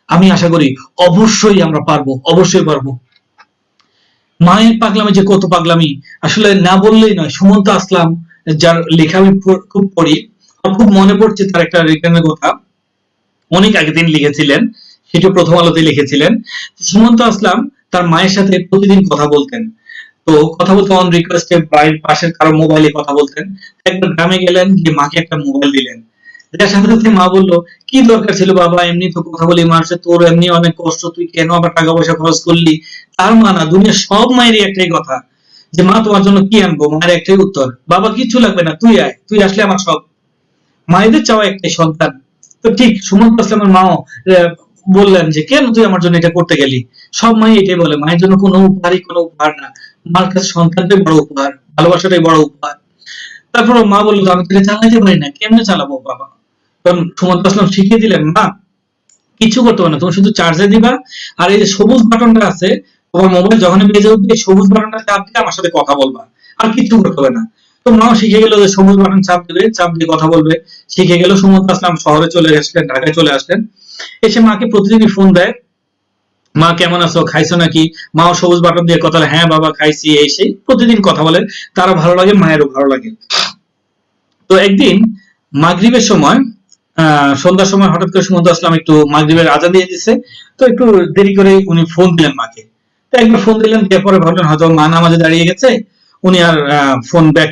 আমি আশা করি অবশ্যই আমরা পারবো, অবশ্যই পারবো। মায়ের পাগলামি যে কত পাগলামি আসলে না বললেই নয়। সুমন্ত আসলাম, যার লেখা আমি খুব পড়ি, খুব মনে পড়ছে তার একটা রিটার্নের কথা, অনেক আগে তিনি লিখেছিলেন, সেটা প্রথম আলোতে লিখেছিলেন। সুমন্ত আসলাম তার মায়ের সাথে প্রতিদিন কথা বলতেন। তো কথা বলতে অন রিকোয়েস্টে বাড়ির পাশের কারো মোবাইলে কথা বলতেন। একবার গ্রামে গেলেন, গিয়ে মাকে একটা মোবাইল দিলেন। এটার সাথে সাথে মা বললো, কি দরকার ছিল বাবা, এমনি তো কথা বলি মার সাথে, তোর এমনি অনেক কষ্ট, তুই কেন আবার টাকা পয়সা খরচ করলি? তার মা না, দুনিয়ার সব মায়েরই একটাই কথা যে মা তোমার জন্য কি আনবো? মায়ের একটাই উত্তর, বাবা কিচ্ছু লাগবে না, তুই আয়, তুই আসলে আমার সব। মায়েদের চাওয়া একটাই সন্তান। তো ঠিক সুমন্ত আসলামের মাও বললেন যে কেন তুই আমার জন্য এটা করতে গেলি? সব মাই এটাই বলে, মায়ের জন্য কোনো উপহারই কোনো উপহার না, মার কাছে সন্তানটাই বড় উপহার, ভালোবাসাটাই বড় উপহার। তারপর মা বললো, আমি তোকে চালাতে পারি না, কেমনে চালাবো বাবা? তখন সুমন্ত আসলাম শিখিয়ে দিলেন, মা কিছু করতে পারে না, তুমি শুধু চার্জে দিবা, আর এই যে সবুজ বাটনটা আছে তোমার মোবাইল যখন বেজে উঠবে, সবুজ বাটনটা চাপ দিয়ে আমার সাথে কথা বলবা, আর কিছু করতে হবে না। তো মাও শিখে গেল যে সবুজ বাটন চাপ দিবে, চাপ দিয়ে কথা বলবে, শিখে গেল। সুমন্ত আসলাম শহরে চলে আসলেন, ঢাকায় চলে আসলেন। এসে মাকে প্রতিদিনই ফোন দেয়, মা কেমন আছো, খাইছো নাকি? মাও সবুজ বাটন দিয়ে কথা বলে, হ্যাঁ বাবা খাইছি, এই সেই প্রতিদিন কথা বলে। তারও ভালো লাগে, মায়েরও ভালো লাগে। তো একদিন মাগরিবের সময়, সন্ধ্যার সময় হঠাৎ করে সুমন্ত আসলাম একটু মাগরিবের আজান দিয়ে দিচ্ছে, তো একটু দেরি করে উনি ফোন দিলেন মাকে। তো একবার ফোন দিলেন, এরপরে ভাবলেন হয়তো মা নামাজে দাঁড়িয়ে গেছে, উনি আর ফোন ব্যাক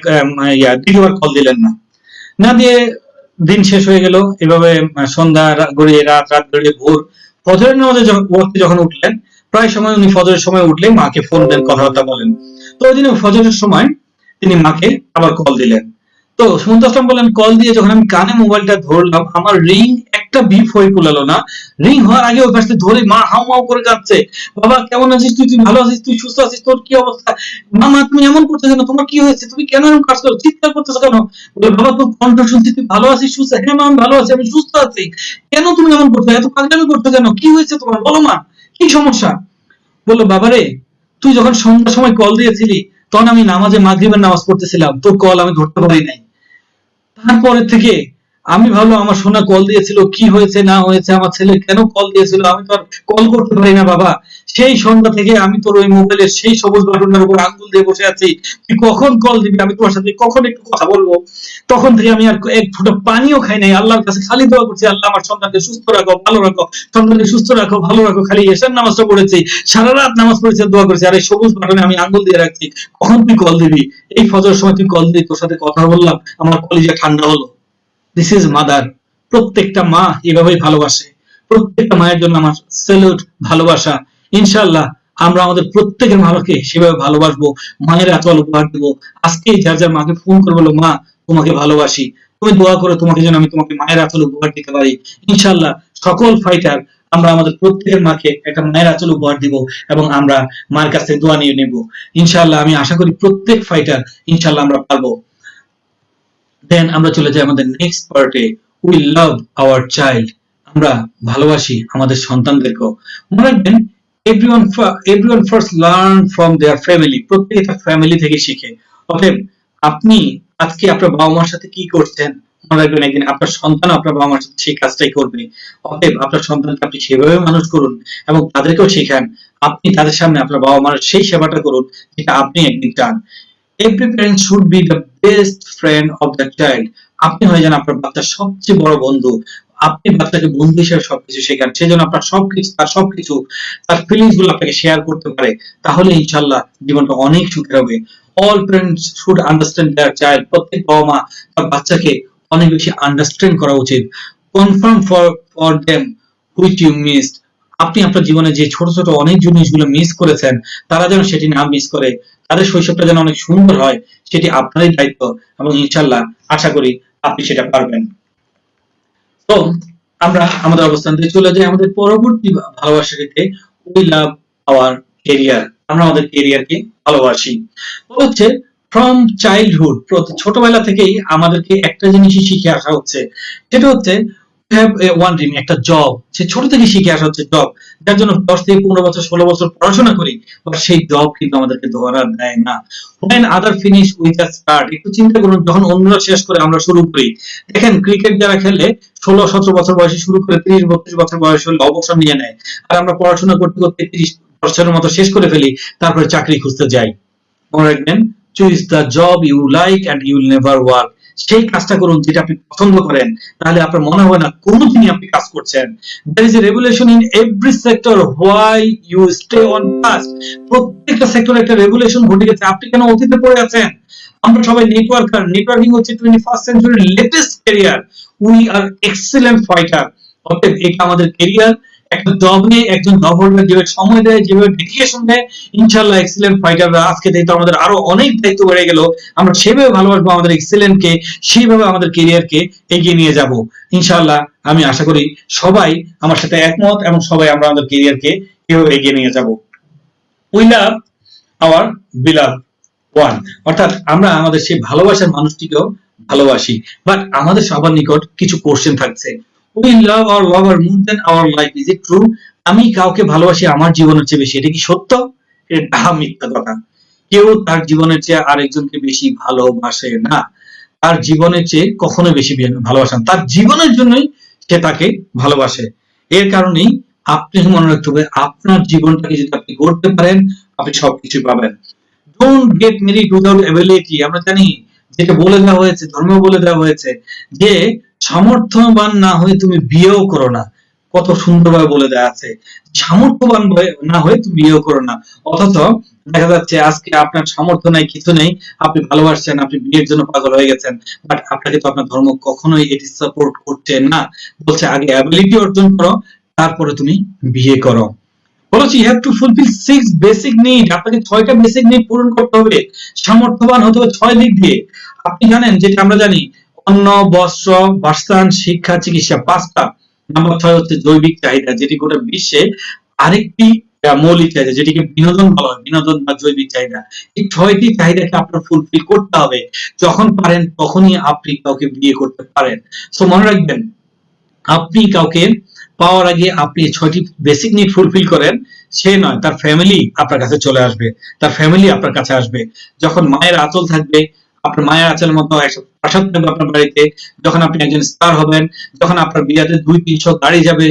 দ্বিতীয়বার কল দিলেন না। না দিয়ে দিন শেষ হয়ে গেল এভাবে। সন্ধ্যা গড়িয়ে রাত গড়িয়ে ভোর, ফজরের নামাজে যখন উঠলেন, প্রায় সময় উনি ফজরের সময় উঠলে মাকে ফোন দেন, কথাবার্তা বলেন। তো ওই দিন ফজরের সময় তিনি মাকে আবার কল দিলেন। তো সুমন্ত আসলাম বলেন, কল দিয়ে যখন আমি কানে মোবাইলটা ধরলাম, আমার রিং একটা বিপ হয়ে কুলালো না। রিং হওয়ার আগে ওই পাশে ধরে মা হাউ মাউ করে যাচ্ছে, বাবা কেমন আছিস তুই, তুই ভালো আছিস, তুই সুস্থ আছিস, তোর কি অবস্থা? মামা তুমি এমন করছো কেন, তোমার কি হয়েছে, তুমি কেন এমন কাজ করো, চিৎকার করতেছো কেন? বলে, বাবা তোর কণ্ঠ শুনছি, তুই ভালো আছিস সুস্থ? হ্যাঁ মা আমি ভালো আছি, আমি সুস্থ আছি। কেন তুমি এমন করছো, এত পাগলামি করছো কেন, কি হয়েছে তোমার, বলো মা কি সমস্যা? বললো, বাবারে তুই যখন সন্ধ্যার সময় কল দিয়েছিলি, তখন আমি নামাজে মাগরিবের নামাজ পড়তেছিলাম, তোর কল আমি ধরতে পারি নাই। তারপরে থেকে আমি ভাবলাম আমার সোনা কল দিয়েছিল, কি হয়েছে না হয়েছে, আমার ছেলে কেন কল দিয়েছিল, আমি তো আর কল করতে পারি না বাবা। সেই সন্ধ্যা থেকে আমি তোর ওই মোবাইলের সেই সবুজ বাটনের উপর আঙ্গুল দিয়ে বসে আছি, তুই কখন কল দিবি, আমি তোমার সাথে কখন একটু কথা বলবো। তখন থেকে আমি আর এক ফোঁটা পানিও খাই নাই, আল্লাহর কাছে খালি দোয়া করছি, আল্লাহ আমার সন্তানকে সুস্থ রাখো, ভালো রাখো, সন্তানকে সুস্থ রাখো, ভালো রাখো। খালি এশার নামাজটা পড়েছি, সারা রাত নামাজ পড়েছি, দোয়া করেছি, আর এই সবুজ বাটনে আমি আঙ্গুল দিয়ে রাখছি, কখন তুই কল দিবি। এই ফজরের সময় তুই কল দিবি, তোর সাথে কথা বললাম, আমার কলিজা ঠান্ডা হলো। This is mother. প্রত্যেকটা মা এভাবেই ভালোবাসে। প্রত্যেকটা মায়ের জন্য আমার স্যালুট, ভালোবাসা। ইনশাআল্লাহ আমরা আমাদের প্রত্যেকের মাকে সেভাবে ভালোবাসবো, মায়ের আঁচল উপহার দেবো। আজকে যার যার মাকে ফোন করে বলো, মা তোমাকে ভালোবাসি, তুমি দোয়া করো তোমাকে যেন আমি তোমাকে মায়ের আঁচল উপহার দিতে পারি। ইনশাআল্লাহ সকল ফাইটার আমরা আমাদের প্রত্যেকের মাকে একটা মায়ের আঁচল উপহার দিব এবং আমরা মায়ের কাছ থেকে দোয়া নিয়ে নেব। ইনশাআল্লাহ আমি আশা করি প্রত্যেক ফাইটার ইনশাআল্লাহ আমরা পারবো। দেন আমরা চলে যাই আমাদের নেক্সট পার্টে, উই লাভ আওয়ার চাইল্ড। আমরা ভালোবাসি আমাদের সন্তানদেরকেও। মনে রাখবেন, everyone first learn from there family. প্রত্যেকে তার ফ্যামিলি থেকে শিখে। অতএব আপনি আজকে আপনার বাবা মার সাথে কি করছেন, মনে রাখবেন একদিন আপনার সন্তান আপনার বাবা মার সাথে সেই কাজটাই করবে। অতএব আপনার সন্তানকে আপনি সেভাবে মানুষ করুন এবং তাদেরকেও শেখান। আপনি তাদের সামনে আপনার বাবা মার সেই সেবাটা করুন যেটা আপনি একদিন চান। Every parent should be the best friend of the child. আপনি হয়ে যান আপনার বাচ্চার সবচেয়ে বড় বন্ধু। আপনি বাচ্চাকে বন্ধু হিসেবে সবকিছু শেখান, সেজন্য আপনার সবকিছু তার ফিলিংস গুলো আপনাকে শেয়ার করতে পারে। তাহলে ইনশাল্লাহ জীবনটা অনেক সুখের হবে। All parents should understand their child. প্রত্যেক বাবা মা তার বাচ্চাকে অনেক বেশি আন্ডারস্ট্যান্ড করা উচিত। Confirm for them which you missed. আপনি আপনার জীবনে যে ছোট ছোট অনেক জিনিসগুলো মিস করেছেন, তারা যেন সেটি না মিস করে, তাদের শৈশবটা যেন অনেক সুন্দর হয়, সেটি আপনারই দায়িত্ব এবং ইনশাল্লাহ আশা করি আপনি সেটা পারবেন। তো আমরা আমাদের অবস্থান থেকে চলে যাই আমাদের পরবর্তী ভালোবাসাটিতে, উই লাভ আওয়ার কেরিয়ার। আমরা আমাদের কেরিয়ারকে ভালোবাসি। হচ্ছে ফ্রম চাইল্ডহুড, ছোটবেলা থেকেই আমাদেরকে একটা জিনিসই শিখে আসা হচ্ছে, সেটা হচ্ছে হ্যাভ এ ওয়ান ড্রিম, একটা জব। সে ছোট থেকে শিখে আসা হচ্ছে জব, যার জন্য 10 থেকে 15 বছর 16 বছর পড়াশোনা করি, বাট সেই জব কিন্তু আমাদেরকে ধরা দেয় না। when other finish with a start, একটু চিন্তা করুন, যখন অন্যরা শেষ করে আমরা শুরু করি। দেখেন ক্রিকেট যারা খেলে 16-17 বছর বয়সে শুরু করে 30-32 বছর বয়স হলে অবসর নিয়ে নেয়, আর আমরা পড়াশোনা করতে করতে 30 বছরের মতো শেষ করে ফেলি, তারপরে চাকরি খুঁজতে যাই। মনে রাখবেন, choose the job you like and you will never work. সেই কাজটা করুন যেটা আপনি পছন্দ করেন, তাহলে আপনার মনে হবে না কোনোদিনই আপনি কাজ করছেন। there is a revolution in every sector why you stay on task। প্রত্যেকটা সেক্টরে একটা রেগুলেশন ঘটে গেছে, আপনি কেন অতীতে পড়ে আছেন? আমরা সবাই নেটওয়ার্কার, নেটওয়ার্কিং হচ্ছে 21st সেঞ্চুরির latest career. We are excellent fighter. অতএব এটা আমাদের ক্যারিয়ার। একটা জবে একজন জব হোল্ডার যেভাবে সময় দেয়, যেভাবে ডেডিকেশন দেয়, ইনশাআল্লাহ এক্সেলেন্ট ফাইটাররা আজকে থেকে তো আমাদের আরো অনেক দায়িত্ব বেড়ে গেল। আমরা সেভাবে ভালোবাসবো আমাদের এক্সেলেন্টকে, সেইভাবে আমাদের ক্যারিয়ারকে এগিয়ে নিয়ে যাব ইনশাআল্লাহ। আমি আশা করি সবাই আমার সাথে একমত এবং সবাই আমরা আমাদের ক্যারিয়ারকে এভাবে এগিয়ে নিয়ে যাব। উই লাভ আওয়ার বিলাভ ওয়ান, অর্থাৎ আমরা আমাদের সেই ভালোবাসার মানুষটিকেও ভালোবাসি। বাট আমাদের সবার নিকট কিছু কোশ্চেন থাকছে। We love our lover more than our life, is it true? আমি কাউকে ভালোবাসি আমার জীবনের চেয়ে বেশি, এটা কি সত্য? এটা মিথ্যা কথা। কেউ তার জীবনের চেয়ে আরেকজনকে বেশি ভালোবাসে না। তার জীবনের চেয়ে কখনো বেশি ভালোবাসেন, তার জীবনের জন্যই সে তাকে ভালোবাসে। এর কারণেই আপনি মনে রাখতে হবে, আপনার জীবনটাকে যদি আপনি গড়তে পারেন, আপনি সবকিছু পাবেন। Don't get married without ability. আমরা জানি, যেটা বলে দেওয়া হয়েছে, ধর্ম বলে দেওয়া হয়েছে যে সামর্থ্যবান না হয়ে তুমি বিয়েও করো না। কত সুন্দরভাবে বলে দেওয়া আছে, সামর্থ্যবান না হয়ে তুমি বিয়েও করো না। অথচ দেখা যাচ্ছে আজকে আপনার সামর্থ্য নাই, কিছু নেই, আপনি ভালোবাসছেন, আপনি বিয়ের জন্য পাগল হয়ে গেছেন, বাট আপনাকে তো আপনার ধর্ম কখনোই এটি সাপোর্ট করছে না। বলছে আগে অ্যাবিলিটি অর্জন করো, তারপরে তুমি বিয়ে করো। বলেছি you have to fulfil 6 basic need. আপনাকে 6টা বেসিক নিড পূরণ করতে হবে। সামর্থ্যবান হতে হবে 6 দিক দিয়ে। আপনি জানেন, যেটা আমরা জানি, অন্ন, বস্ত্র, বাসস্থান, শিক্ষা, চিকিৎসা 5টা। নাম্বার 6 হচ্ছে জৈবিক চাহিদা, যেটি গোটা বিশ্বে আরেকটি মৌলিক চাহিদা, যেটিকে বিনোদন বলা হয়, বিনোদন বা জৈবিক চাহিদা। এই 6টি চাহিদাকে আপনার ফুলফিল করতে হবে। যখন পারেন তখনই আপনি কাউকে বিয়ে করতে পারেন। সো মনে রাখবেন, আপনি কাউকে পাওয়ার আগে আপনি 6টি বেসিক নিড ফুলফিল করেন, সে নয়, তার ফ্যামিলি আপনার কাছে চলে আসবে, তার ফ্যামিলি আপনার কাছে আসবে। যখন মায়ের আঁচল থাকবে, আপনার মায়ের আঁচলের মতো একটা প্রাসাদ থাকবে আপনার বাড়িতে, যখন আপনি একজন স্টার হবেন, যখন আপনার বিয়াতে 200-300 গাড়ি যাবে,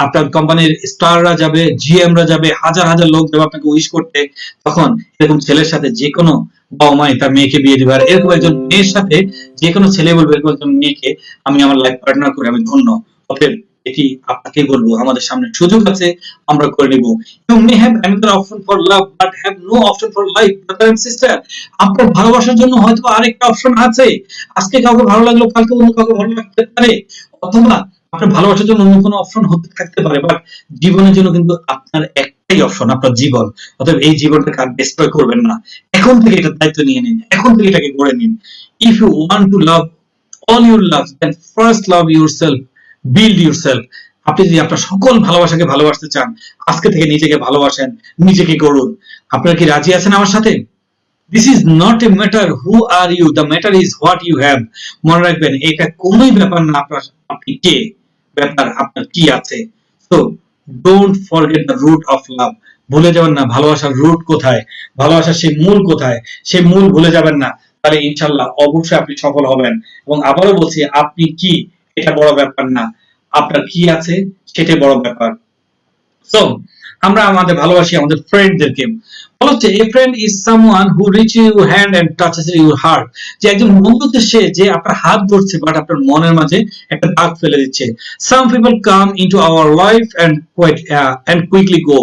আপনার কোম্পানির স্টাররা যাবে, জিএমরা যাবে, হাজার হাজার লোক যাবে আপনাকে উইশ করতে, তখন এরকম ছেলের সাথে যে কোনো বাবা মাই তার মেয়েকে বিয়ে দিবে। আর এরকম একজন মেয়ের সাথে যে কোনো ছেলে বলবে, এরকম একজন মেয়েকে আমি আমার লাইফ পার্টনার করে আমি ধন্য। অতএব এটি আপনাকে বলবো, আমাদের সামনে সুযোগ আছে, আমরা করে নিব। You may have another option for love but have no option for life, brother and sister. আপনার ভালোবাসার জন্য হয়তো আরেকটা অপশন আছে। আজকে কাউকে ভালো লাগলো, কালকে অন্য কাউকে ভালো লাগতে পারে, অথবা আপনার ভালোবাসার জন্য অন্য কোনো অপশন হতে থাকতে পারে, বাট জীবনের জন্য কিন্তু আপনার একটাই অপশন, আপনার জীবন। অতএব এই জীবনটাকে আর ডিস্ট্রয় করবেন না। এখন থেকে এটা দায়িত্ব নিয়ে নিন, এখন থেকে এটাকে গড়ে নিন। If you want to love all your love, then first love yourself, build yourself। আপনি যদি আপনার সকল ভালোবাসাকে ভালোবাসতে চান, আজকে থেকে নিজেকে ভালোবাসেন, নিজেকে গড়ুন। আপনারা কি রাজি আছেন আমার সাথে? This is not a matter who are you, the matter is what you have. মনে রাখবেন, এটা কোনোই ব্যাপার না আপনার আপনি কে, ব্যাপার আপনার কি আছে। So don't forget the root of love. ভুলে যাবেন না ভালোবাসার রুট কোথায়, ভালোবাসার সেই মূল কোথায়, সেই মূল ভুলে যাবেন না। তাহলে ইনশাল্লাহ অবশ্যই আপনি সফল হবেন। এবং আবারও বলছি, আপনি কি এটা বড় ব্যাপার না, আপনার কি আছে সেটাই বড় ব্যাপার। সো আমরা আমাদের ভালোবাসি আমাদের ফ্রেন্ডদেরকে। বলা হচ্ছে a friend is someone who reach your hand and touches your heart. যে একজন বন্ধু হচ্ছে সে যে আপনার হাত ধরছে বাট আপনার মনের মাঝে একটা দাগ ফেলে দিচ্ছে। Some people come into our life and quickly go,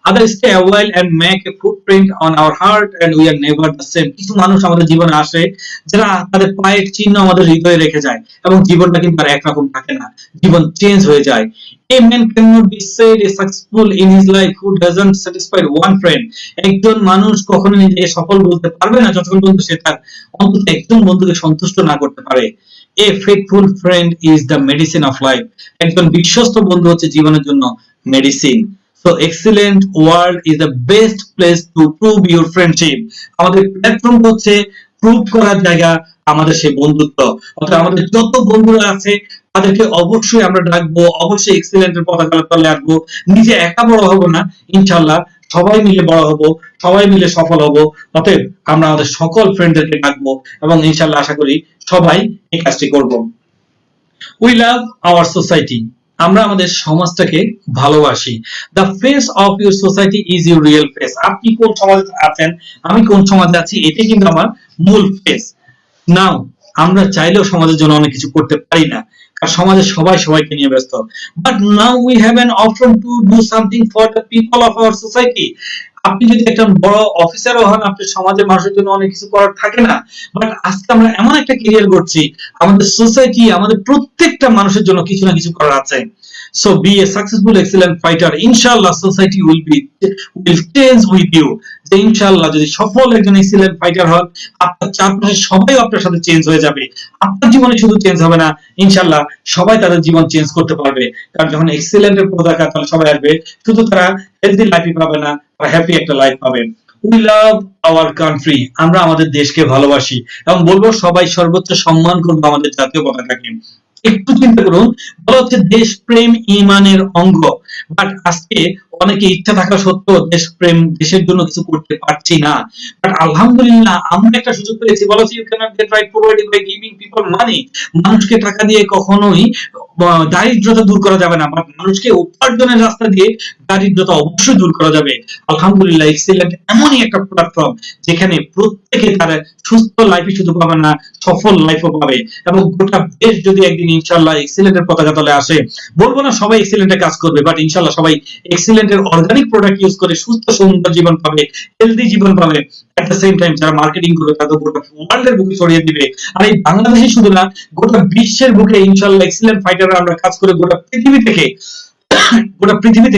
other stay a while and make a footprint on our heart and we are never the same। কিছু মানুষ আমাদের জীবনে আসে যারা তাদের পায়ের চিহ্ন আমাদের হৃদয়ে রেখে যায় এবং জীবনটা কিন্তু আর একরকম থাকে না, জীবন চেঞ্জ হয়ে যায়। A man cannot be said a successful in his life who doesn't satisfy one friend। একজন মানুষ কখনো নিজেকে সফল বলতে পারবে না যতক্ষণ পর্যন্ত সে তার অন্তত একজন বন্ধুকে সন্তুষ্ট না করতে পারে। A faithful friend is the medicine of life। একজন বিশ্বস্ত বন্ধু হচ্ছে জীবনের জন্য medicine. So excellent world is the best place to prove your friendship। আমাদের প্ল্যাটফর্ম হচ্ছে প্রুভ করার জায়গা আমাদের সেই বন্ধুত্ব। অর্থাৎ আমাদের যত বন্ধুরা আছে তাদেরকে অবশ্যই আমরা ডাকবো, অবশ্যই এক্সিলেন্টের পতাকার তলে আসবো। নিজে একা বড় হব না, ইনশাআল্লাহ সবাই মিলে বড় হব, সবাই মিলে সফল হব। অতএব আমরা আমাদের সকল ফ্রেন্ডদেরকে ডাকবো এবং ইনশাআল্লাহ আশা করি সবাই এই কাজটি করব। We love our society. আমরা আমাদের সমাজটাকে ভালোবাসি। The face of your society is your real face. আপনি কোন সমাজে আছেন, আমি কোন সমাজে আছি, এটাই কিন্তু আমার মূল ফেস। নাও আমরা চাইলেও সমাজের জন্য অনেক কিছু করতে পারি না, কারণ সমাজে সবাই সবাইকে নিয়ে ব্যস্ত। But now we have an option to do something for the people of our society. আপনি যদি একটা বড় অফিসারও হন, আপনার সমাজের মানুষের জন্য অনেক কিছু করার থাকে না। বাট আজকে আমরা এমন একটা ক্যারিয়ার করছি, আমাদের সোসাইটি, আমাদের প্রত্যেকটা মানুষের জন্য কিছু না কিছু করার আছে। So be a successful, excellent fighter. Inshallah, society will change with you. যে ইনশাআল্লাহ যদি সফল একজন এক্সিলেন্ট ফাইটার হন, আপনার চারপাশে সবাই আপনার সাথে চেঞ্জ হয়ে যাবে। আপনার জীবনে শুধু চেঞ্জ হবে না, ইনশাআল্লাহ সবাই তাদের জীবন চেঞ্জ করতে পারবে। কারণ যখন এক্সিলেন্টের পতাকা তলে সবাই আসবে, শুধু তারা হেলদি লাইফই পাবে না, তারা হ্যাপি একটা লাইফ পাবে। We love our country। আমরা আমাদের দেশকে ভালোবাসি এবং বলবো সবাই সর্বোচ্চ সম্মান করবো আমাদের জাতীয় পতাকাকে। একটু চিন্তা করুন, বলা হচ্ছে দেশপ্রেম ঈমানের অঙ্গ। বাট আজকে অনেকে ইচ্ছা থাকা সত্ত্বেও দেশপ্রেম, দেশের জন্য কিছু করতে পারছি না। বাট আলহামদুলিল্লাহ আমরা একটা সুযোগ পেয়েছি। বলা হচ্ছে you can't get right forward by giving people money. মানুষকে টাকা দিয়ে কখনোই দারিদ্রতা দূর করা যাবে না, বাট মানুষকে উপার্জনের রাস্তা দিয়ে দারিদ্রতা অবশ্যই দূর করা যাবে। আলহামদুলিল্লাহ এক্সিলেন্ট এমনই একটা প্ল্যাটফর্ম যেখানে প্রত্যেকে তার সুস্থ লাইফই শুধু পাবে না, সফল লাইফও পাবে। এবং গোটা দেশ যদি একদিন ইনশাআল্লাহ এক্সিলেন্টের পতাকা তলে আসে, বলবো না সবাই এক্সিলেন্টে কাজ করবে, বাট ইনশাআল্লাহ সবাই এক্সিলেন্টের অর্গানিক প্রোডাক্ট ইউজ করে সুস্থ সুন্দর জীবন পাবে, হেলদি জীবন পাবে। এট দ্য সেম টাইম যারা মার্কেটিং করবে তাদের গোটা ওয়ার্ল্ডের বুকে ছড়িয়ে দিবে। আর এই বাংলাদেশে শুধু না, গোটা বিশ্বের বুকে ইনশাআল্লাহ এক্সিলেন্ট ফাইটাররা আমরা কাজ করে গোটা পৃথিবী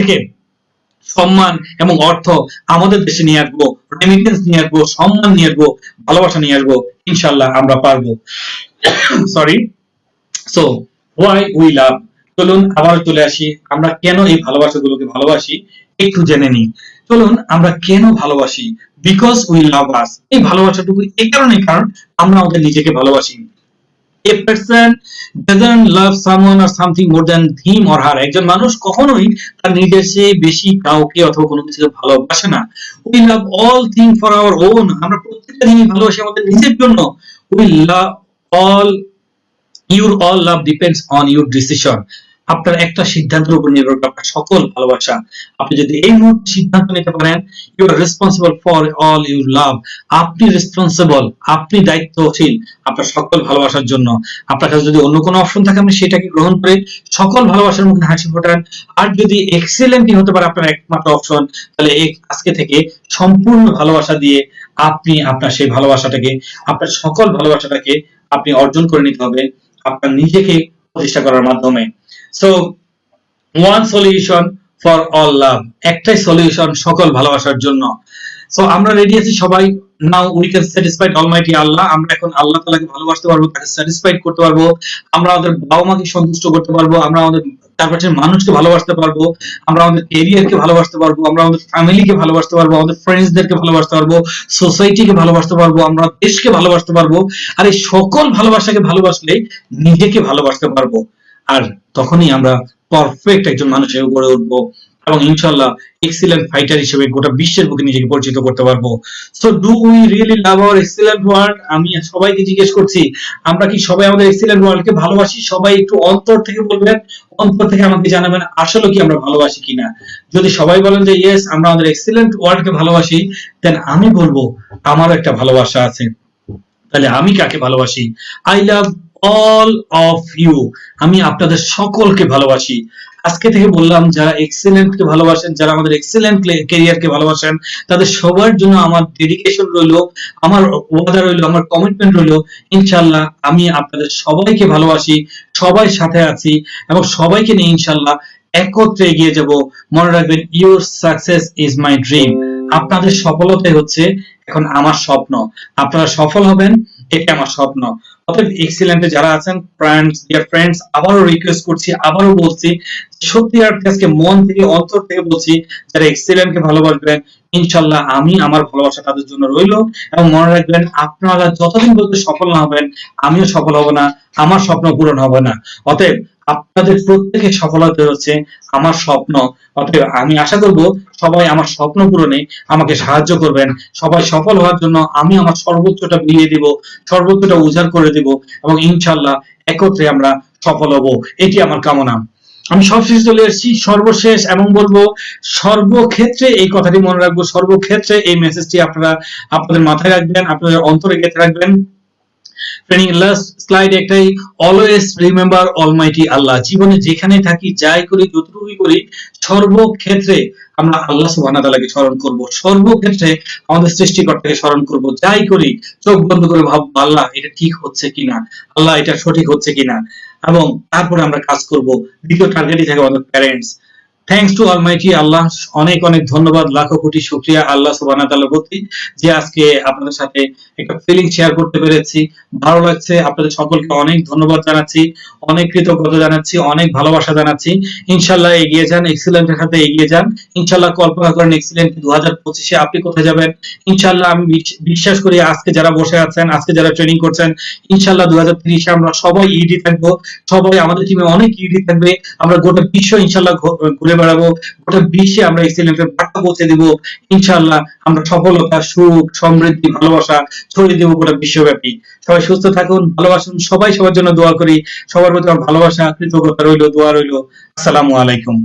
থেকে সম্মান এবং অর্থ আমাদের দেশে নিয়ে আসবো, রেমিটেন্স নিয়ে আসবো, সম্মান নিয়ে আসবো, ভালোবাসা নিয়ে আসবো। ইনশাআল্লাহ আমরা পারবো। Sorry. So why we love. চলুন আবার চলে আসি, আমরা কেন এই ভালোবাসাগুলোকে ভালোবাসি একটু জেনে নিই। চলুন আমরা কেন ভালোবাসি। বিকজ উই লাভ আস। এই ভালোবাসাটুকু এই কারণে, কারণ আমরা আমাদের নিজেকে ভালোবাসি। A person doesn't love someone or something more than him or her। একজন মানুষ কখনোই তার নিজের চেয়ে বেশি কাউকে অথবা কোনো কিছুকে ভালোবাসে না। We love all things for our own। আমরা প্রত্যেকটা জিনিস ভালোবাসি আমাদের নিজের জন্য। We love all, your all love depends on your decision। আপনার একটা সিদ্ধান্তের উপর নির্ভর করে আপনার সকল ভালোবাসা। আপনি যদি এই মুহূর্তে সিদ্ধান্ত নিতে পারেন, you are responsible for all your love. আপনি রেসপন্সিবল, আপনি দায়িত্বশীল আপনার সকল ভালোবাসার জন্য। আপনার কাছে যদি অন্য কোনো অপশন থাকে, আপনি সেটাকে গ্রহণ করে সকল ভালোবাসার মধ্যে হাসি ফোটান। আর যদি এক্সিলেন্টই হতে পারে আপনার একমাত্র অপশন, তাহলে আজকে থেকে সম্পূর্ণ ভালোবাসা দিয়ে আপনি আপনার সেই ভালোবাসাটাকে, আপনার সকল ভালোবাসাটাকে আপনি অর্জন করে নিতে হবে আপনার নিজেকে প্রতিষ্ঠা করার মাধ্যমে। So one solution for all love। একটাই সলিউশন সকল ভালোবাসার জন্য। সো আমরা রেডি আছি সবাই। Now we can satisfied almighty Allah. আমরা এখন আল্লাহ তাআলাকে ভালোবাসতে পারবো, তাকে স্যাটিসফাইড করতে পারবো, আমরা আমাদের বাবা মাকে সন্তুষ্ট করতে পারবো, আমরা আমাদের চারপাশের মানুষকে ভালোবাসতে পারবো, আমরা আমাদের ক্যারিয়ারকে ভালোবাসতে পারবো, আমরা আমাদের ফ্যামিলিকে ভালোবাসতে পারবো, আমাদের ফ্রেন্ডসদেরকে ভালোবাসতে পারবো, সোসাইটিকে ভালোবাসতে পারবো, আমরা দেশকে ভালোবাসতে পারবো। আর এই সকল ভালোবাসাকে ভালোবাসলে নিজেকে ভালোবাসতে পারবো। আর তখনই আমরা পারফেক্ট একজন মানুষ হিসেবে গড়ে উঠবো এবং ইনশাআল্লাহ এক্সিলেন্ট ফাইটার হিসেবে গোটা বিশ্বের বুকে নিজেকে পরিচিত করতে পারবো। So do we really love our excellent world? আমি সবাইকে জিজ্ঞেস করছি, আমরা কি সবাই আমাদের এক্সিলেন্ট ওয়ার্ল্ডকে ভালোবাসি? সবাই একটু অন্তর থেকে বলবেন, অন্তর থেকে আমাকে জানাবেন আসলে কি আমরা ভালোবাসি কিনা। যদি সবাই বলেন যে ইয়েস আমরা আমাদের এক্সিলেন্ট ওয়ার্ল্ডকে ভালোবাসি, দেন আমি বলবো আমার একটা ভালোবাসা আছে। তাহলে আমি কাকে ভালোবাসি? I love all of you. আমি আপনাদের সকলকে ভালোবাসি। আজকে থেকে বললাম, যারা এক্সেলেন্ট কে ভালোবাসেন, যারা আমাদের এক্সেলেন্ট ক্যারিয়ারকে ভালোবাসেন, তাদের সবার জন্য আমার ডেডিকেশন রইলো, আমার ওয়াদা রইলো, আমার কমিটমেন্ট রইলো, ইনশাআল্লাহ আমি আপনাদের সবাইকে ভালোবাসি, সবাই সাথে আছি এবং সবাইকে নিয়ে ইনশাআল্লাহ একত্রে এগিয়ে যাব। মনে রাখবেন, your success is my dream. আপনাদের সফলতাই হচ্ছে এখন আমার স্বপ্ন। আপনারা সফল হবেন, এটা আমার স্বপ্ন। অতএব এক্সিলেন্টে যারা আছেন, ফ্রেন্ডস, ডিয়ার ফ্রেন্ডস, আবারও রিকোয়েস্ট করছি, আবারও বলছি, সত্যি আর আজকে মন থেকে অন্তর থেকে বলছি, যারা এক্সিলেন্টকে ভালোবাসবেন, ইনশাআল্লাহ আমি আমার ভালোবাসা তাদের জন্য রইলো। এবং মনে রাখবেন, আপনারা যতদিন পর্যন্ত সফল না হবেন, আমিও সফল হব না, আমার স্বপ্ন পূরণ হবে না। অতএব আপনাদের প্রত্যেকের সফলতা হচ্ছে আমার স্বপ্ন। অতএব আমি আশা করব সবাই আমার স্বপ্ন পূরণে আমাকে সাহায্য করবেন। সবাই সফল হওয়ার জন্য আমি আমার সর্বোচ্চটা বিলিয়ে দিব, সর্বোচ্চটা উজাড় করে দিব এবং ইনশাআল্লাহ একত্রে আমরা সফল হব, এটি আমার কামনা। আমি সবশেষে চলে এসেছি, সর্বশেষ এবং বলবো সর্বক্ষেত্রে এই কথাটি মনে রাখবো, সর্বক্ষেত্রে এই মেসেজটি আপনারা আপনাদের মাথায় রাখবেন, আপনাদের অন্তরে গেঁথে রাখবেন। ট্রেনিং লাস্ট স্লাইড একটাই, অলওয়েজ রিমেম্বার অলমাইটি আল্লাহ। জীবনে যেখানে থাকি, যাই করি, যতটুকুই করি, সর্বক্ষেত্রে আমরা আল্লাহ সুবহানাহু ওয়া তাআলাকে স্মরণ করব, সর্বক্ষেত্রে আমাদের সৃষ্টিকর্তাকে স্মরণ করব। যাই করি চোখ বন্ধ করে ভাববো, আল্লাহ এটা ঠিক হচ্ছে কিনা, আল্লাহ এটা সঠিক হচ্ছে কিনা, এবং তারপরে আমরা কাজ করব। দ্বিতীয় টার্গেটই থাকে আমাদের প্যারেন্টস। থ্যাঙ্কস টু অলমাইটি আল্লাহ, অনেক অনেক ধন্যবাদ, লাখো কোটি শুকরিয়া আল্লাহ সুবহানাহু ওয়া তাআলার প্রতি যে আজকে আপনাদের সাথে একটা ফিলিং শেয়ার করতে পেরেছি। ভালো লাগছে। আপনাদের সকলকে অনেক ধন্যবাদ জানাচ্ছি, অনেক কৃতজ্ঞতা জানাচ্ছি, অনেক ভালোবাসা জানাচ্ছি। ইনশাআল্লাহ এগিয়ে যান, এক্সিলেন্টের সাথে এগিয়ে যান। ইনশাআল্লাহ কল্পনা করেন এক্সিলেন্ট 2025-এ আপনি কোথায় যাবেন। ইনশাআল্লাহ আমি বিশ্বাস করি আজকে যারা বসে আছেন, আজকে যারা ট্রেনিং করছেন, ইনশাআল্লাহ 2030-এ আমরা সবাই ইডি থাকবো, সবাই আমাদের টিমে অনেক ইডি থাকবে। আমরা গোটা বিশ্ব ইনশাআল্লাহ ঘুরে বেড়াবো, গোটা বিশ্বে আমরা এক্সিলেন্টের বার্তা পৌঁছে দিব। ইনশাআল্লাহ আমরা সফলতা, সুখ, সমৃদ্ধি, ভালোবাসা ছড়িয়ে দেব গোটা বিশ্বব্যাপী। সবাই সুস্থ থাকুন, ভালোবাসুন, সবাই সবার জন্য দোয়া করি। সবার প্রতি আমার ভালোবাসা, কৃতজ্ঞতা রইল, দোয়া রইল। আসসালামু আলাইকুম।